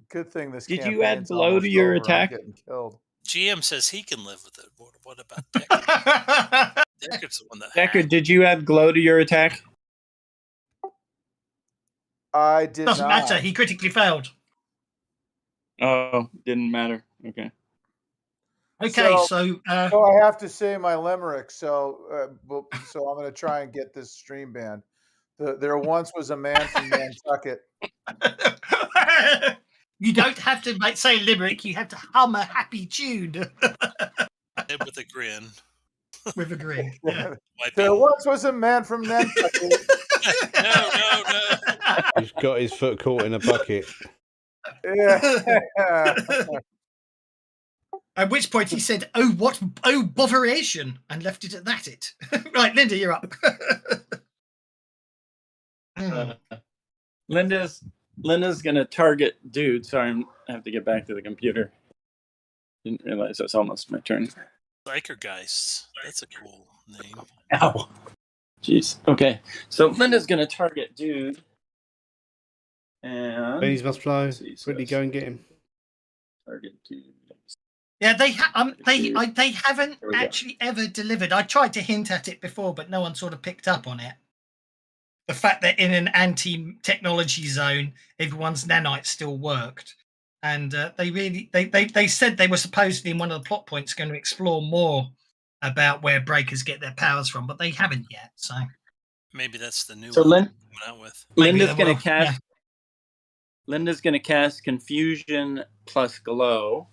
Good thing this. Did you add campaign's blow almost to your over. I'm attack? getting killed. GM says he can live with it. What about Deckard? Deckard's the one that Deckard, did you add glow to your attack? I did Doesn't not. matter. He critically failed. Oh, didn't matter. Okay. Okay, so So I have to say my limerick. So so I'm going to try and get this stream banned. There once was a man from Nantucket. you don't have to say limerick. You have to hum a happy tune Dead with a grin. with a grin. Yeah. Might There be. once was a man from Nantucket. No. He's got his foot caught in a bucket. Yeah. At which point he said, "Oh, what? Oh, botheration," and left it at that. Right, Linda, you're up. Linda's gonna target dude. Sorry, I have to get back to the computer. Didn't realize it's almost my turn. Bikergeist. That's a cool name. Ow. Jeez. Okay. So Linda's gonna target dude. And Benny's must flow. let's see, so Quickly go and get him. target dude. Yeah, they haven't There we go. actually ever delivered. I tried to hint at it before, but no one sort of picked up on it. The fact that in an anti-technology zone, everyone's nanites still worked, and they said they were supposedly in one of the plot points going to explore more about where breakers get their powers from, but they haven't yet. So Maybe that's the new So one coming out with. maybe Linda's they gonna will, cast. yeah. Linda's gonna cast Confusion plus Glow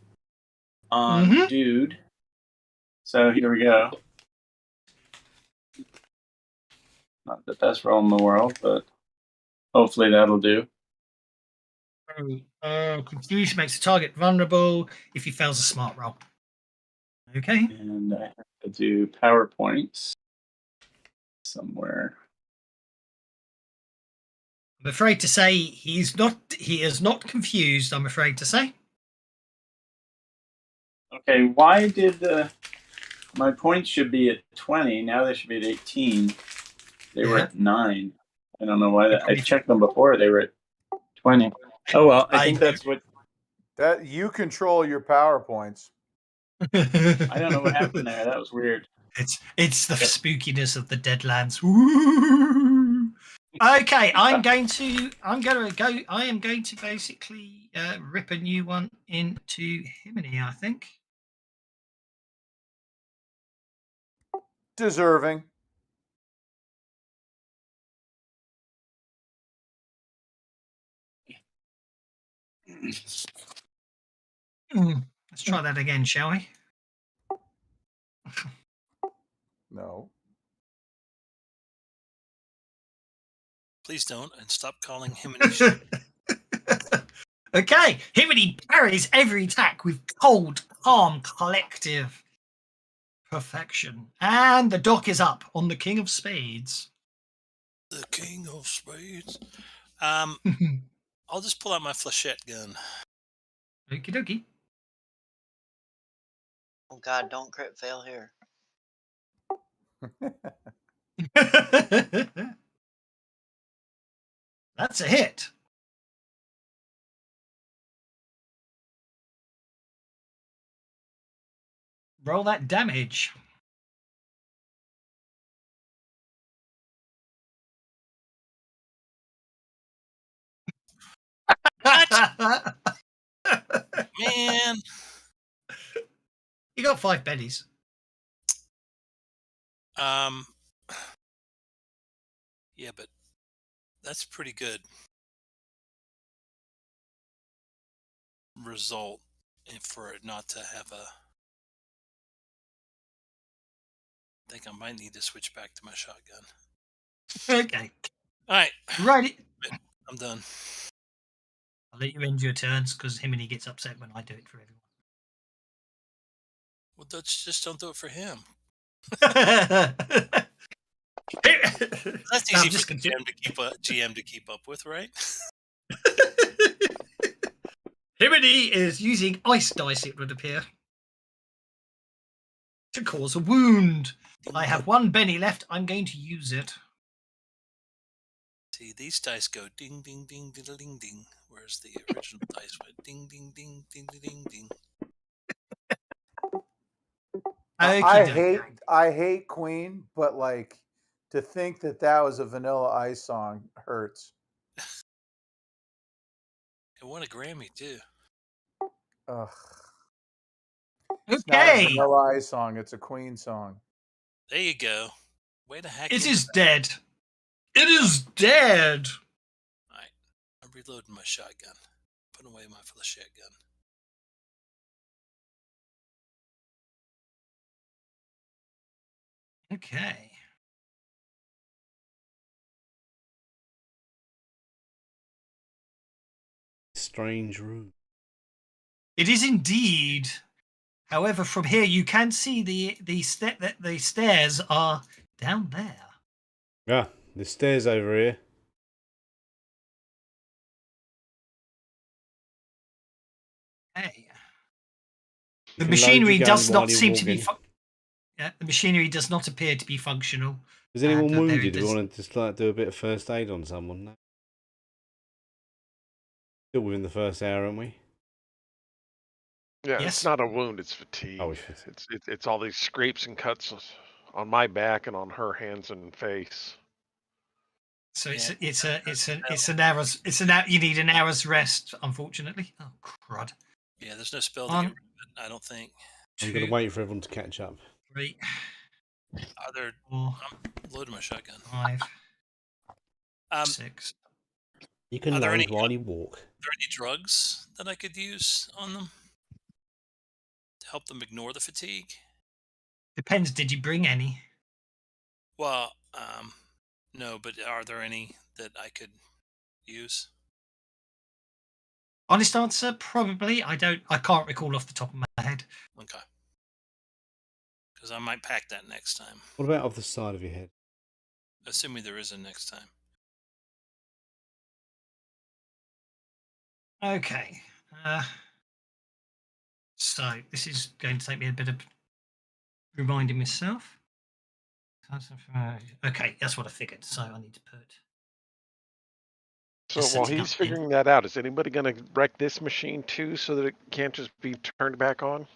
on Mhm. dude. So here we go. Not the best roll in the world, but hopefully that'll do. Confusion makes the target vulnerable if he fails a smart roll. Okay. And I have to do PowerPoints somewhere. I'm afraid to say he is not confused, I'm afraid to say. Okay, why did my points should be at 20? Now they should be at 18. They were Yeah. at 9. I don't know why that. I Probably- checked them before. They were at 20. Oh well, I think that's what. That you control your PowerPoints. I don't know what happened there. That was weird. It's the spookiness of the Deadlands. Woo! Okay, I am going to basically rip a new one into Himini, I think. Deserving. Let's try that again, shall we? No. Please don't, and stop calling him an issue. Okay, Himini parries every attack with cold, calm, collective perfection. And the dock is up on the King of Spades. The King of Spades. I'll just pull out my flechette gun. Okie dokie. Oh God, don't crit fail here. That's a hit. Roll that damage. Man. You got 5 bennies. Yeah, but that's pretty good result for it not to have a. I think I might need to switch back to my shotgun. Okay. All right. Right. I'm done. I'll let you end your turns because Himini gets upset when I do it for everyone. Well, just don't do it for him. That's easy for the GM to keep up with, right? Himini is using ice dice, it would appear, to cause a wound. I have 1 Benny left. I'm going to use it. See, these dice go ding, ding, ding, ding, ding, ding. Whereas the original dice went ding, ding, ding, ding, ding, ding. I hate Queen, but like to think that was a Vanilla Ice song hurts. It won a Grammy too. Ugh. Okay. It's not a Vanilla Ice song. It's a Queen song. There you go. Way to hack. It is dead. It is dead. All right. I'm reloading my shotgun. Putting away my flechette gun. Okay. Strange room. It is indeed. However, from here you can see the stairs are down there. Yeah, the stairs over here. The can load machinery your gun does while not you seem walk to be. in. The machinery does not appear to be functional. Is anyone And, wounded? there's- We want to just like do a bit of first aid on someone. No? Still within the first hour, aren't we? Yeah, Yes. it's not a wound; it's fatigue. Oh, It's all these scrapes and cuts on my back and on her hands and face. So Yeah. it's an hour's you need an hour's rest, unfortunately. Oh crud! Yeah, there's no spell to One, get rid of it, I don't think. I'm going two, to wait for everyone to catch up. 3, Are there? 4, I'm loading my shotgun. 5, Um, 6. You can Are there load any- while you walk. Are there any drugs that I could use on them to help them ignore the fatigue? Depends. Did you bring any? Well, no, but are there any that I could use? Honest answer, probably. I can't recall off the top of my head. Okay. Because I might pack that next time, What about off the side of your head? assuming there is a next time. Okay. So this is going to take me a bit of reminding myself. Okay, that's what I figured. So I need to put. So Just while setting he's up the- figuring that out, is anybody going to wreck this machine too, so that it can't just be turned back on?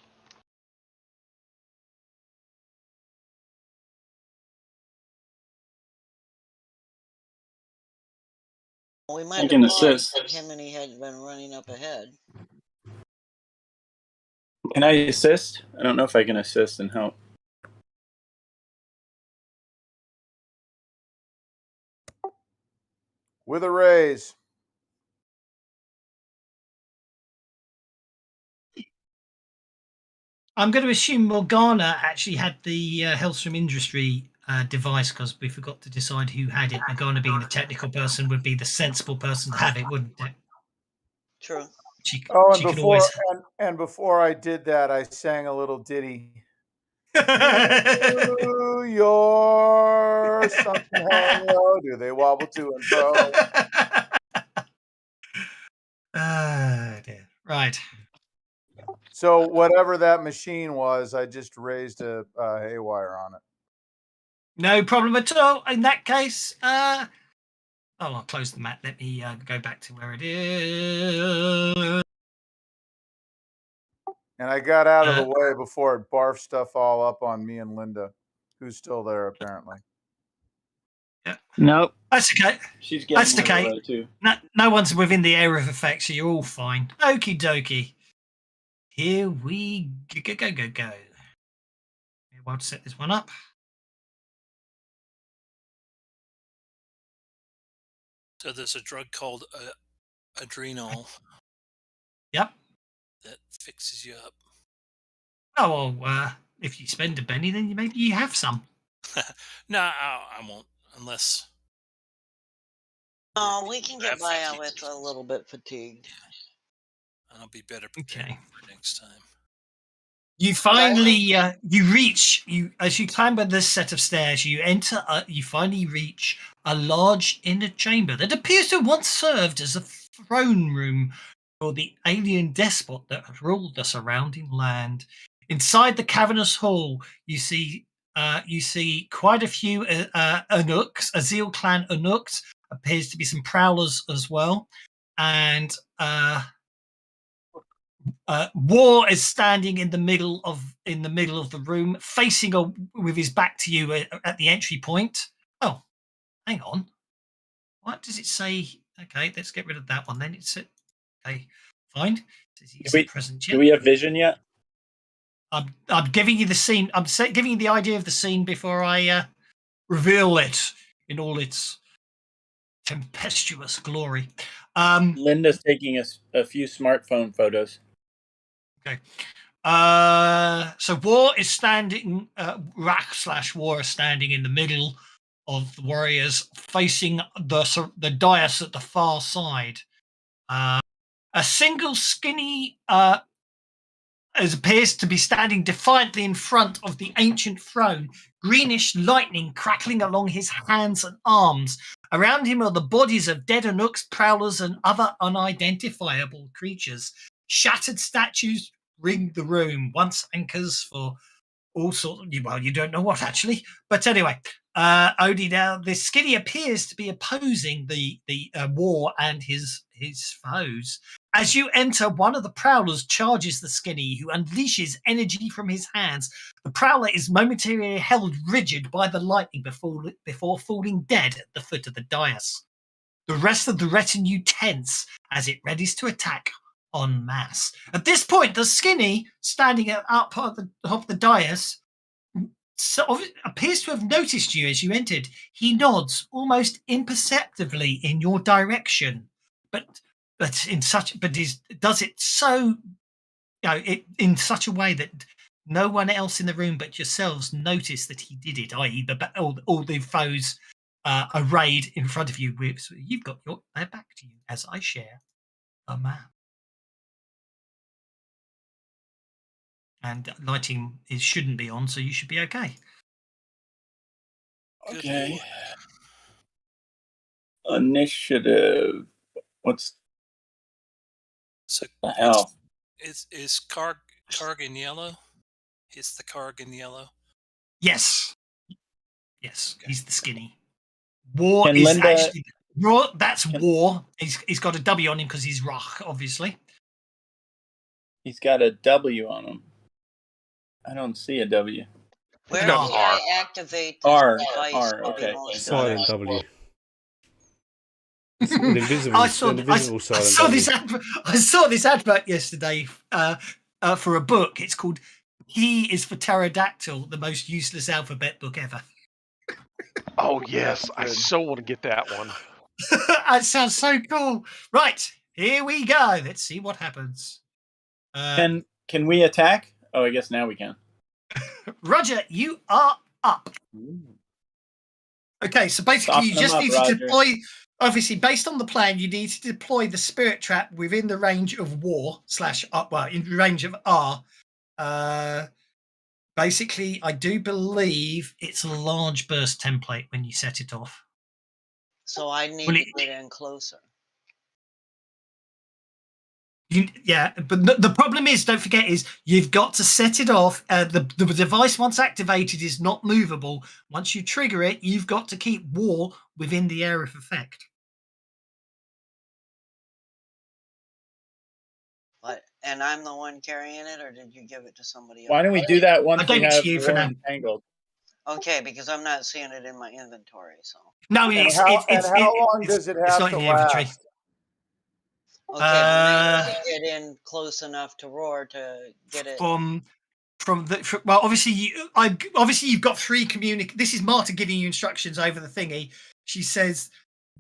We I might can have paused assist. him and he had been running up ahead. Can I assist? I don't know if I can assist and help. With a raise. I'm going to assume Morgana actually had the Hellstrom Industry device because we forgot to decide who had it. Morgana, being the technical person, would be the sensible person to have it, wouldn't it? True. She And could before always. and before I did that, I sang a little ditty. Do your something hang low? Do they wobble to and fro? Dear. Right. So whatever that machine was, I just raised a haywire on it. No problem at all. In that case, I'll close the map. Let me go back to where it is. And I got out of the way before it barfed stuff all up on me and Linda, who's still there apparently. Yeah. Nope. That's okay. She's getting That's okay. away too. No one's within the area of effect, so you're all fine. Okie dokie. Here we go. Well, to set this one up. So there's a drug called adrenal Yep. that fixes you up. Oh, well, if you spend a penny, then maybe you have some. No, I won't unless. Oh, we can get Have by fatigue. with a little bit fatigued. And I'll be better prepared Okay. for next time. You finally you reach as you climb up this set of stairs. You enter. You finally reach a large inner chamber that appears to have once served as a throne room for the alien despot that ruled the surrounding land. Inside the cavernous hall, you see quite a few Anuks, Azil clan Anuks. Appears to be some prowlers as well, and War is standing in the middle of the room, facing with his back to you at the entry point. Oh, hang on. What does it say? Okay, let's get rid of that one. Then it's okay. Fine. Do we have vision yet? I'm giving you the scene. I'm giving you the idea of the scene before I reveal it in all its tempestuous glory. Linda's taking a few smartphone photos. Okay. So War is standing. War is standing in the middle of the warriors, facing the dais at the far side. A single skinny appears to be standing defiantly in front of the ancient throne, greenish lightning crackling along his hands and arms. Around him are the bodies of dead Anuks, prowlers, and other unidentifiable creatures. Shattered statues ring the room. Once anchors for all sorts of, well, you don't know what actually, but anyway, Odie, now this Skinny appears to be opposing the war and his foes. As you enter, one of the prowlers charges the Skinny, who unleashes energy from his hands. The prowler is momentarily held rigid by the lightning before falling dead at the foot of the dais. The rest of the retinue tense as it readies to attack en masse. At this point, the Skinny, standing up at the top of the dais, appears to have noticed you as you entered. He nods almost imperceptibly in your direction, but does it so, in such a way that no one else in the room but yourselves notice that he did it. I.e., all the foes arrayed in front of you. So you've got their back to you as I share a map. And lighting shouldn't be on, so you should be okay. Good Okay. Lord. Initiative. What's So the hell? is Karg in yellow? Is the Karg in yellow? Yes, Okay. he's the Skinny. War Can is Linda- actually War. That's War. He's got a W on him because he's Rock, obviously. He's got a W on him. I don't see a W. Where No. did I activate this R, device? R, will be okay. most Silent valuable? W. It's an invisible, I an invisible silent W. I saw this advert yesterday for a book. It's called P is for Pterodactyl, the most useless alphabet book ever. Oh yes, I Good. so want to get that one. That sounds so cool. Right, here we go. Let's see what happens. Can we attack? Oh, I guess now we can. Roger, you are up. Okay, so basically you Soften just them up, need Roger. to deploy, obviously based on the plan, you need to deploy the spirit trap within the range of war / in range of R. Basically, I do believe it's a large burst template when you set it off. So I need Well, to get in closer. But the problem is, don't forget, is you've got to set it off. The device, once activated, is not movable. Once you trigger it, you've got to keep war within the area of effect. And I'm the one carrying it, or did you give it to somebody else? Why don't we do that once I gave we it to have you the for war now. entangled? Okay, because I'm not seeing it in my inventory. So No, And how long does it it's have not to in the inventory. last? okay, but I need to get in close enough to roar to get it. Well, obviously you've got free This is Marta giving you instructions over the thingy. She says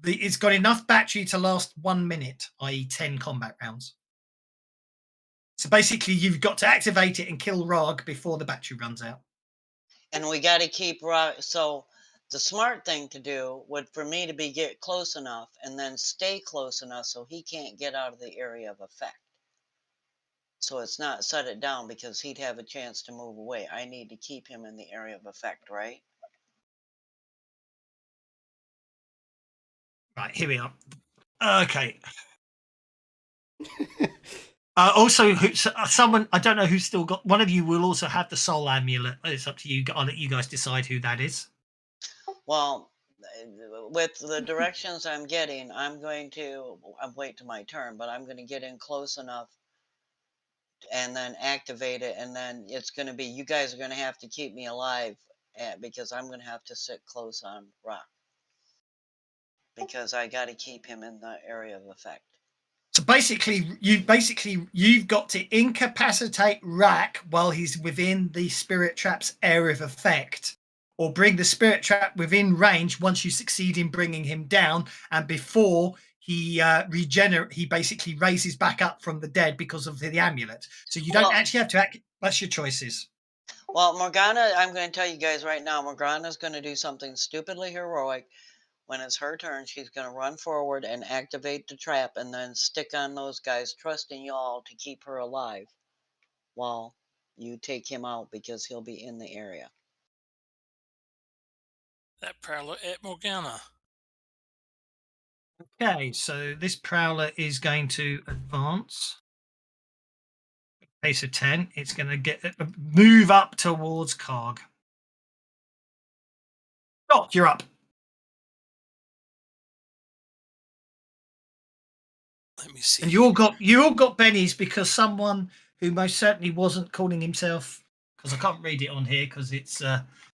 it's got enough battery to last 1 minute, i.e., 10 combat rounds. So basically, you've got to activate it and kill Rog before the battery runs out. And we got to keep Rog. So the smart thing to do would for me to be get close enough and then stay close enough so he can't get out of the area of effect. So it's not set it down because he'd have a chance to move away. I need to keep him in the area of effect, right? Right, here we are. Okay. Also, someone, I don't know who's still got. One of you will also have the soul amulet. It's up to you. I'll let you guys decide who that is. Well, with the directions I'm getting, I'm wait to my turn, but I'm going to get in close enough and then activate it. And then it's going to be, you guys are going to have to keep me alive because I'm going to have to sit close on Rock because I got to keep him in the area of effect. So basically, you've got to incapacitate Rack while he's within the spirit trap's area of effect, or bring the spirit trap within range once you succeed in bringing him down, and before he he basically raises back up from the dead because of the amulet. So you don't actually have to act. That's your choices. Well, Morgana, I'm going to tell you guys right now, Morgana's going to do something stupidly heroic. When it's her turn, she's going to run forward and activate the trap and then stick on those guys, trusting y'all to keep her alive while you take him out because he'll be in the area. That prowler at Morgana. Okay, so this prowler is going to advance. Okay, so 10. It's going to get move up towards Karg. Doc, you're up. Let me see. And you all got bennies because someone who most certainly wasn't calling himself, because I can't read it on here because it's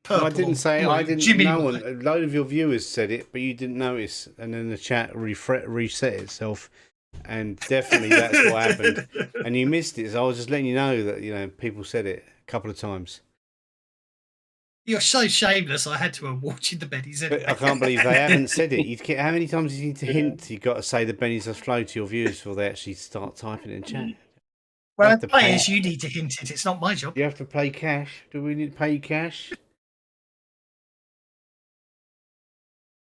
purple. No, I didn't say. blue, I didn't. Jimmy No one. A load of your viewers said it, but you didn't notice, and then the chat reset itself, and definitely that's what happened. And you missed it, so I was just letting you know that people said it a couple of times. You're so shameless. I had to have watched the bennies anyway. But I can't believe they haven't said it. How many times do you need to hint? You've got to say the bennies have flowed to your viewers before they actually start typing it in chat. Well, players, you need to hint it. It's not my job. You have to pay cash. Do we need to pay you cash?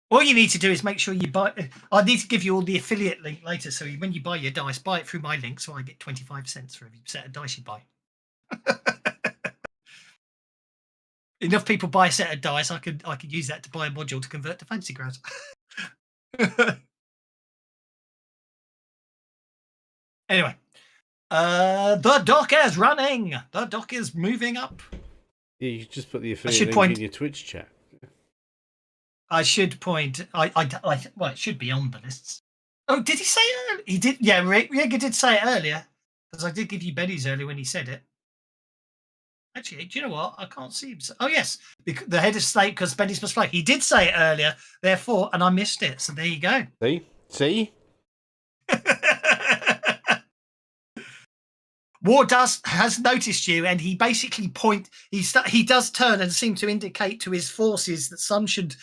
All you need to do is make sure you buy. I need to give you all the affiliate link later. So when you buy your dice, buy it through my link so I get 25 cents for every set of dice you buy. Enough people buy a set of dice, I could use that to buy a module to convert to Fantasy Grounds. Anyway, the dock is running. The dock is moving up. Yeah, you just put the affiliate link in your Twitch chat. I should point. Well, it should be on the lists. Oh, did he say it earlier? He did. Yeah, Rieger did say it earlier because I did give you Benny's earlier when he said it. Actually, do you know what? I can't see him. Oh, yes. The head of state, because Benny's must fly. He did say it earlier, therefore, and I missed it. So there you go. See? War has noticed you, and he basically he does turn and seem to indicate to his forces that some should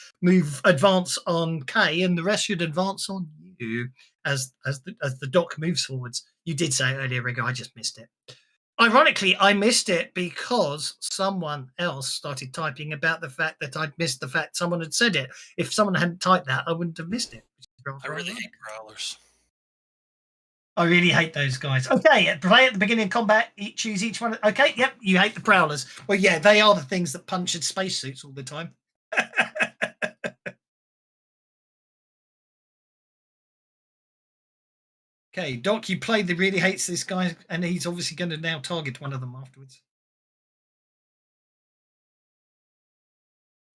advance on K, and the rest should advance on you as the dock moves forwards. You did say it earlier, Rigger. I just missed it. Ironically, I missed it because someone else started typing about the fact that I'd missed the fact someone had said it. If someone hadn't typed that, I wouldn't have missed it. I really hate growlers. I really hate those guys. Okay, play at the beginning of combat. Choose each one. Okay, yep, you hate the prowlers. Well, yeah, they are the things that punch in spacesuits all the time. Okay, Doc, you played the really hates this guy, and he's obviously going to now target one of them afterwards.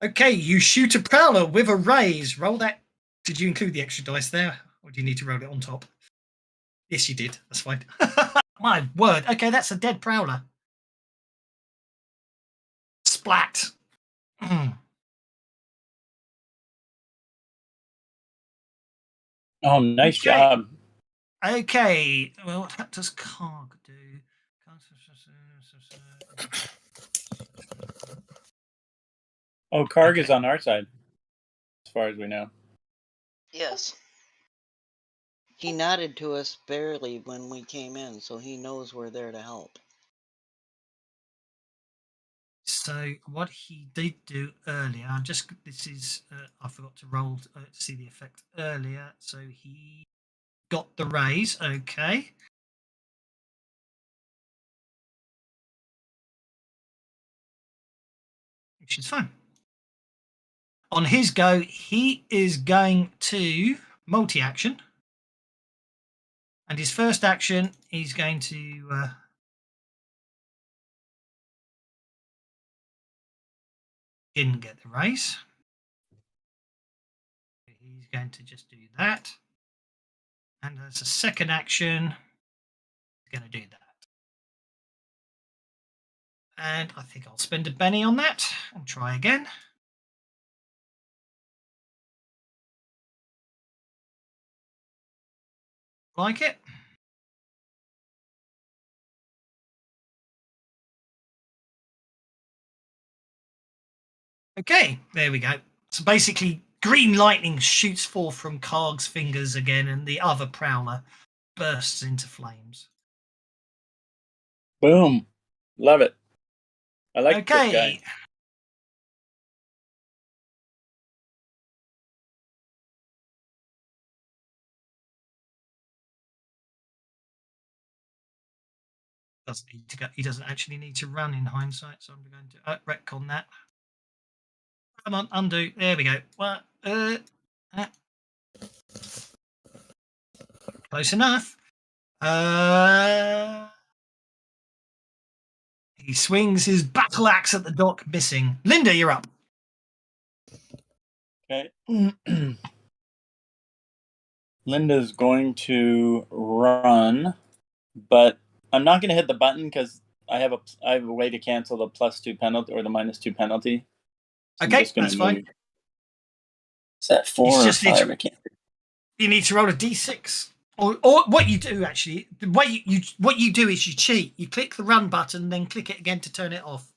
Okay, you shoot a prowler with a raise. Roll that. Did you include the extra dice there, or do you need to roll it on top? Yes, you did. That's fine. My word. Okay, that's a dead prowler. Splat. Oh, nice job. Okay. Well, what does Karg do? Oh, Karg is on our side, as far as we know. Yes. He nodded to us barely when we came in, so he knows we're there to help. So what he did do earlier, I forgot to roll to see the effect earlier. So he got the raise. Okay. Which is fine. On his go, he is going to multi-action. And his first action, he's going to didn't get the raise. He's going to just do that. And as a second action, he's going to do that. And I think I'll spend a Benny on that and try again. Like it. Okay, there we go. So basically, green lightning shoots forth from Karg's fingers again, and the other prowler bursts into flames. Boom. Love it. I like this Okay. guy. Doesn't need to go. He doesn't actually need to run in hindsight, so I'm going to retcon that. Come on, undo. There we go. Well, close enough. He swings his battle axe at the dock, missing. Linda, you're up. Okay. Linda's going to run, but I'm not going to hit the button because I have a way to cancel the +2 penalty or the -2 penalty. So Okay, that's fine. Is that 4 or 5? I can't. You need to roll a d6. Or what you do actually, the way what you do is you cheat. You click the run button, then click it again to turn it off.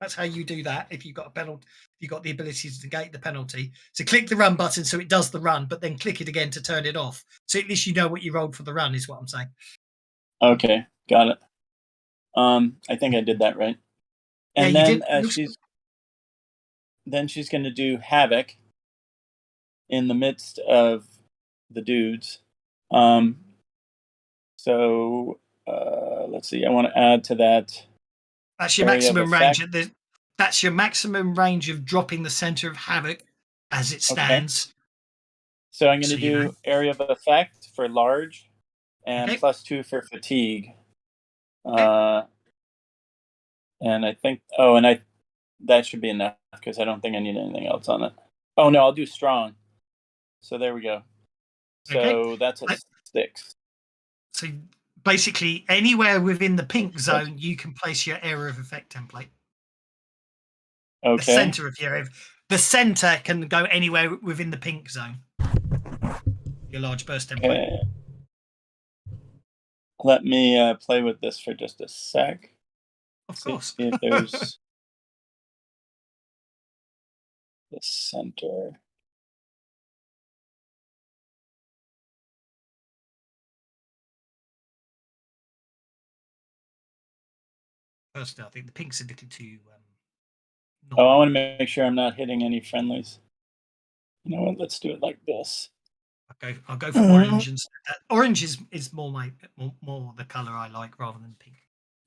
That's how you do that. If you've got a penalty, you've got the ability to negate the penalty. So click the run button so it does the run, but then click it again to turn it off. So at least you know what you rolled for the run. Is what I'm saying. Okay, got it. I think I did that right. And yeah, then she's going to do havoc in the midst of the dudes. So let's see. I want to add to that. That's your maximum range. That's your maximum range of dropping the center of havoc as it stands. Okay. So I'm going to do area of effect for large and +2 for fatigue. And I think, that should be enough because I don't think I need anything else on it. Oh no, I'll do strong. So there we go. So that's a 6. So basically, anywhere within the pink zone, you can place your area of effect template. Okay. The center of the center can go anywhere within the pink zone. Your large burst template. Okay. Let me play with this for just a sec. Of course. See if there's the center. First, I think the pink's a little too. I want to make sure I'm not hitting any friendlies. You know what? Let's do it like this. I'll go for orange instead. Orange is more the color I like rather than pink.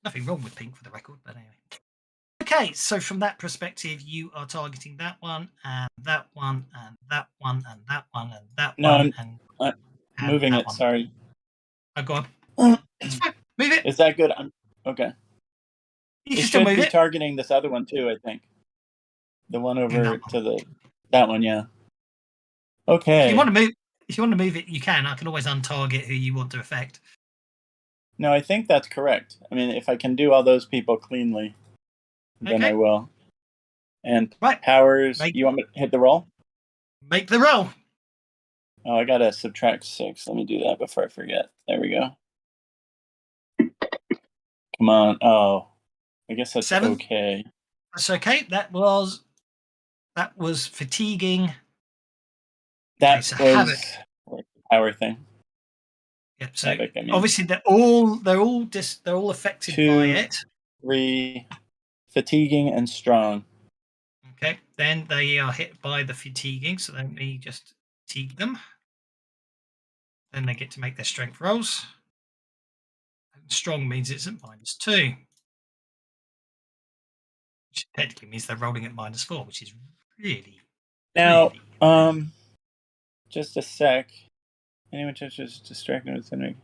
Nothing wrong with pink for the record, but anyway. Okay, so from that perspective, you are targeting that one and that one and that one and that one and that one. I'm moving it. Sorry. Oh, go on. It's fine. Move it. Is that good? Okay. You can still move it. Targeting this other one too, I think. The one over to that one, yeah. Okay. If you want to move it, you can. I can always untarget who you want to affect. No, I think that's correct. I mean, if I can do all those people cleanly, then I will. And powers, you want me to hit the roll? Make the roll. Oh, I gotta subtract 6. Let me do that before I forget. There we go. Come on. Oh, I guess that's 7. okay. That's okay. That was fatiguing. That was havoc. Power thing. Yep. So havoc, obviously they're all affected by it. 3, fatiguing and strong. Okay. Then they are hit by the fatiguing. So let me just fatigue them. Then they get to make their strength rolls. And strong means it's at -2. Which technically means they're rolling at -4, which is really. Now, just a sec. Anyone touches distracted with something?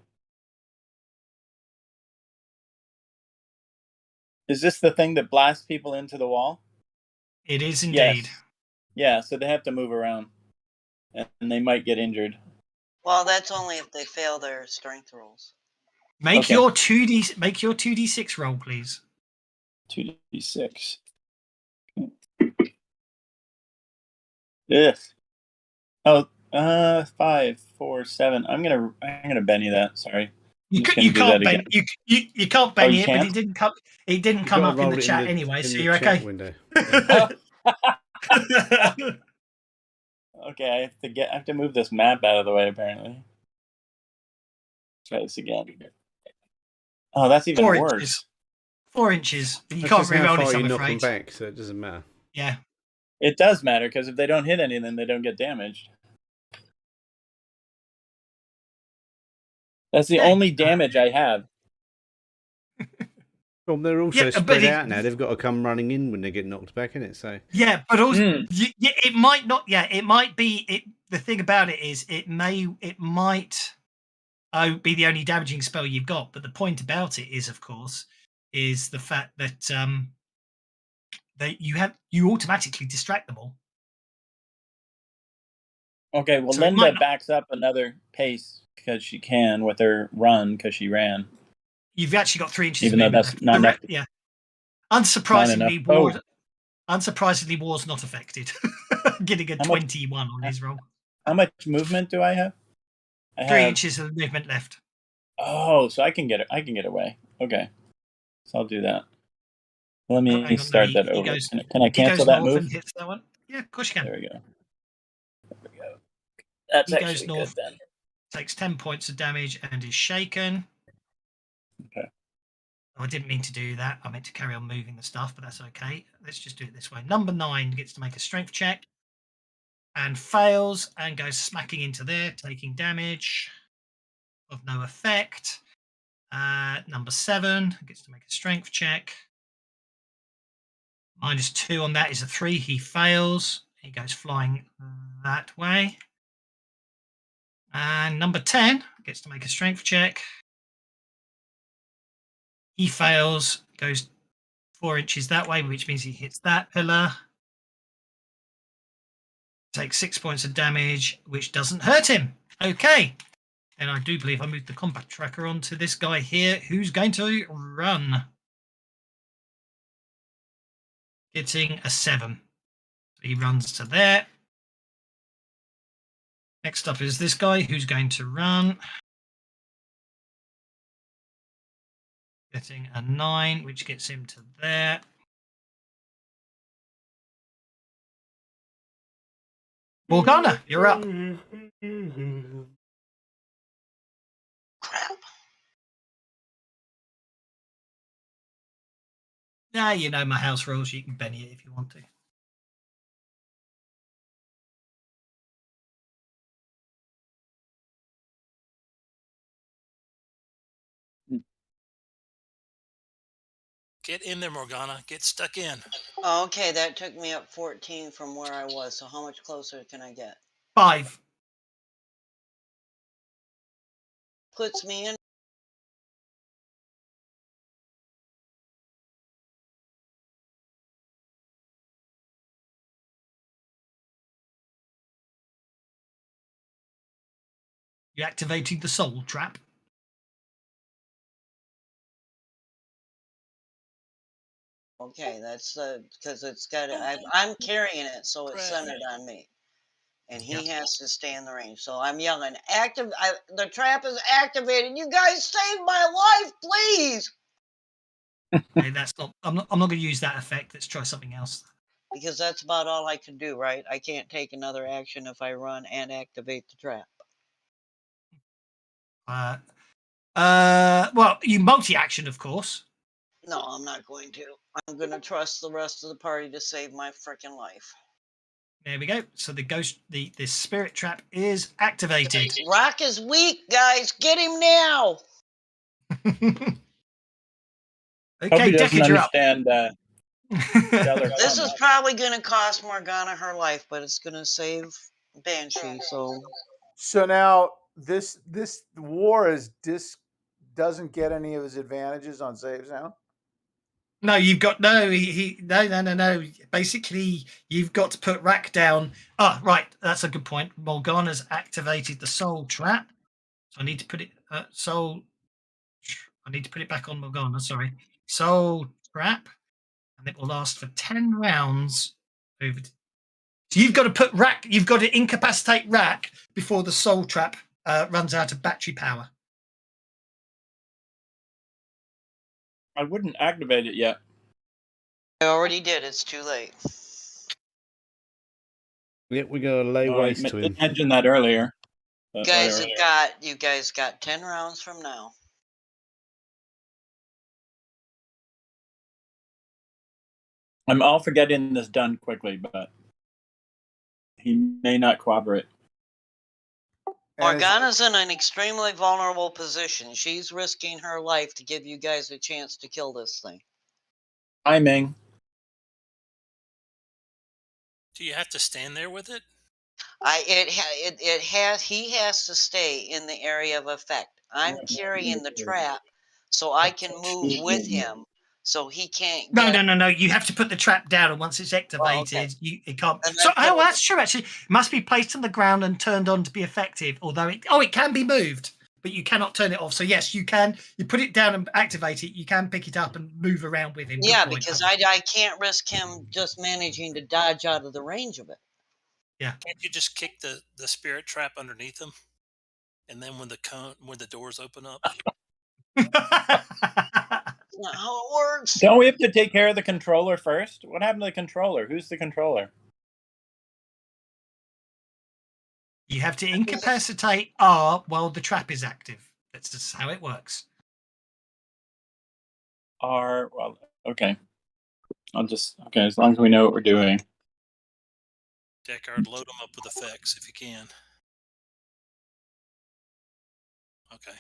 Is this the thing that blasts people into the wall? It is indeed. Yes. Yeah, so they have to move around, and they might get injured. Well, that's only if they fail their strength rolls. Make your 2d6 roll, please. 2d6. Yes. Oh, 5, 4, 7. I'm gonna Benny that. Sorry. You can't Benny. You can't Benny it, but it didn't come up in the chat anyway, so you're okay. Okay, I have to move this map out of the way. Apparently. Try this again. Oh, that's even worse. 4 inches. You can't re-roll it. I'm afraid. Back, so it doesn't matter. Yeah. It does matter because if they don't hit any, then they don't get damaged. That's the only damage I have. Well, they're also spread out now. They've got to come running in when they get knocked back, innit? So yeah, but also it might not. Yeah, it might be. The thing about it is, it might be the only damaging spell you've got. But the point about it is, of course, is the fact that you automatically distract them all. Okay, well, So it might Linda not- backs up another pace because she can with her run because she ran. You've actually got 3 inches Even though movement that's left. not enough. Yeah. Not Unsurprisingly, enough. Unsurprisingly, War's not affected. Getting a How much- 21 on his roll. How much movement do I have? I 3 have. inches of movement left. Oh, so I can get it. I can get away. Okay, so I'll do that. Let me Hang on, no, start that he over. goes- Can I He cancel goes that north move? and hits that one. Yeah, of course you can. There we go. There we go. That's He goes actually north. good then. Takes 10 points of damage and is shaken. Okay. Oh, I didn't mean to do that. I meant to carry on moving the stuff, but that's okay. Let's just do it this way. Number 9 gets to make a strength check and fails and goes smacking into there, taking damage of no effect. Number 7 gets to make a strength check. -2 on that is a 3. He fails. He goes flying that way. And number 10 gets to make a strength check. He fails, goes 4 inches that way, which means he hits that pillar. Takes 6 points of damage, which doesn't hurt him. Okay. And I do believe I moved the combat tracker onto this guy here, who's going to run. Getting a 7. So he runs to there. Next up is this guy who's going to run. Getting a 9, which gets him to there. Morgana, you're up. Crap. Yeah, you know my house rules. You can Benny it if you want to. Get in there, Morgana. Get stuck in. Okay, that took me up 14 from where I was. So how much closer can I get? 5. Puts me in. You activating the soul trap. Okay, that's because it's got. I'm carrying it, so it's centered on me, and he has to stay in the range. So I'm yelling, "Active! The trap is activated! You guys save my life, please!" Okay, that's not. I'm not going to use that effect. Let's try something else. Because that's about all I can do, right? I can't take another action if I run and activate the trap. Well, you multi-action, of course. No, I'm not going to. I'm going to trust the rest of the party to save my freaking life. There we go. So the spirit trap is activated. Rock is weak, guys. Get him now. Hope Okay, he doesn't Deckard, you're up. understand stellar This is combat. probably going to cost Morgana her life, but it's going to save Banshee. So now this war doesn't get any of his advantages on saves now. No, you've got no. No. Basically, you've got to put Rack down. Ah, right. That's a good point. Morgana's activated the soul trap, so I need to put it soul. I need to put it back on Morgana. Sorry, soul trap, and it will last for 10 rounds. Over. So you've got to put Rack. You've got to incapacitate Rack before the soul trap runs out of battery power. I wouldn't activate it yet. I already did. It's too late. Yep, we gotta lay waste to I him. mentioned that earlier. You But guys whatever. you guys got 10 rounds from now. I'm all for getting this done quickly, but he may not cooperate. Morgana's in an extremely vulnerable position. She's risking her life to give you guys a chance to kill this thing. Timing. Do you have to stand there with it? He has to stay in the area of effect. I'm carrying the trap so I can move with him so he can't. No, get... no. You have to put the trap down, and once it's activated, it can't. So, that's true. Actually, it must be placed on the ground and turned on to be effective. Although it can be moved, but you cannot turn it off. So yes, you can. You put it down and activate it. You can pick it up and move around with him. Yeah, because I can't risk him just managing to dodge out of the range of it. Yeah. Can't you just kick the spirit trap underneath him, and then when the doors open up? That's not how it works. Don't we have to take care of the controller first? What happened to the controller? Who's the controller? You have to incapacitate R while the trap is active. That's just how it works. R. Well, okay. As long as we know what we're doing. Deckard, load them up with effects if you can. Okay.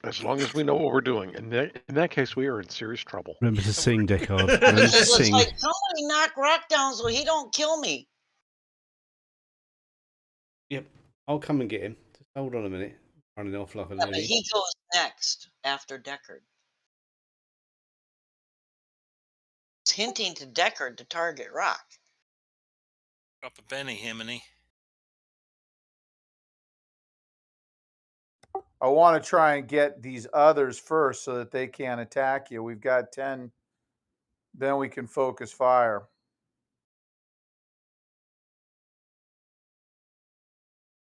As long as we know what we're doing. In that case, we are in serious trouble. Remember to sing, Deckard. Remember to sing. Like, somebody knock Rock down so he don't kill me. Yep, I'll come and get him. Just hold on a minute. Running off like a Yeah, but lady. he goes next after Deckard. It's hinting to Deckard to target Rock. Drop a Benny, Himiny. I want to try and get these others first so that they can't attack you. We've got 10. Then we can focus fire.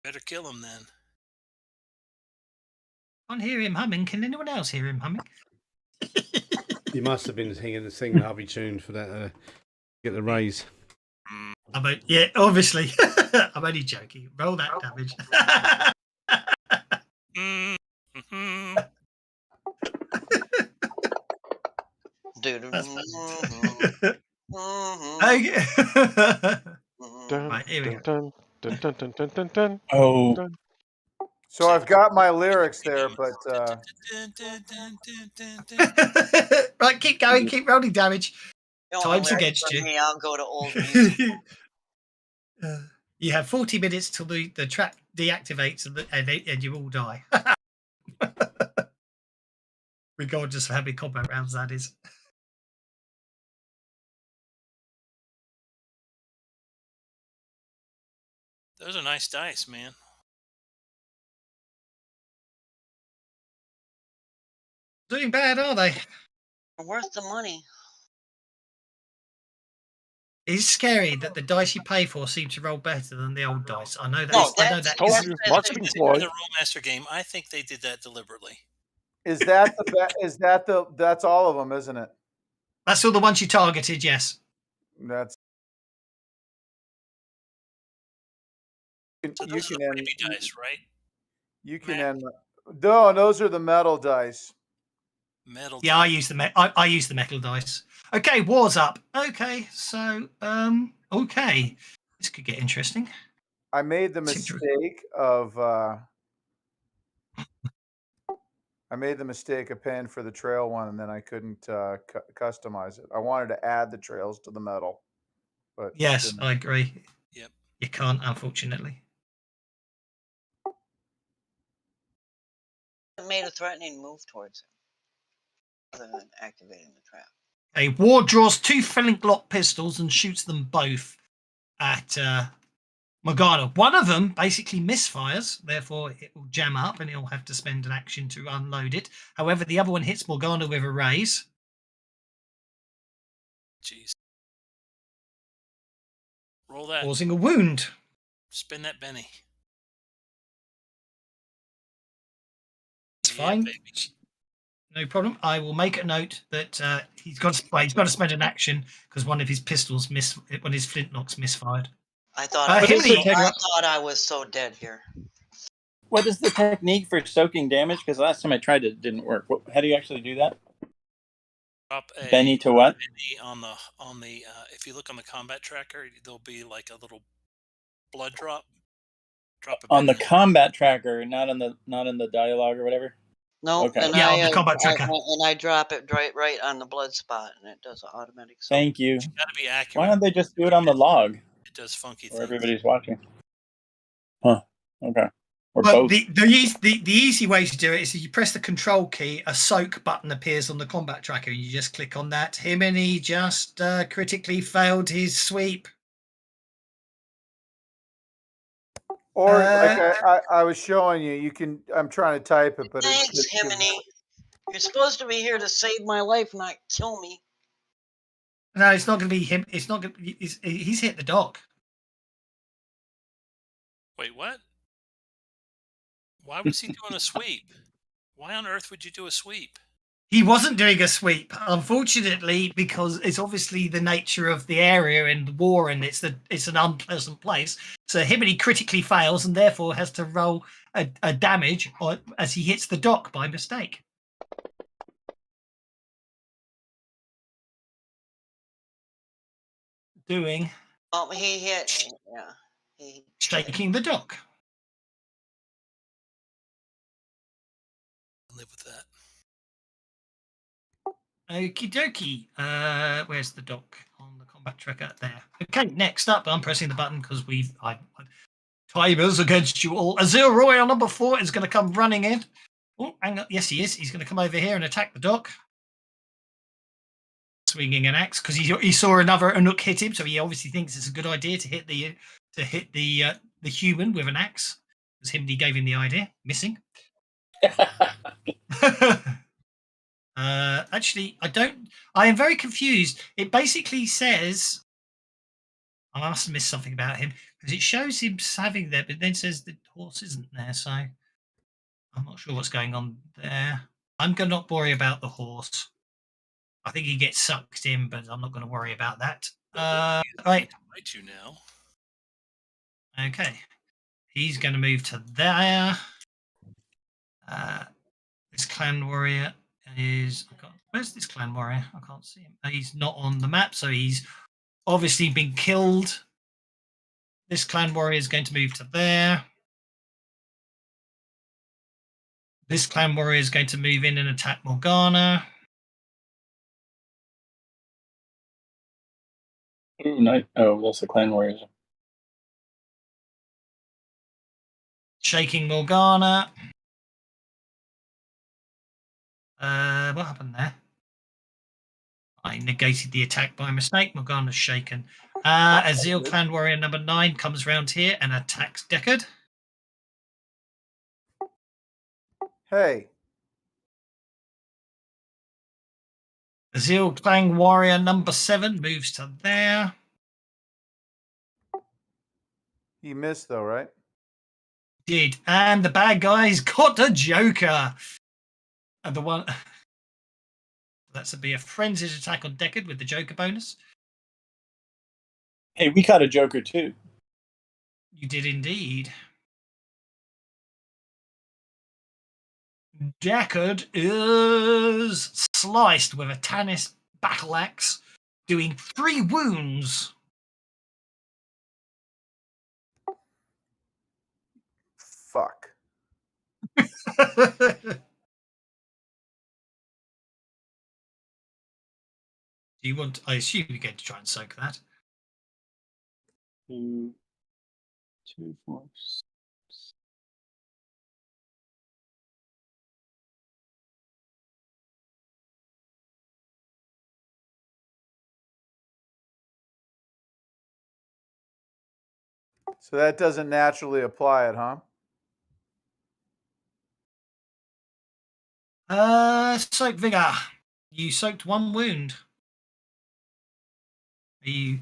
Better kill him then. I can't hear him humming. Can anyone else hear him humming? You must have been singing the hubby tune for that. Get the raise. Yeah, obviously. I'm only joking. Roll that damage. Mm-hmm. Right, here we go. Dun, dun, dun, dun, dun, dun, dun. Oh. Dun. So I've got my lyrics there, but right, keep going, keep rolling damage. Don't Time's worry against for you. me, I'll go to old music. You have 40 minutes till the trap deactivates and you all die. Regardless of how many combat rounds that is. Those are nice dice, man. Doing bad, are they? They're worth the money. It's scary that the dice you pay for seem to roll better than the old dice. I know that. No, I know that. Told Is, you, marketing ploy. The Rollmaster game, I think they did that deliberately. is that the that's all of them, isn't it? that's all the ones you targeted. Yes. That's So you those can are the end. freebie dice, right? You can end. No, those are the metal dice. Metal. Yeah, I use I use the metal dice. Okay, war's up. Okay, so okay, this could get interesting. I made the mistake of paying for the trail one, and then I couldn't customize it. I wanted to add the trails to the metal, but yes, I agree. Yep, you can't, unfortunately. It made a threatening move towards him, other than activating the trap. A War draws 2 flintlock pistols and shoots them both at Morgana. One of them basically misfires, therefore it will jam up and he'll have to spend an action to unload it. However, the other one hits Morgana with a raise. jeez. Roll that. Causing a wound. Spin that Benny. It's fine. No problem. I will make a note that he's got to spend an action because one of his pistols one of his flintlocks misfired. I thought I was so dead here. What is the technique for soaking damage? Because last time I tried it didn't work. How do you actually do that? Drop a Benny to what? Benny on the if you look on the combat tracker, there'll be like a little blood drop. Drop a on the Benny. combat tracker, not in the dialogue or whatever. No, Okay. and on the combat tracker. I drop it right on the blood spot, and it does an automatic. Thank you. It's got to be accurate. Why don't they just do it on the log? It does funky where things. everybody's watching? Huh. Okay. or Well, both. the easy way to do it is you press the control key, a soak button appears on the combat tracker, and you just click on that. Him and he just critically failed his sweep. Or like I was showing you, you can. I'm trying to type it, but Thanks, Himiny. You're supposed to be here to save my life, not kill me. No, it's not going to be him. It's not going. He's hit the dock. Wait, what? Why was he doing a sweep? Why on earth would you do a sweep? He wasn't doing a sweep, unfortunately, because it's obviously the nature of the area and the war, and it's an unpleasant place. So Himiny critically fails, and therefore has to roll a damage as he hits the dock by mistake. Doing. Oh, he hit. Yeah. He shaking the dock. I'll live with that. Okie dokie. Where's the dock on the combat tracker? There. Okay, next up, I'm pressing the button because timers against you all. Azil Royal number 4 is going to come running in. Oh, hang on. Yes, he is. He's going to come over here and attack the dock. Swinging an axe because he saw another Anuk hit him, so he obviously thinks it's a good idea to hit the human with an axe. Because he gave him the idea. Missing. Actually, I am very confused. It basically says, I must have missed something about him because it shows him having there, but then says the horse isn't there. So I'm not sure what's going on there. I'm going to not worry about the horse. I think he gets sucked in, but I'm not going to worry about that. Right. Fight you now. Okay. He's going to move to there. This clan warrior is. Where's this clan warrior? I can't see him. He's not on the map, so he's obviously been killed. This clan warrior is going to move to there. This clan warrior is going to move in and attack Morgana. Ooh, nice. Oh, that's the clan warriors. Shaking Morgana. What happened there? I negated the attack by mistake. Morgana's shaken. Azil clan warrior number 9 comes round here and attacks Deckard. Hey. Azil clan warrior number 7 moves to there. He missed though, right? Did. And the bad guy's got a Joker. And the one... That's to be a frenzied attack on Deckard with the Joker bonus. Hey, we caught a Joker too. You did indeed. Deckard is sliced with a Tannis battle axe, doing 3 wounds. Fuck. Do you want? I assume you're going to try and soak that. 2, 4, 6. So that doesn't naturally apply it, huh? Soak vigor. You soaked 1 wound. Are you,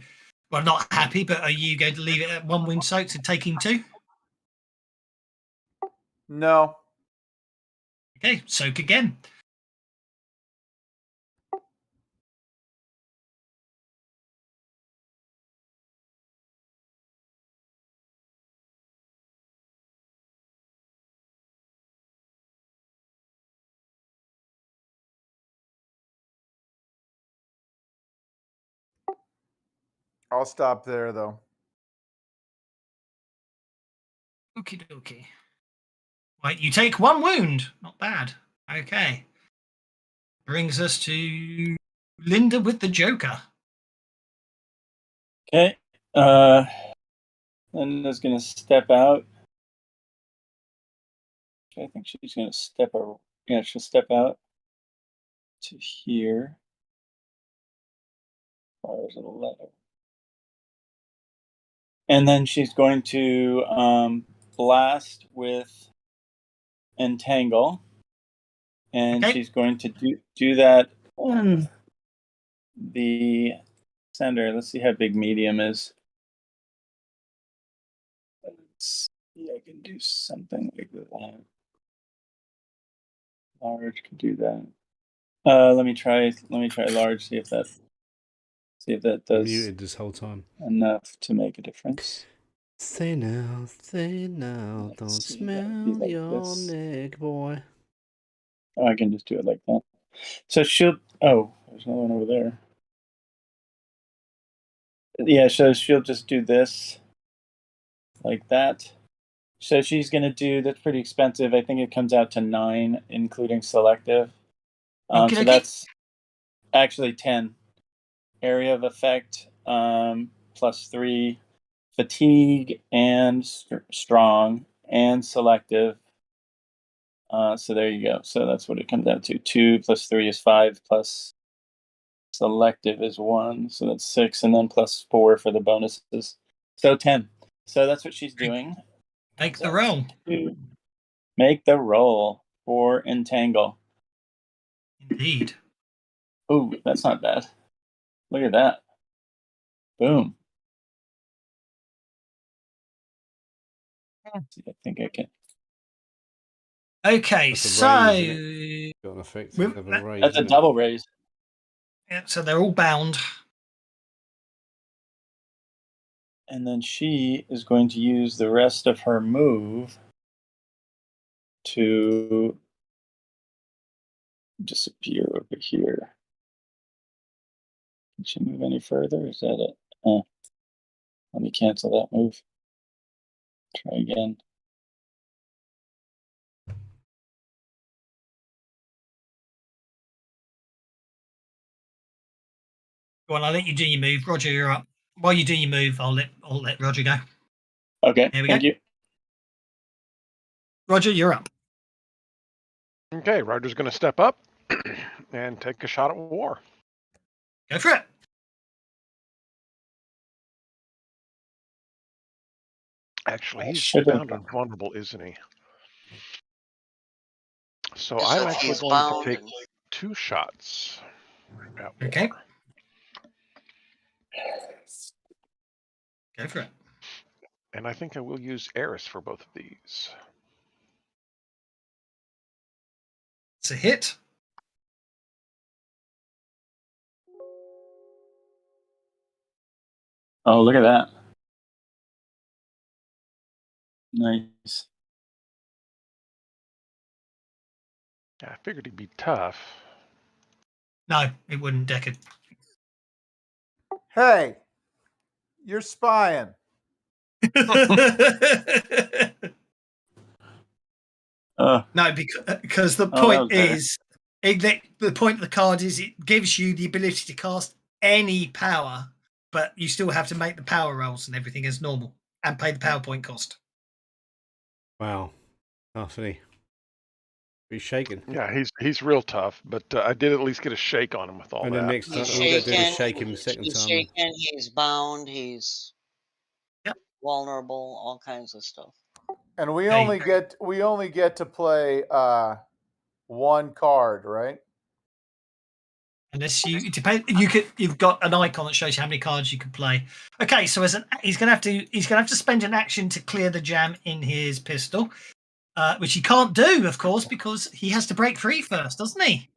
well, not happy, but are you going to leave it at 1 wound soaked and taking 2? No. Okay, soak again. I'll stop there though. Okie dokie. Right, you take 1 wound. Not bad. Okay. Brings us to Linda with the Joker. Okay. Linda's gonna step out I think she's going to step over. Yeah, she'll step out to here. There's a letter. And then she's going to blast with Entangle. And Okay. she's going to do that on the center. Let's see how big medium is. Let's see, I can do something like that. Large can do that. Let me try large. See if that does Muted this whole time. enough to make a difference. Say now, don't Let's see, smell like your this. neck, boy. Oh, I can just do it like that. So she'll. Oh, there's another one over there. Yeah, so she'll just do this, like that. So she's gonna do. That's pretty expensive. I think it comes out to 9, including selective. So that's actually 10. Area of effect +3, fatigue and strong and selective. So there you go. So that's what it comes out to. 2 + 3 is 5, plus selective is 1, so that's 6, and then +4 for the bonuses. So 10. So that's what she's doing. Make the roll. Make the roll for Entangle. Indeed. Ooh, that's not bad. Look at that. Boom. I think I can. Okay, That's a so raise, got an effect of a raise. That's a double raise. Yeah, so they're all bound. And then she is going to use the rest of her move to disappear over here. Can she move any further? Is that it? Let me cancel that move. Try again. Go on, I'll let you do your move. Roger, you're up. While you do your move, I'll let Roger go. Okay, Here we thank go. you. Roger, you're up. Okay, Roger's going to step up and take a shot at war. Go for it. Actually, he's Should've- bound and vulnerable, isn't he? So As I'm if actually he's going to bound take and- 2 shots at war. Okay. Go for it. And I think I will use Eris for both of these. It's a hit. Oh, look at that. Nice. I figured he'd be tough. No, it wouldn't, Deckard. Hey, you're spying. No, because the Oh, that point was better. is, the point of the card is it gives you the ability to cast any power, but you still have to make the power rolls and everything as normal and pay the PowerPoint cost. Wow. Anthony. He's shaking. Yeah, he's real tough, but I did at least get a shake on him with all And that. then next time, He's all we got to do is shaken. shake him the second He's time. shaken. He's bound. He's Yep. vulnerable. All kinds of stuff. And we Hey. only get to play 1 card, right? Unless you you've got an icon that shows you how many cards you can play. Okay, so he's gonna have to spend an action to clear the jam in his pistol, which he can't do, of course, because he has to break free first, doesn't he?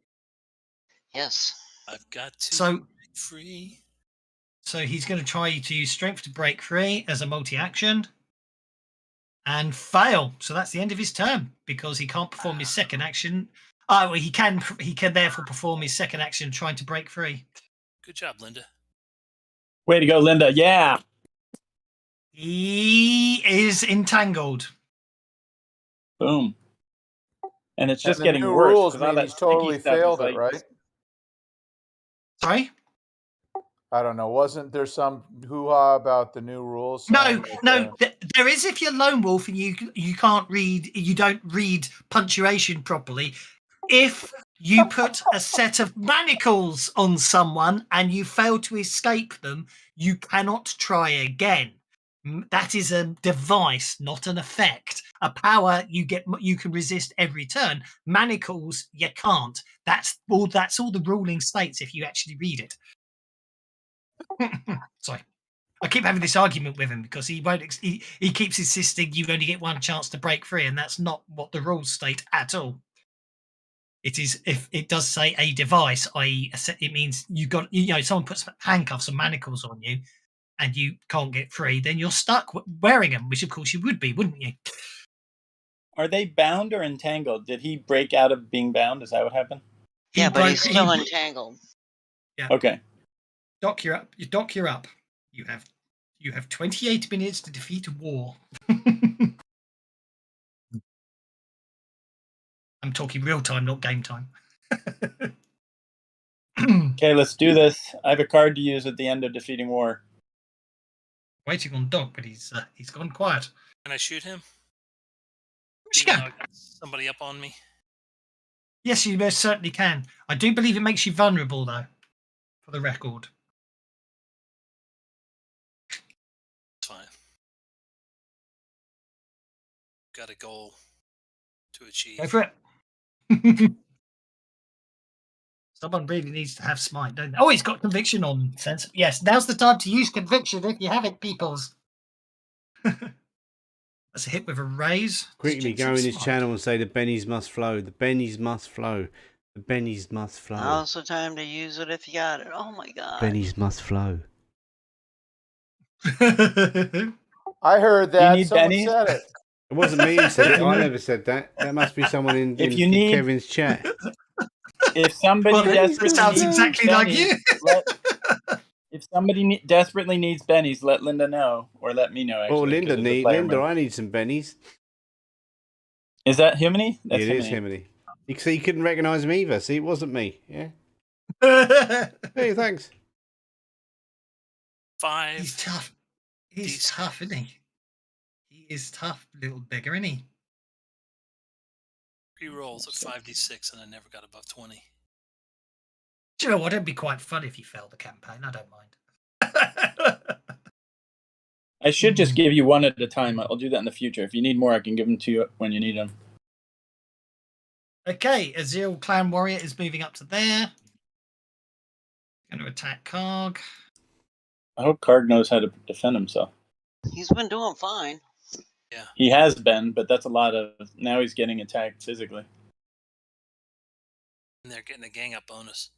Yes. I've got to So break free. So he's going to try to use strength to break free as a multi-action and fail. So that's the end of his turn because he can't perform his second action. Oh, well, he can therefore perform his second action trying to break free. Good job, Linda. Way to go, Linda. Yeah. He is entangled. Boom. And it's just and the getting new worse. rules 'cause all mean that he's sticky totally stuff is failed it, like- right? Sorry? I don't know. Wasn't there some hoo-ha about the new rules? No, there is if you're lone wolf and you can't read, you don't read punctuation properly. If you put a set of manacles on someone and you fail to escape them, you cannot try again. That is a device, not an effect. A power you can resist every turn. Manacles you can't. That's all the ruling states if you actually read it. Sorry. I keep having this argument with him because he won't. He keeps insisting you only get one chance to break free, and that's not what the rules state at all. It is if it does say a device, i.e., it means someone puts handcuffs or manacles on you, and you can't get free, then you're stuck wearing them, which of course you would be, wouldn't you? Are they bound or entangled? Did he break out of being bound? Is that what happened? Yeah, but he's still entangled. Yeah. Okay. Doc, you're up. You're up. You have 28 minutes to defeat a war. I'm talking real time, not game time. Okay, let's do this. I have a card to use at the end of defeating war. Waiting on Doc, but he's gone quiet. Can I shoot him? She can. Somebody up on me. Yes, you most certainly can. I do believe it makes you vulnerable, though, for the record. It's fine. Got a goal to achieve. Go for it. Someone really needs to have smite, don't they? Oh, he's got conviction on sense. Yes, now's the time to use conviction if you have it, peoples. That's a hit with a raise. Quickly go in his channel and say the bennies must flow. The bennies must flow. The bennies must flow. Now's the time to use it if you got it. Oh my god. Bennies must flow. I heard that. need Someone bennies? said it. It wasn't me who said it. I never said that. That must be someone in Kevin's chat. If somebody desperately sounds needs exactly like you. If somebody desperately needs bennies, let Linda know, or let me know. Actually, Linda, I need some bennies. Is that Himony? It is Himony. You see, he couldn't recognise me either. See, it wasn't me. Yeah. Hey, thanks. 5. He's tough. He's tough, isn't he? He is tough, little beggar, isn't he? 3 rolls at 5d6, and I never got above 20. Do you know what? It'd be quite fun if you failed the campaign. I don't mind. I should just give you one at a time. I'll do that in the future. If you need more, I can give them to you when you need them. Okay, Azil Clan Warrior is moving up to there. Going to attack Karg. I hope Karg knows how to defend himself. He's been doing fine. Yeah. He has been, but that's a lot of... Now he's getting attacked physically. And they're getting a gang up bonus.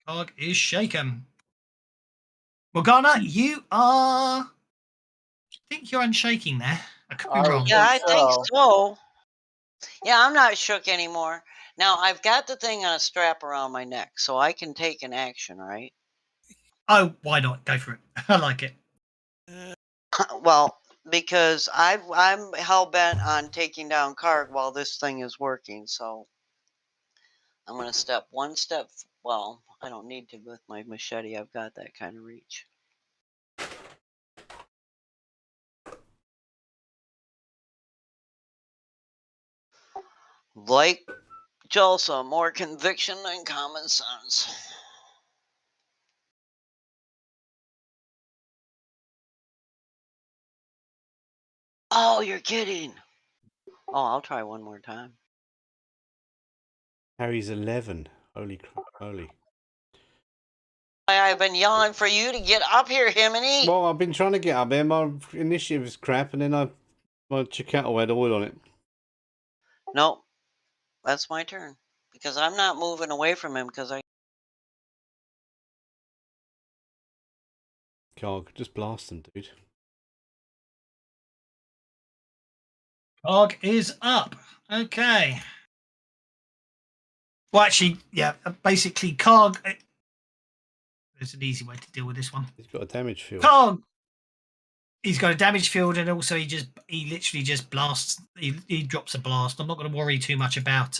Karg is shaken. Morgana, you are... I think you're unshaking there. I could be wrong. Yeah, I think so. Yeah, I'm not shook anymore. Now, I've got the thing on a strap around my neck, so I can take an action, right? Oh, why not? Go for it. I like it. Well, because I'm hell-bent on taking down Karg while this thing is working, so I'm going to step one step. Well, I don't need to with my machete. I've got that kind of reach. Like Jalsa, more conviction than common sense. Oh, you're kidding. Oh, I'll try one more time. Harry's 11. Holy crap. Holy. I've been yelling for you to get up here, Himony. Well, I've been trying to get up there. My initiative is crap, and then my Chicago had oil on it. Nope. That's my turn. Because I'm not moving away from him because I... Karg, just blast them, dude. Karg is up. Okay. Well, actually, yeah, basically, Karg... There's an easy way to deal with this one. He's got a damage field. Karg! He's got a damage field, and also he literally just blasts. He drops a blast. I'm not going to worry too much about.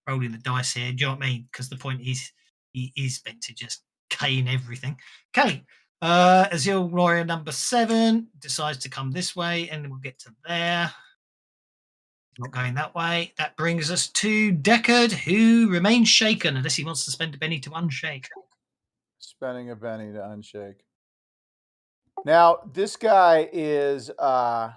Rolling the dice here. Do you know what I mean? Because the point is, he's meant to just cane everything. Okay. Azil Warrior number 7 decides to come this way, and we'll get to there. Not going that way. That brings us to Deckard, who remains shaken unless he wants to spend a penny to unshake. Spending a penny to unshake. Now, this guy is The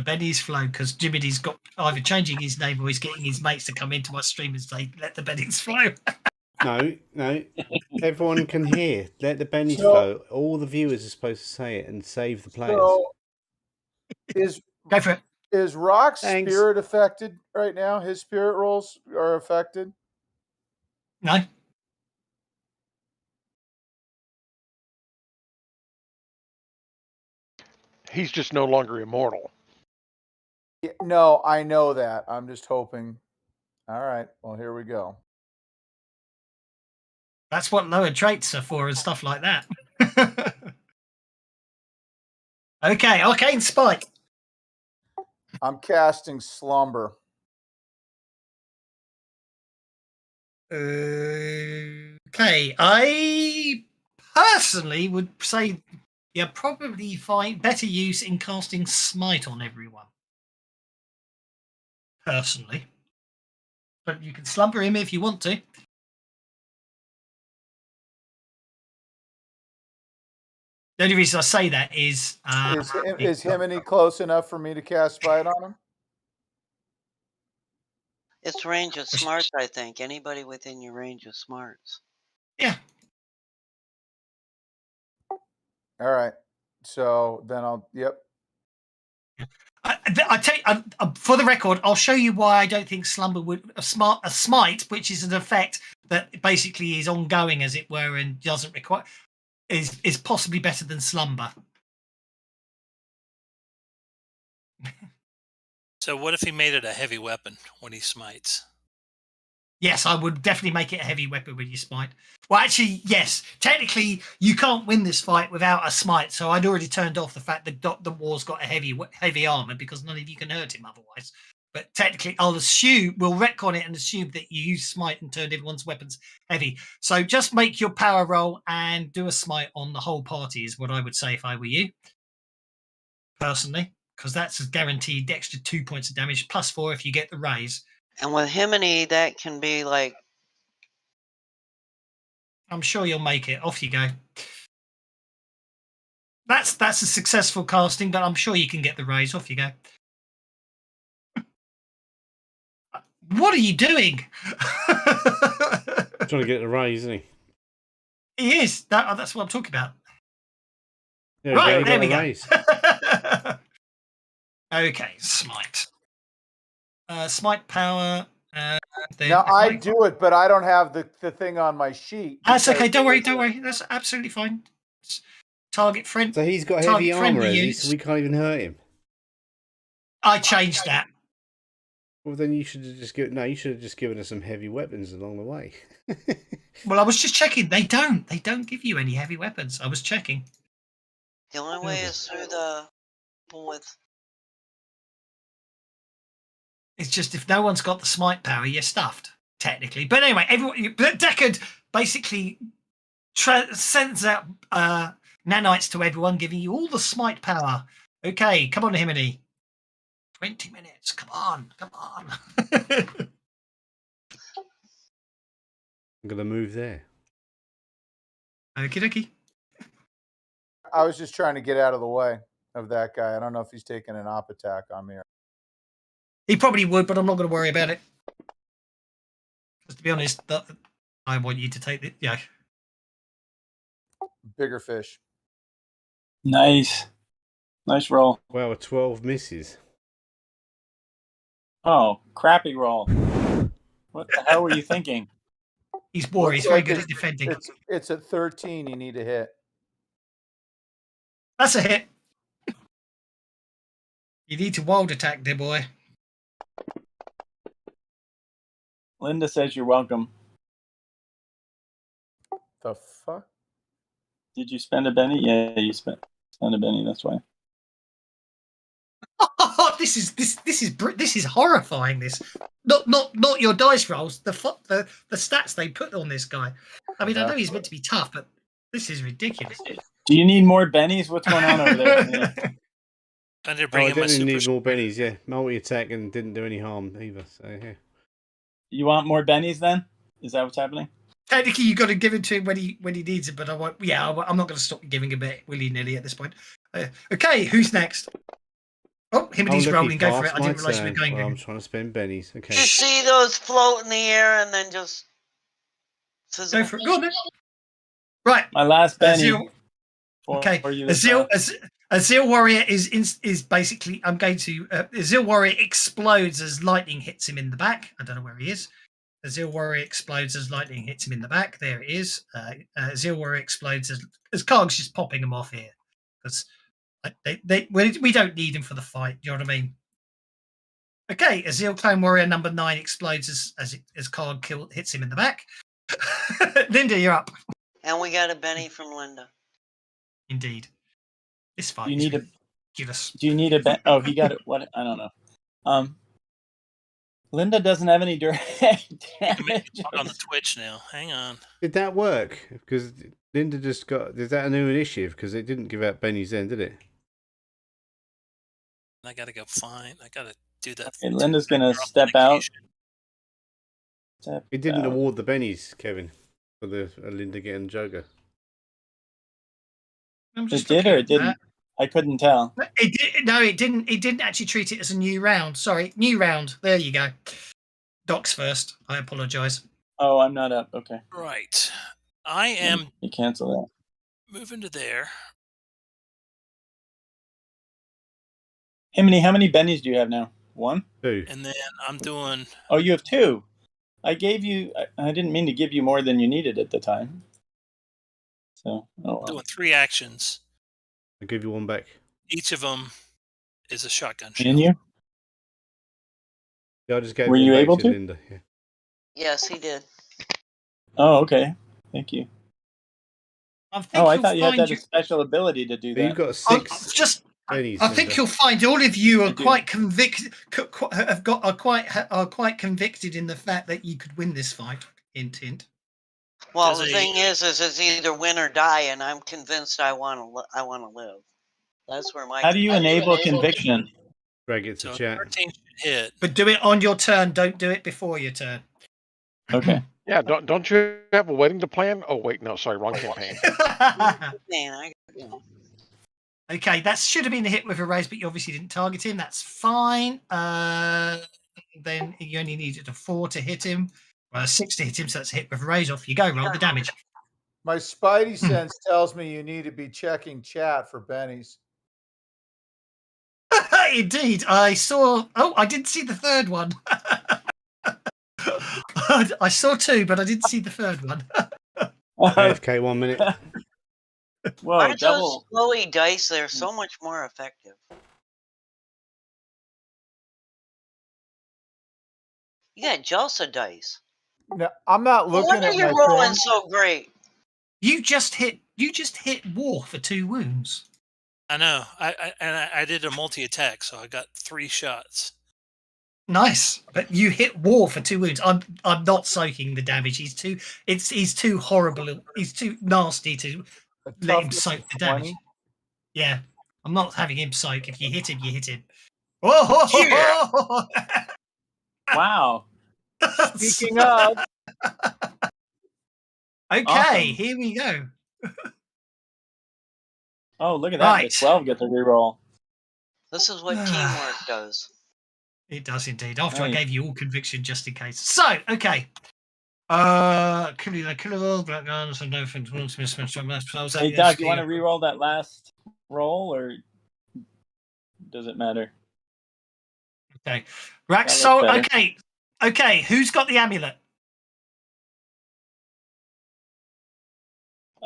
Benny's flow, because Jiminy's got either changing his name or he's getting his mates to come into my stream and say, let the Benny's flow. No. Everyone can hear. Let the bennies So- flow. All the viewers are supposed to say it and save the players. so is Go for it. is Rock's Thanks. spirit affected right now? His spirit rolls are affected. No. He's just no longer immortal. Yeah, no, I know that. I'm just hoping. All right. Well, here we go. That's what lower traits are for and stuff like that. Okay, Arcane Spike. I'm casting Slumber. Okay, I personally would say you probably find better use in casting Smite on everyone. Personally. But you can slumber him if you want to. The only reason I say that is... Is Himini close enough for me to cast Spite on him? It's range of smarts, I think. Anybody within your range of smarts. Yeah. All right. So then Yep. I tell you, for the record, I'll show you why I don't think Slumber would a smite, which is an effect that basically is ongoing, as it were, and doesn't require is possibly better than Slumber. So what if he made it a heavy weapon when he smites? Yes, I would definitely make it a heavy weapon when you smite. Well, actually, yes. Technically, you can't win this fight without a smite. So I'd already turned off the fact that the war's got a heavy armor because none of you can hurt him otherwise. But technically, we'll retcon it and assume that you use smite and turned everyone's weapons heavy. So just make your power roll and do a smite on the whole party is what I would say if I were you, personally, because that's a guaranteed extra 2 points of damage plus 4 if you get the raise. And with Himini, that can be like... I'm sure you'll make it. Off you go. That's a successful casting, but I'm sure you can get the raise. Off you go. What are you doing? Trying to get the raise, isn't he? He is. That's what I'm talking about. Yeah, Right, there we got go. a raise. Okay, smite. Smite power. Now I do it, but I don't have the thing on my sheet. That's okay. Don't worry. That's absolutely fine. Target friend. So he's got target heavy armor, friendly has he? units. So we can't even hurt him. I changed that. Well, then you should have just given us some heavy weapons along the way. Well, I was just checking. They don't give you any heavy weapons. I was checking. The only way is through the people with... It's just if no one's got the smite power, you're stuffed, technically. But anyway, Deckard basically sends out nanites to everyone, giving you all the smite power. Okay, come on, Himini. 20 minutes. Come on. I'm going to move there. Okie dokie. I was just trying to get out of the way of that guy. I don't know if he's taking an op attack on me. He probably would, but I'm not going to worry about it. Because to be honest, I want you to take the... Yeah. Bigger fish. Nice roll. Wow, 12 misses. Oh, crappy roll. What the hell were you thinking? He's war. He's very good at defending. It's at 13 you need to hit. That's a hit. You need to wild attack, dear boy. Linda says you're welcome. The fuck? Did you spend a Benny? Yeah, you spent a Benny. That's why. This is horrifying. This not your dice rolls. The stats they put on this guy. I mean, I know he's meant to be tough, but this is ridiculous. Do you need more Bennies? What's going on over there? I need to bring I in my didn't super. need more bennies. Yeah, multi-attack and didn't do any harm either. So yeah. You want more Bennies then? Is that what's happening? Technically, you got to give it to him when he needs it, but I won't. Yeah, I'm not going to stop giving him it willy nilly at this point. Okay, who's next? Oh, him and he's lucky rolling. Go for it. pass I didn't my realise you were turn. going. Well, I'm trying to spend bennies. Okay. You see those float in the air and then just fizzle. Go for it. Go on then. Right. My last Benny. Azil. Okay. Azil Warrior is basically. I'm going to. Azil Warrior explodes as lightning hits him in the back. I don't know where he is. Azil Warrior explodes as lightning hits him in the back. There it is. Azil Warrior explodes as Karg's just popping them off here because we don't need him for the fight. Do you know what I mean? Okay, Azil Clone Warrior number 9 explodes as Karg hits him in the back. Linda, you're up. And we got a Benny from Linda. Indeed. This fight Do you is need a ridiculous. Do you need a Ben? Oh, he got it. What? I don't know. Linda doesn't have any direct damage on the Twitch now. Hang on. Did that work? Because Linda just got. Is that a new initiative? Because it didn't give out bennies then, did it? I gotta go find. I gotta do that. Okay, Linda's gonna step out. It didn't award the bennies, Kevin, for the Linda getting Joker. It did or it didn't? I couldn't tell. It did. No, it didn't. It didn't actually treat it as a new round. Sorry, new round. There you go. Docs first. I apologise. Oh, I'm not up. Okay. Right. I am. You cancel that. Moving to there. How many bennies do you have now? 1? 2. And then I'm doing. Oh, you have 2. I gave you. I didn't mean to give you more than you needed at the time. So, doing 3 actions. I'll give you 1 back. Each of them is a shotgun shell. Can you? Yeah, I just gave Were you able to? Linda. Yeah. Yes, he did. Oh, okay. Thank you. I thought you had a special ability to do that. You've got 6 bennies. I think you'll find all of you are quite convicted. Are quite convicted in the fact that you could win this fight. Hint, hint. Well, the thing is it's either win or die, and I'm convinced I want to live. That's where my. How do you enable conviction? Greg, it's a chat. 13 should hit. But do it on your turn. Don't do it before your turn. Okay. Yeah, don't you have a wedding to plan? Oh wait, no, sorry, wrong campaign. Okay, that should have been a hit with a raise, but you obviously didn't target him. That's fine. Then you only needed a 4 to hit him. Well, a 6 to hit him, so that's a hit with a raise. Off you go. Roll the damage. My spidey sense tells me you need to be checking chat for bennies. Indeed, I saw. Oh, I didn't see the third one. I saw 2, but I didn't see the third one. AFK 1 minute. Whoa, Aren't double. those glowy dice? They're so much more effective. You got Jelsa dice. No, I'm not looking Why are at you my rolling thing. so great? You just hit War for 2 wounds. I know. I did a multi-attack, so I got 3 shots. Nice, but you hit War for 2 wounds. I'm not soaking the damage. He's too horrible. He's too nasty to let him soak the damage. 20. Yeah, I'm not having him soak. If you hit him, you hit him. Oh, Yeah. Wow. Speaking of, okay, Awesome. here we go. Oh, look at that. Right. The 12 gets a reroll. This is what teamwork does. It does indeed. After I Nice. gave you all conviction just in case. So, okay. Black guns and no Hey, Doc, you want to reroll that last roll, or does it matter? Okay. Rax, That so looks better. okay. Who's got the amulet?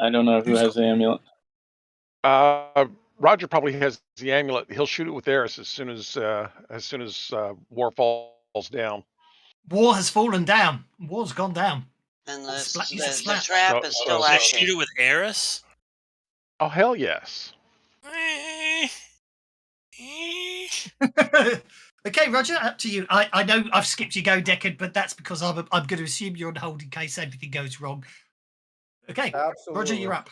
I don't know who has the amulet. Roger probably has the amulet. He'll shoot it with Eris as soon as War falls down. War has fallen down. War's gone down. And Splat- the splat. trap is still So- So active. shoot it with Eris? Oh, hell yes. Eh, eh. Okay, Roger, up to you. I know I've skipped your go, Deckard, but that's because I'm going to assume you're on hold in case anything goes wrong. Okay, Absolutely. Roger, you're up.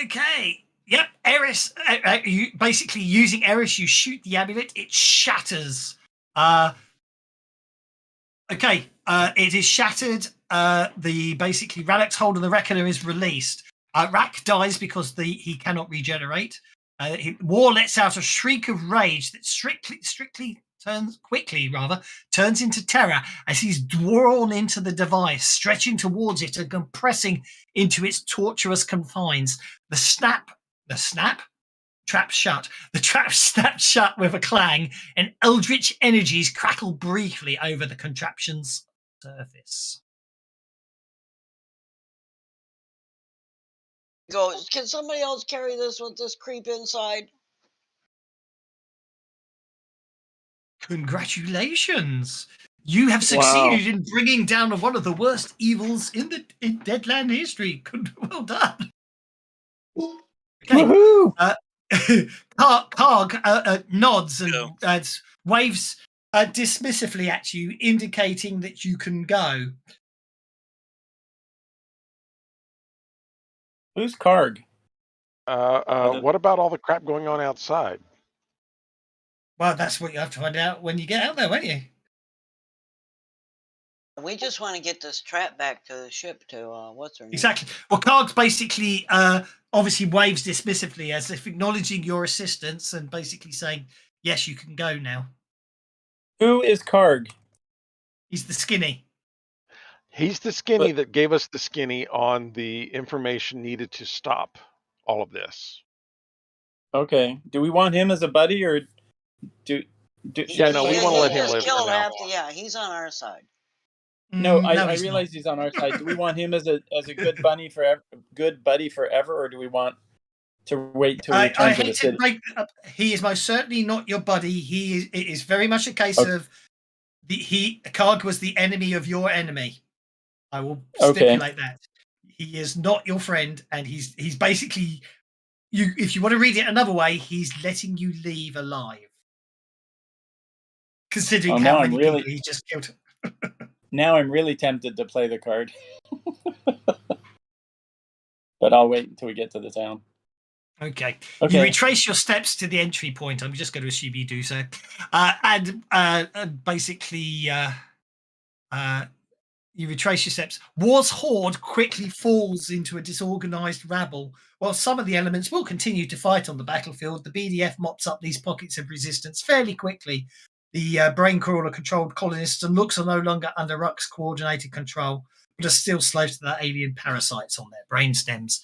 Okay. Yep, Eris. You basically using Eris, you shoot the amulet, it shatters. Okay, it is shattered. The basically Radek's hold on the Reckoner is released. Rak dies because he cannot regenerate. War lets out a shriek of rage that turns into terror as he's drawn into the device, stretching towards it and compressing into its tortuous confines. The trap shut. The trap snapped shut with a clang, and eldritch energies crackle briefly over the contraption's surface. Goes, can somebody else carry this with this creep inside? Congratulations! You have succeeded in bringing down one of the worst evils in Deadland history. Well done. Okay. Woohoo! Karg nods and Yeah. waves dismissively at you, indicating that you can go. Who's Karg? What about all the crap going on outside? Well, that's what you have to find out when you get out there, won't you? We just want to get this trap back to the ship to what's her name? Exactly. Well, Karg's basically obviously waves dismissively as if acknowledging your assistance and basically saying, yes, you can go now. Who is Karg? He's the skinny. He's the skinny that gave us the skinny on the information needed to stop all of this. Okay. Do we want him as a buddy, or do? Yeah, no, we want to let him just live for killed now. yeah, he's on our side. No, No, I he's realize he's on our side. Do we want him as a good buddy forever, or do we want to wait till we return I to the hate to city? break up. He is most certainly not your buddy. It is very much a case of Karg was the enemy of your enemy. I will stipulate that. He is not your friend, and he's basically you. If you want to read it another way, he's letting you leave alive. Considering how many people he just killed. Now I'm really tempted to play the card. But I'll wait until we get to the town. Okay. You retrace your steps to the entry point. I'm just going to assume you do so. And basically, you retrace your steps. War's horde quickly falls into a disorganized rabble. While some of the elements will continue to fight on the battlefield, the BDF mops up these pockets of resistance fairly quickly. The brain crawler controlled colonists and looks are no longer under Ruck's coordinated control, but are still slaves to the alien parasites on their brain stems.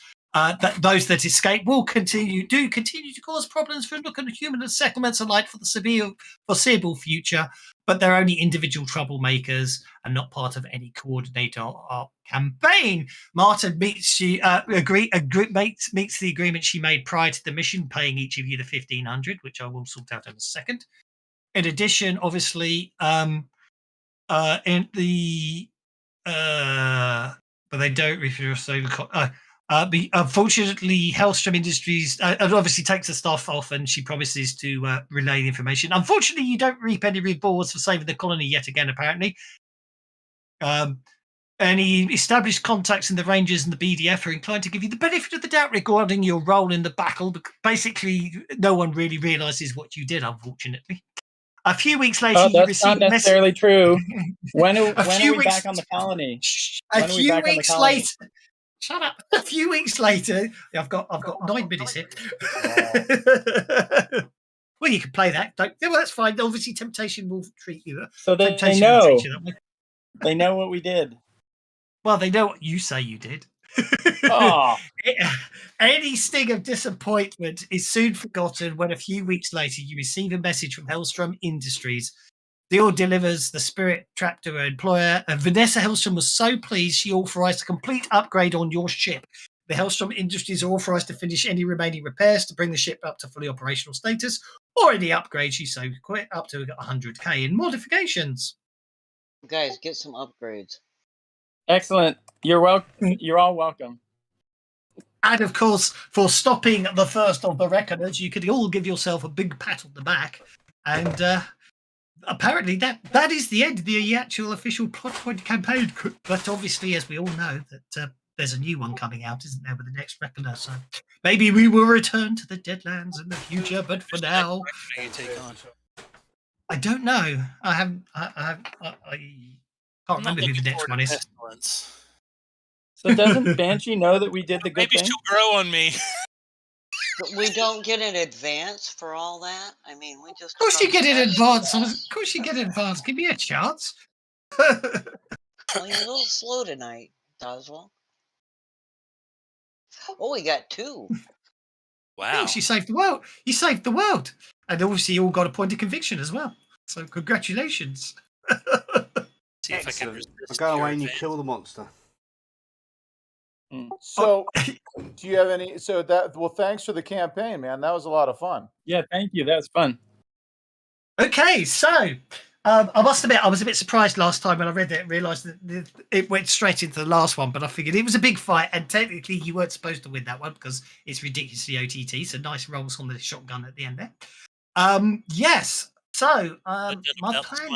Those that escape will continue to cause problems for Nook and human settlements alike for the foreseeable future, but they're only individual troublemakers and not part of any coordinated campaign. Marta meets the agreement she made prior to the mission, paying each of you the 1,500, which I will sort out in a second. In addition, obviously, in the but they don't refuse to. Unfortunately, Hellstrom Industries obviously takes the staff off, and she promises to relay the information. Unfortunately, you don't reap any rewards for saving the colony yet again. Apparently, any established contacts in the Rangers and the BDF are inclined to give you the benefit of the doubt regarding your role in the battle. But basically, no one really realizes what you did. Unfortunately. A few weeks later, you that's not necessarily true. When are we back on the colony? A few weeks later. Shut up. A few weeks later, I've got 9 minutes here. Well, you can play that. Well, that's fine. Obviously, Temptation will treat you. So they know. They know what we did. Well, they know what you say you did. Oh. Any sting of disappointment is soon forgotten when a few weeks later you receive a message from Hellstrom Industries. Deal delivers the spirit trap to her employer, and Vanessa Hellstrom was so pleased she authorized a complete upgrade on your ship. The Hellstrom Industries are authorized to finish any remaining repairs to bring the ship up to fully operational status, or any upgrades she so quit up to 100k in modifications. Guys, get some upgrades. Excellent. You're welcome. You're all welcome. And of course, for stopping the first of the Reckoners, you could all give yourself a big pat on the back. And apparently that is the end of the actual official plot point campaign. But obviously, as we all know, that there's a new one coming out, isn't there, with the next Reckoner? So maybe we will return to the Deadlands in the future. But for now, You take on. I don't know. I haven't. I can't I'm not remember who the looking next forward one to is. Pestilence. So doesn't Banshee know that we did the good Maybe thing? she'll grow on me. But we don't get an advance for all that. I mean, we just. Of course, you get in advance. Of course, you get in advance. Give me a chance. Well, you're a little slow tonight, Doswell. Oh, we got 2. Wow. Thanks, you saved the world. You saved the world, and obviously, you all got a point of conviction as well. So, congratulations. See if I can Excellent. resist I'll go your away and you advance. kill the monster. So, do you have any? So that well, thanks for the campaign, man. That was a lot of fun. Yeah, thank you. That was fun. Okay, so I must admit I was a bit surprised last time when I read it and realised that it went straight into the last one, but I figured it was a big fight, and technically you weren't supposed to win that one because it's ridiculously OTT, so nice rolls on the shotgun at the end there. Yes, so But my that was plan...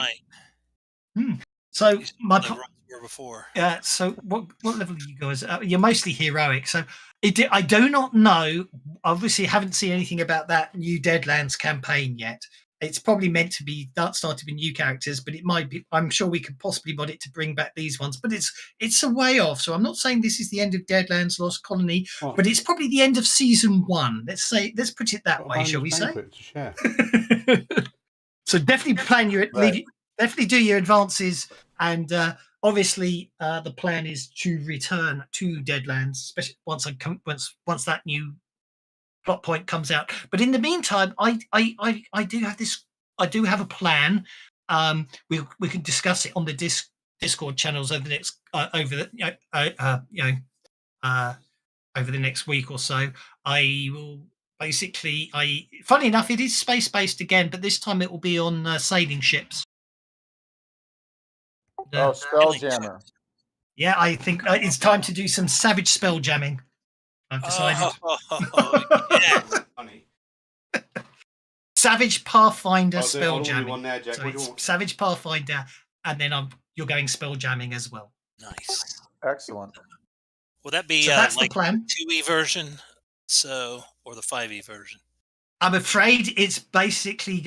mine. So You said my the pl- rolls were before. so what level are you guys? You're mostly heroic. So I do not know. Obviously, haven't seen anything about that new Deadlands campaign yet. It's probably meant to be started with new characters, but it might be. I'm sure we could possibly mod it to bring back these ones, but it's a way off. So I'm not saying this is the end of Deadlands Lost Colony, but it's probably the end of season 1. Let's put it that way, shall we say? To share. So definitely plan your Right. definitely do your advances, and obviously the plan is to return to Deadlands, especially once that new plot point comes out. But in the meantime, I do have this. I do have a plan. We can discuss it on the Discord channels over the next over the next week or so. I will basically. Funny enough, it is space based again, but this time it will be on sailing ships. Oh, Spelljammer. Yeah, I think it's time to do some savage spell jamming. I've decided. Oh, yes. Savage Pathfinder I'll spell do jamming. one there, Jack. So What do you it's want? Savage Pathfinder, and then you're going spell jamming as well. Nice. Excellent. Will that be So that's like the plan. 2E version? Or the 5E version? I'm afraid it's basically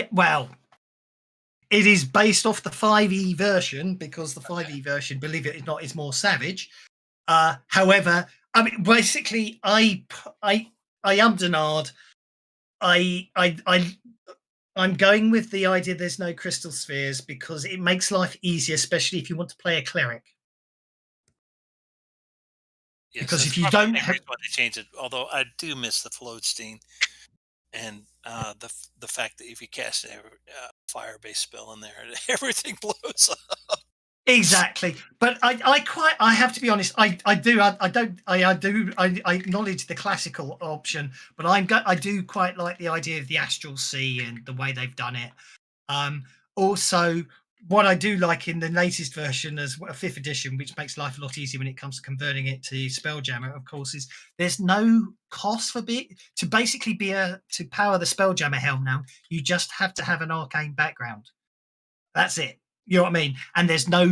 it is based off the 5e version because the 5e version, believe it or not, is more savage. However, I mean, basically, I am Denard. I'm going with the idea there's no crystal spheres because it makes life easier, especially if you want to play a cleric. Yes, Because that's if you probably don't the have... reason why they changed it. Although I do miss the Floatstein and the fact that if you cast a fire-based spell in there, everything blows up. Exactly, but I have to be honest. I acknowledge the classical option, but I do quite like the idea of the Astral Sea and the way they've done it. Also, what I do like in the latest version as a 5th edition, which makes life a lot easier when it comes to converting it to Spelljammer, of course, is there's no cost for to basically to power the Spelljammer helm now. You just have to have an arcane background. That's it. You know what I mean? And there's no,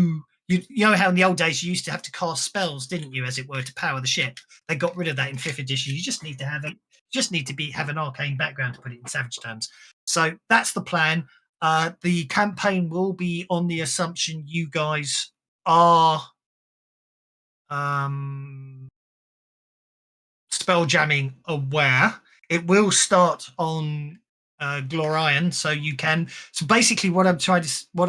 you know how in the old days you used to have to cast spells, didn't you, as it were, to power the ship? They got rid of that in 5th edition. You just need to have have an arcane background, to put it in savage terms. So that's the plan. The campaign will be on the assumption you guys are spell jamming aware. It will start on Glorian, so you can. So basically, what I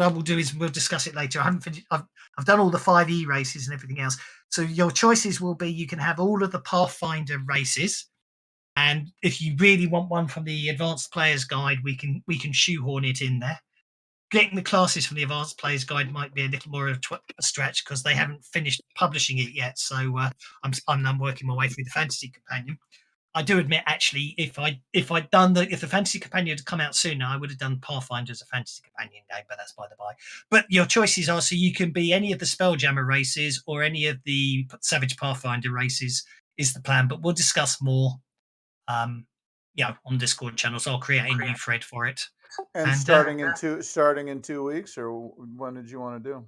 will do is we'll discuss it later. I haven't finished. I've done all the 5e races and everything else. So your choices will be: you can have all of the Pathfinder races, and if you really want one from the Advanced Players Guide, we can shoehorn it in there. Getting the classes from the Advanced Players Guide might be a little more of a stretch because they haven't finished publishing it yet. So I'm working my way through the Fantasy Companion. I do admit, actually, if the Fantasy Companion had come out sooner, I would have done Pathfinder as a Fantasy Companion game, but that's by the by. But your choices are, so you can be any of the Spelljammer races or any of the Savage Pathfinder races is the plan. But we'll discuss more, on Discord channels. I'll create a new thread for it. And starting in 2 weeks, or when did you want to do?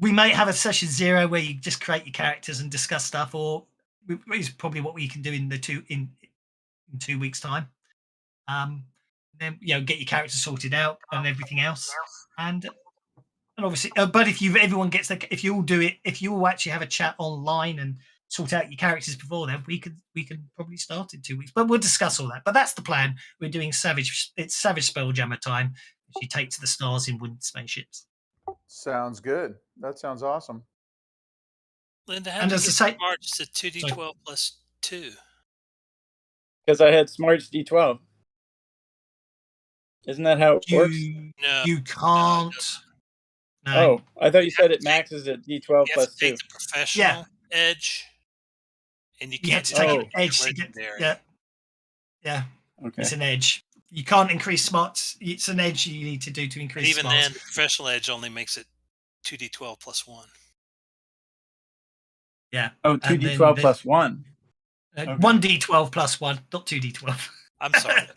We might have a session 0 where you just create your characters and discuss stuff, or is probably what we can do in 2 weeks' time. Then get your characters sorted out and everything else, and obviously, but if you all do it, if you all actually have a chat online and sort out your characters before then, we can probably start in 2 weeks. But we'll discuss all that. But that's the plan. We're doing Savage. It's Savage Spelljammer time. She takes the stars in wooden spaceships. Sounds good. That sounds awesome. Linda, how And did as you I get say, Smarts to 2d12 plus 2? Because I had Smarts D12. Isn't that how it works? No. You can't. No. Oh, I thought you said it maxes at D12 You have plus to take 2. the professional edge, and you can't have to take take an edge to get. legendary. Yeah. Okay. It's an edge. You can't increase smarts. It's an edge you need to do to increase Even smarts. then, the professional edge only makes it 2d12 plus 1. Yeah. Oh, 2d12 plus 1. Okay. 1d12 plus 1, not 2d12. I'm sorry.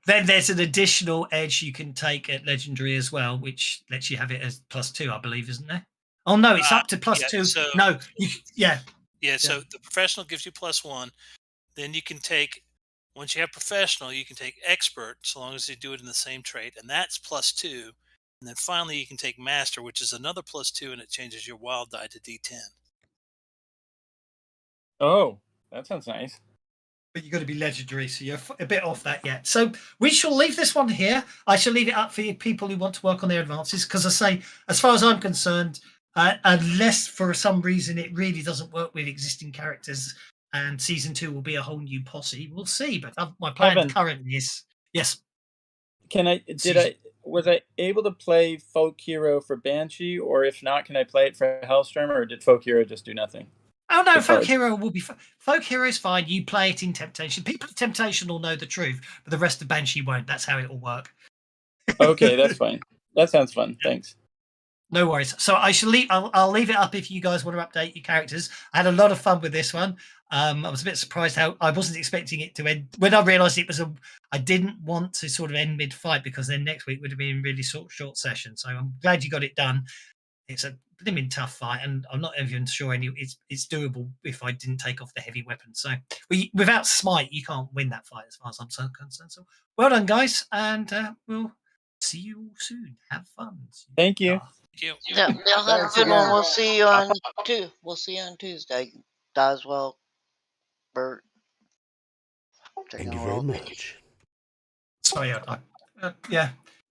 Then there's an additional edge you can take at legendary as well, which lets you have it as plus 2, I believe, isn't there? Oh no, it's up to plus 2. So, no, so the professional gives you plus 1. Then you can take, once you have professional, you can take expert, so long as you do it in the same trait, and that's plus 2. And then finally, you can take master, which is another plus 2, and it changes your wild die to D10. Oh, that sounds nice. But you've got to be legendary, so you're a bit off that yet. So we shall leave this one here. I shall leave it up for people who want to work on their advances, because I say, as far as I'm concerned, unless for some reason it really doesn't work with existing characters, and season 2 will be a whole new posse, we'll see. But my plan currently is yes. Was I able to play Folk Hero for Banshee, or if not, can I play it for Hellstrom, or did Folk Hero just do nothing? Oh no, Folk Hero will be Folk Hero is fine. You play it in Temptation. People of Temptation will know the truth, but the rest of Banshee won't. That's how it will work. Okay, that's fine. That sounds fun. Thanks. No worries. So I shall leave. I'll leave it up if you guys want to update your characters. I had a lot of fun with this one. I was a bit surprised how I wasn't expecting it to end. When I realised it was I didn't want to sort of end mid-fight, because then next week would have been a really short session. So I'm glad you got it done. It's a blimmin' tough fight, and I'm not even sure it's doable if I didn't take off the heavy weapons. So without smite, you can't win that fight as far as I'm so concerned. So well done, guys, and we'll see you all soon. Have fun. Thank you. Thank you. Yeah, y'all have a good one. We'll see you on Tuesday. Doswell, Bert. Thank you very much. Sorry, yeah.